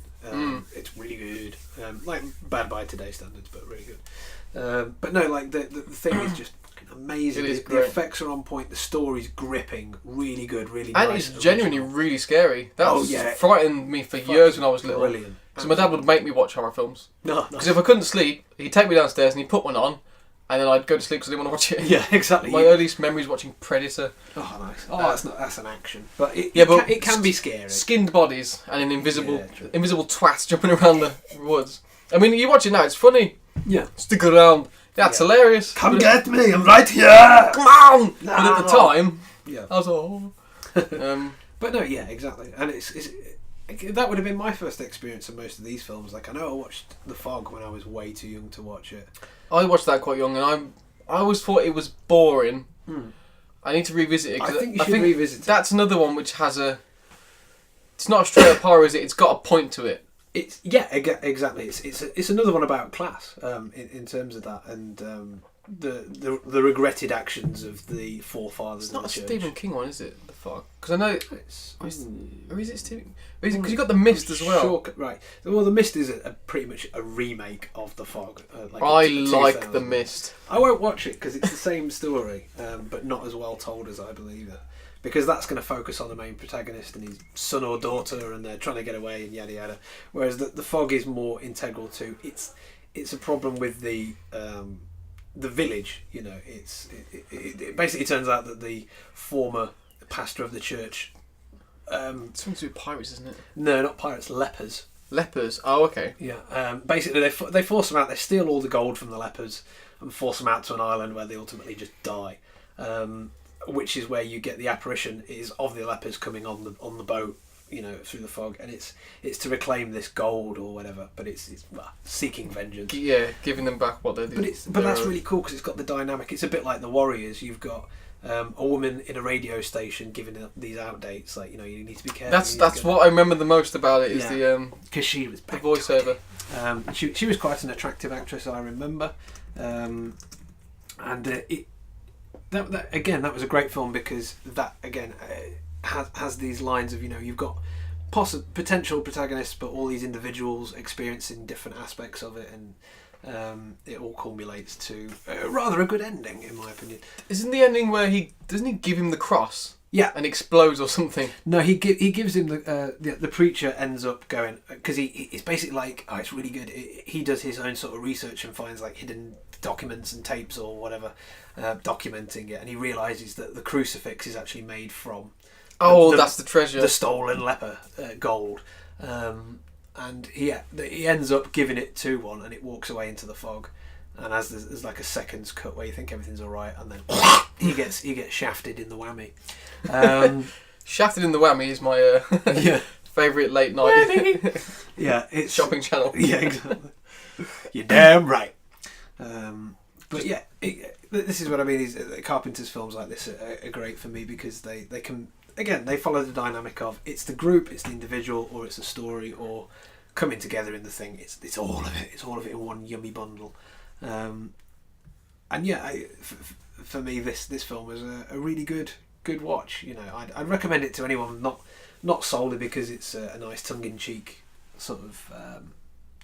it's really good. Like bad by today's standards, but really good. But no, like the thing is just fucking amazing. It is the great. effects are on point. The story's gripping, really good, really and nice. And it's genuinely really scary. That frightened me for years when I was little. Brilliant. Because my dad would make me watch horror films. No. Because if I couldn't sleep, he'd take me downstairs and he'd put one on. And then I'd go to sleep because I didn't want to watch it. Yeah, exactly. My earliest memory is watching Predator. Oh, nice. Oh, that's an action. But it can be scary. Skinned bodies and an invisible twat jumping around the woods. I mean, you watch it now, it's funny. Yeah. Stick around. That's hilarious. Come get me, I'm right here. Come on! But at the time, I was all... But no, yeah, exactly. And that would have been my first experience of most of these films. Like, I know I watched The Fog when I was way too young to watch it. I watched that quite young, and I always thought it was boring. I need to revisit it. I think you should revisit it. That's another one which has a... It's not a straight up horror, is it? It's got a point to it. Exactly. It's another one about class in terms of that, and the regretted actions of the forefathers. It's not of the a church. Stephen King one, is it? The Fog? Because I know... Or is it Stephen... Because you've got The Mist as well. Sure, right. Well, The Mist is pretty much a remake of The Fog. I like The Mist. I won't watch it because it's the same story, but not as well told as I believe it. because that's going to focus on the main protagonist and his son or daughter, and they're trying to get away and yada yada. Whereas the fog is more integral to it's a problem with the village. You know, it basically turns out that the former pastor of the church. It's something to do with pirates, isn't it? No, not pirates, lepers. Lepers. Oh, okay. Yeah. Basically, they force them out. They steal all the gold from the lepers and force them out to an island where they ultimately just die. Which is where you get the apparition is of the lepers coming on the boat, you know, through the fog, and it's to reclaim this gold or whatever. But it's seeking vengeance. Yeah, giving them back what they did. But that's really cool because it's got the dynamic. It's a bit like the Warriors. You've got a woman in a radio station giving these outdates, like, you know, you need to be careful. That's what I remember the most about it is because she was the voiceover. She was quite an attractive actress, I remember, and that was a great film because that again has these lines of, you know, you've got potential protagonists, but all these individuals experiencing different aspects of it, and it all culminates to rather a good ending, in my opinion. Isn't the ending where doesn't he give him the cross? Yeah, and explodes or something. No, he gives him the preacher ends up going, because it's basically like, oh, it's really good. He does his own sort of research and finds like hidden documents and tapes or whatever, documenting it, and he realizes that the crucifix is actually made from that's the treasure, the stolen leper gold. And he ends up giving it to one, and it walks away into the fog. And as there's like a seconds cut where you think everything's all right, and then he gets shafted in the whammy. Shafted in the whammy is my favourite late night it's shopping channel. Yeah, exactly. You're damn right. But yeah, this is what I mean. Carpenter's films like this are great for me because they can. Again, they follow the dynamic of it's the group, it's the individual, or it's a story, or coming together in the thing. It's all of it. It's all of it in one yummy bundle. And yeah, for me, this film was a really good watch. You know, I'd recommend it to anyone, not solely because it's a nice tongue-in-cheek sort of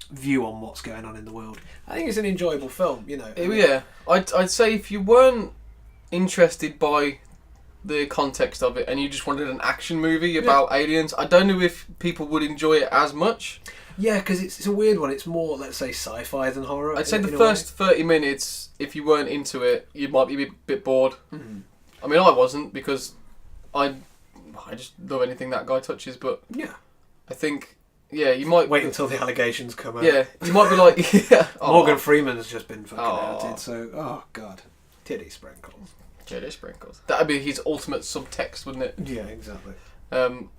view on what's going on in the world. I think it's an enjoyable film. You know. Yeah, I'd say if you weren't interested by the context of it and you just wanted an action movie about aliens, I don't know if people would enjoy it as much. Yeah, because it's a weird one. It's more, let's say, sci-fi than horror. I'd say the first 30 minutes, if you weren't into it, you might be a bit bored. Mm-hmm. I mean, I wasn't, because I just love anything that guy touches, but yeah, I think, yeah, you might wait until the allegations come out. Yeah, you might be like, Morgan Freeman's just been fucking outed, so oh god, titty sprinkles. Titty sprinkles. That'd be his ultimate subtext, wouldn't it? Yeah, exactly. No,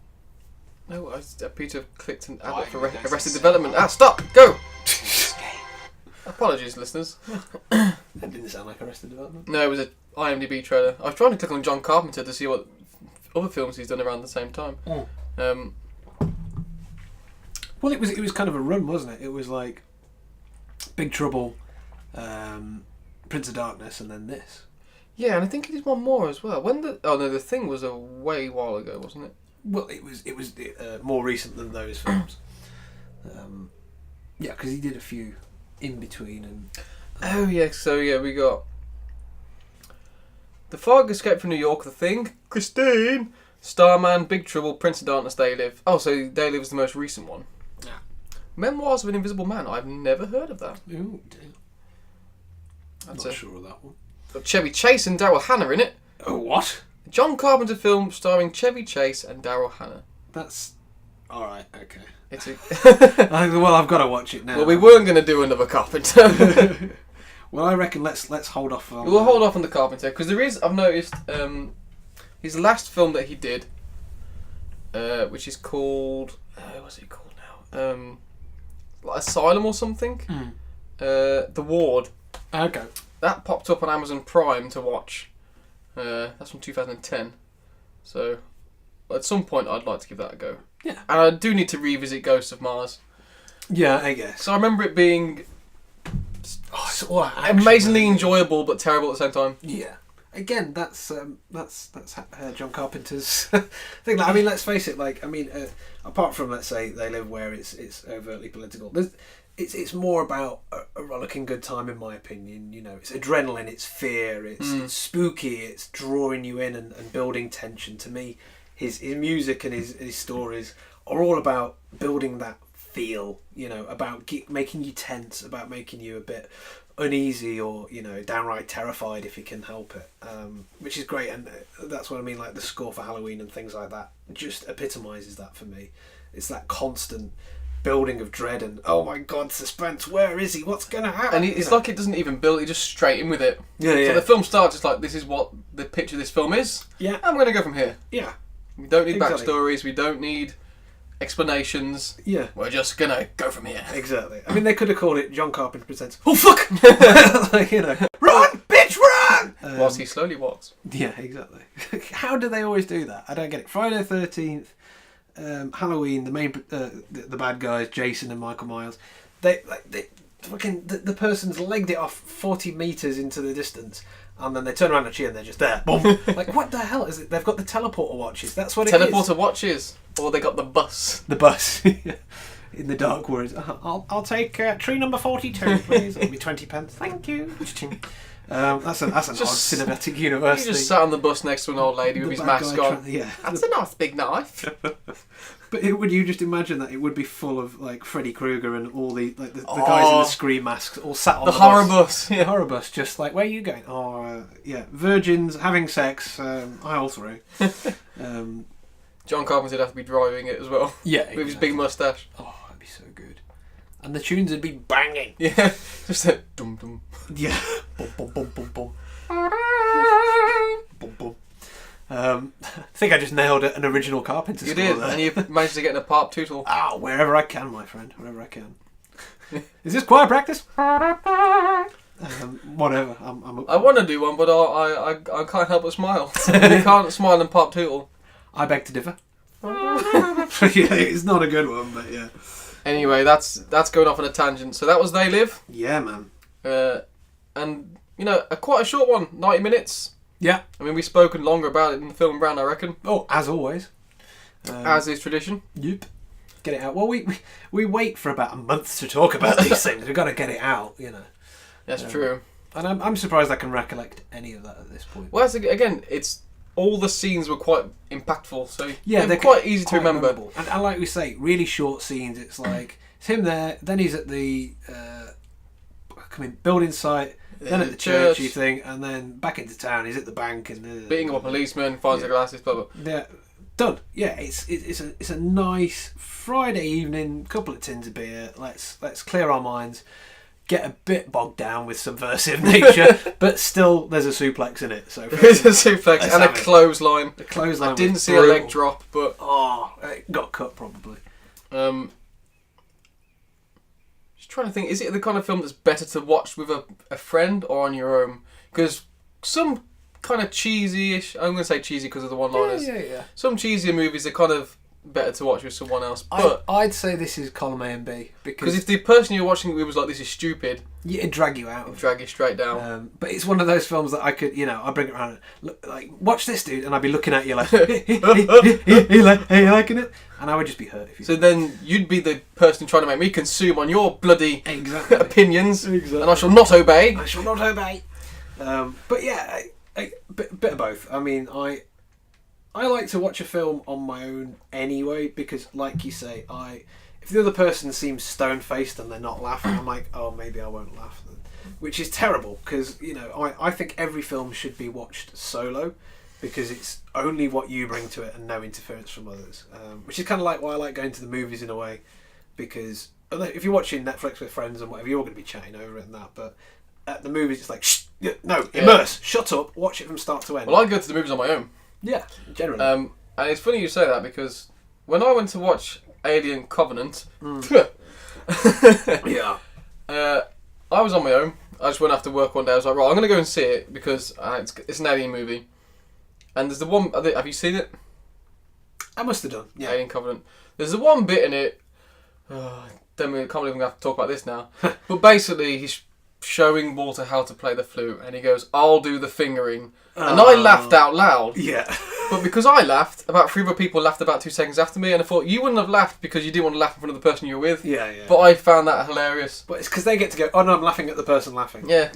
Peter clicked an advert for Arrested Development. Stop! Go! Apologies, listeners. That didn't sound like Arrested Development. No, it was an IMDb trailer. I was trying to click on John Carpenter to see what other films he's done around the same time. Well, it was kind of a run, wasn't it? It was like Big Trouble, Prince of Darkness, and then this. Yeah, and I think he did one more as well. The Thing was a way while ago, wasn't it? Well, it was more recent than those films. Yeah, because he did a few in between and. Oh yeah, so yeah, we got The Fog, Escape from New York, The Thing, Christine, Starman, Big Trouble, Prince of Darkness, They Live. Oh, so They Live is the most recent one. Yeah. Memoirs of an Invisible Man. I've never heard of that. Ooh, dear. I'm not sure of that one. Got Chevy Chase and Daryl Hannah in it. Oh, what? A John Carpenter film starring Chevy Chase and Daryl Hannah. That's all right. Okay. It's a well, I've got to watch it now. Well, we weren't going to do another Carpenter. Well, I reckon let's hold off. We'll hold off on the Carpenter because there is. I've noticed his last film that he did, which is called what's it called now? Like Asylum or something. The Ward. Okay. That popped up on Amazon Prime to watch. That's from 2010. So, at some point, I'd like to give that a go. Yeah. And I do need to revisit Ghosts of Mars. Yeah, I guess. So I remember it being it's all action, amazingly enjoyable but terrible at the same time. Yeah. Again, that's John Carpenter's thing. Like, I mean, let's face it. Like, I mean, apart from let's say They Live, where it's overtly political. it's more about a rollicking good time, in my opinion. You know, it's adrenaline, it's fear, it's spooky, it's drawing you in and building tension. To me, his music and his stories are all about building that feel, you know, about making you tense, about making you a bit uneasy or, you know, downright terrified if you can help it, which is great. And that's what I mean, like the score for Halloween and things like that just epitomises that for me. It's that constant building of dread and, oh my god, suspense, where is he, what's gonna happen? And it's like it doesn't even build, it just straight in with it. Yeah. So the film starts just like, this is what the picture of this film is. Yeah. I'm gonna go from here. Yeah. We don't need Exactly. backstories, we don't need explanations. Yeah. We're just gonna go from here. Exactly. I mean, they could have called it John Carpenter Presents Oh Fuck! Like, you know, run, bitch, run! Whilst he slowly walks. Yeah, exactly. How do they always do that? I don't get it. Friday the 13th, Halloween, the bad guys, Jason and Michael Myers, they fucking, the person's legged it off 40 metres into the distance, and then they turn around and cheer and they're just there. Boom. Like, what the hell is it? They've got the teleporter watches. That's what it is. Teleporter watches. Or they got the bus. The bus. In the dark woods. I'll take tree number 42, please. It'll be 20 pence. Thank you. That's an odd cinematic universe. He just sat on the bus next to an old lady with his mask on. Yeah. That's a nice big knife. But would you just imagine that it would be full of like Freddy Krueger and all the guys in the Scream masks all sat on the horror bus. The horror bus, just like, where are you going? Oh, yeah, virgins having sex, aisle through. John Carpenter would have to be driving it as well. Yeah, with his big moustache. Oh, that'd be so good. And the tunes would be banging. Yeah, just a dum dum. Yeah. Bum, bum, bum, bum, bum. Bum, bum. I think I just nailed an original Carpenter score. You did, there. and you managed to get an apart tootle. Wherever I can, my friend, wherever I can. Is this choir practice? Whatever. I want to do one, but I can't help but smile. You can't smile and pop tootle. I beg to differ. Yeah, it's not a good one, but yeah. Anyway, that's going off on a tangent. So that was They Live. Yeah, man. And, you know, quite a short one, 90 minutes. Yeah. I mean, we've spoken longer about it in the film brand, I reckon. Oh, as always. As is tradition. Yep. Get it out. Well, we wait for about a month to talk about these things. We've got to get it out, you know. That's true. And I'm surprised I can recollect any of that at this point. Well, again, it's all the scenes were quite impactful, so yeah, they're quite easy to remember. And like we say, really short scenes. It's like it's him there, then he's at the building site, then at the churchy thing, and then back into town. He's at the bank and beating up a policeman, finds the glasses, blah blah. Yeah, done. Yeah, it's a nice Friday evening. Couple of tins of beer. Let's clear our minds. Get a bit bogged down with subversive nature, but still there's a suplex in it. So there's a suplex and a clothesline. The clothesline. I didn't see a leg drop, but it got cut probably. Just trying to think, is it the kind of film that's better to watch with a friend or on your own? Because some kind of cheesy-ish, I'm going to say cheesy because of the one-liners. Yeah. Some cheesier movies are kind of better to watch with someone else. But I'd say this is column A and B because if the person you're watching it with was like, this is stupid, it'd drag you out. It'd drag you straight down. But it's one of those films that I could, I bring it around and look, like, watch this, dude, and I'd be looking at you like, hey, you liking it? And I would just be hurt if you. So then you'd be the person trying to make me consume on your bloody opinions, and I shall not obey. I shall not obey. But yeah, a bit of both. I mean, I like to watch a film on my own anyway because, like you say, if the other person seems stone-faced and they're not laughing, I'm like, oh, maybe I won't laugh then. Which is terrible because, I think every film should be watched solo because it's only what you bring to it and no interference from others. Which is kind of like why I like going to the movies in a way because if you're watching Netflix with friends and whatever, you're all going to be chatting over it and that, but at the movies it's like, immerse, shut up, watch it from start to end. Well, I go to the movies on my own. Yeah, generally. And it's funny you say that because when I went to watch Alien Covenant, yeah, I was on my own. I just went after work one day. I was like, right, I'm going to go and see it because it's an Alien movie. And there's the one. Have you seen it? I must have done. Yeah, Alien Covenant. There's the one bit in it. Can't believe I'm going to have to talk about this now. But basically, he's showing Walter how to play the flute, and he goes, "I'll do the fingering," and I laughed out loud. Yeah, But because I laughed, about 3 other people laughed about 2 seconds after me, and I thought you wouldn't have laughed because you didn't want to laugh in front of the person you were with. Yeah. But I found that hilarious. But it's because they get to go, oh no, I'm laughing at the person laughing. Yeah,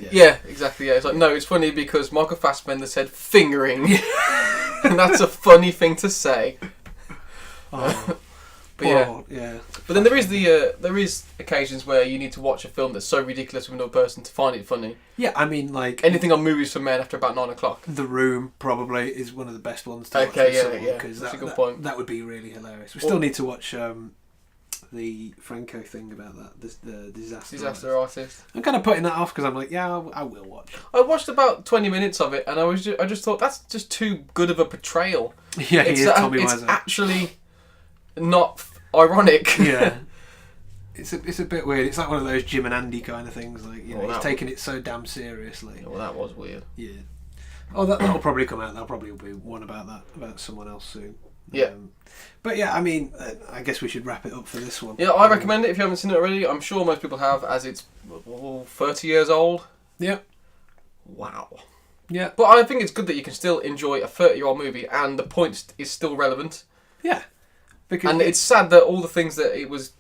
exactly. Yeah, it's like, no, it's funny because Michael Fassbender said fingering, and that's a funny thing to say. Oh. But But then there is occasions where you need to watch a film that's so ridiculous with another person to find it funny. Yeah, I mean, like anything on Movies for Men after about 9 o'clock. The Room probably is one of the best ones to watch. Because that's a good point. That would be really hilarious. We still need to watch the Franco thing about that, the disaster artist. I'm kind of putting that off because I'm like, yeah, I will watch. I watched about 20 minutes of it, and I just thought that's just too good of a portrayal. Yeah, it's actually not ironic. Yeah. It's a bit weird. It's like one of those Jim and Andy kind of things. Like, you know, he's taking it so damn seriously. Well, that was weird. Yeah. Oh, that'll probably come out. There'll probably be one about someone else soon. Yeah. But yeah, I mean, I guess we should wrap it up for this one. Yeah, I recommend it if you haven't seen it already. I'm sure most people have, as it's 30 years old. Yeah. Wow. Yeah. But I think it's good that you can still enjoy a 30-year-old movie and the point is still relevant. Yeah. And it's sad that all the things that it was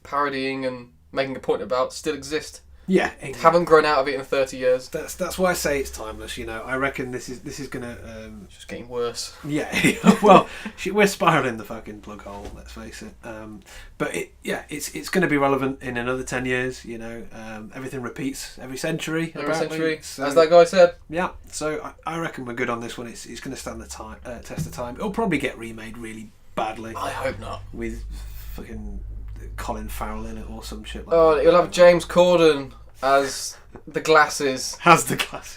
parodying and making a point about still exist. Yeah, exactly. Haven't grown out of it in 30 years. That's why I say it's timeless. You know, I reckon this is gonna just getting worse. Yeah, well, we're spiraling the fucking plug hole. Let's face it. But it's going to be relevant in another 10 years. You know, everything repeats every century. So, as that guy said. Yeah, so I reckon we're good on this one. It's going to stand the test of time. It'll probably get remade really badly. I hope not. With fucking Colin Farrell in it or some shit like that. He'll have James Corden as the glasses.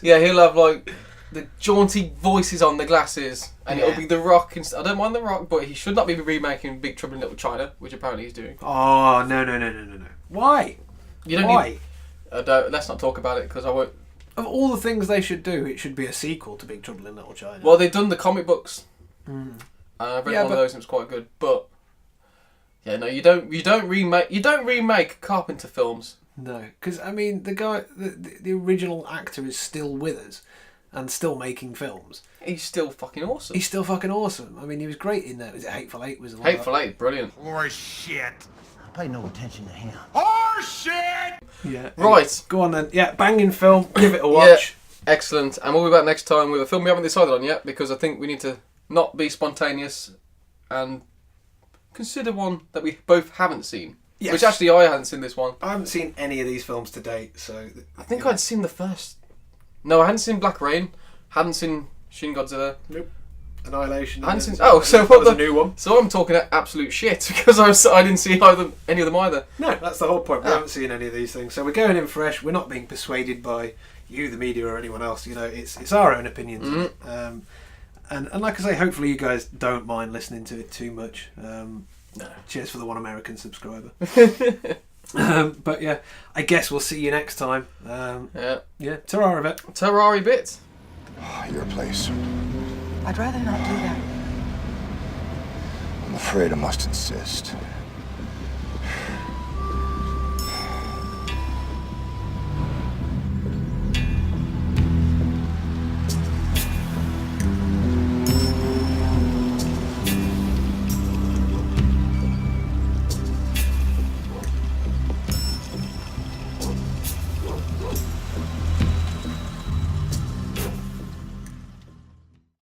Yeah, he'll have like the jaunty voices on the glasses, and it'll be The Rock. I don't mind The Rock, but he should not be remaking Big Trouble in Little China, which apparently he's doing. Oh no! Why? Why? Let's not talk about it because I won't. Of all the things they should do, it should be a sequel to Big Trouble in Little China. Well, they've done the comic books. I've read one of those and it's quite good, but yeah, no, you don't remake Carpenter films. No, because I mean the original actor is still with us and still making films. He's still fucking awesome. I mean, he was great in that. Was it Hateful Eight? Hateful Eight, brilliant. Horse shit. I pay no attention to him. Horse shit. Yeah. Right. Go on then. Yeah, banging film. Give it a watch. Yeah, excellent. And we'll be back next time with a film we haven't decided on yet because I think we need to not be spontaneous and consider one that we both haven't seen. Yes. Which actually I hadn't seen this one. I haven't seen any of these films to date, so... I think I'd seen the first. No, I hadn't seen Black Rain. Hadn't seen Shin Godzilla. Nope. Annihilation. I hadn't seen... Oh, so what was a new one? So I'm talking absolute shit because I didn't see any of them either. No, that's the whole point. We haven't seen any of these things. So we're going in fresh. We're not being persuaded by you, the media, or anyone else. You know, it's our own opinions. Mm-hmm. And like I say, hopefully you guys don't mind listening to it too much. No. Cheers for the one American subscriber. But yeah, I guess we'll see you next time. Yeah, Terrari bit. Your place. I'd rather not do that. I'm afraid I must insist.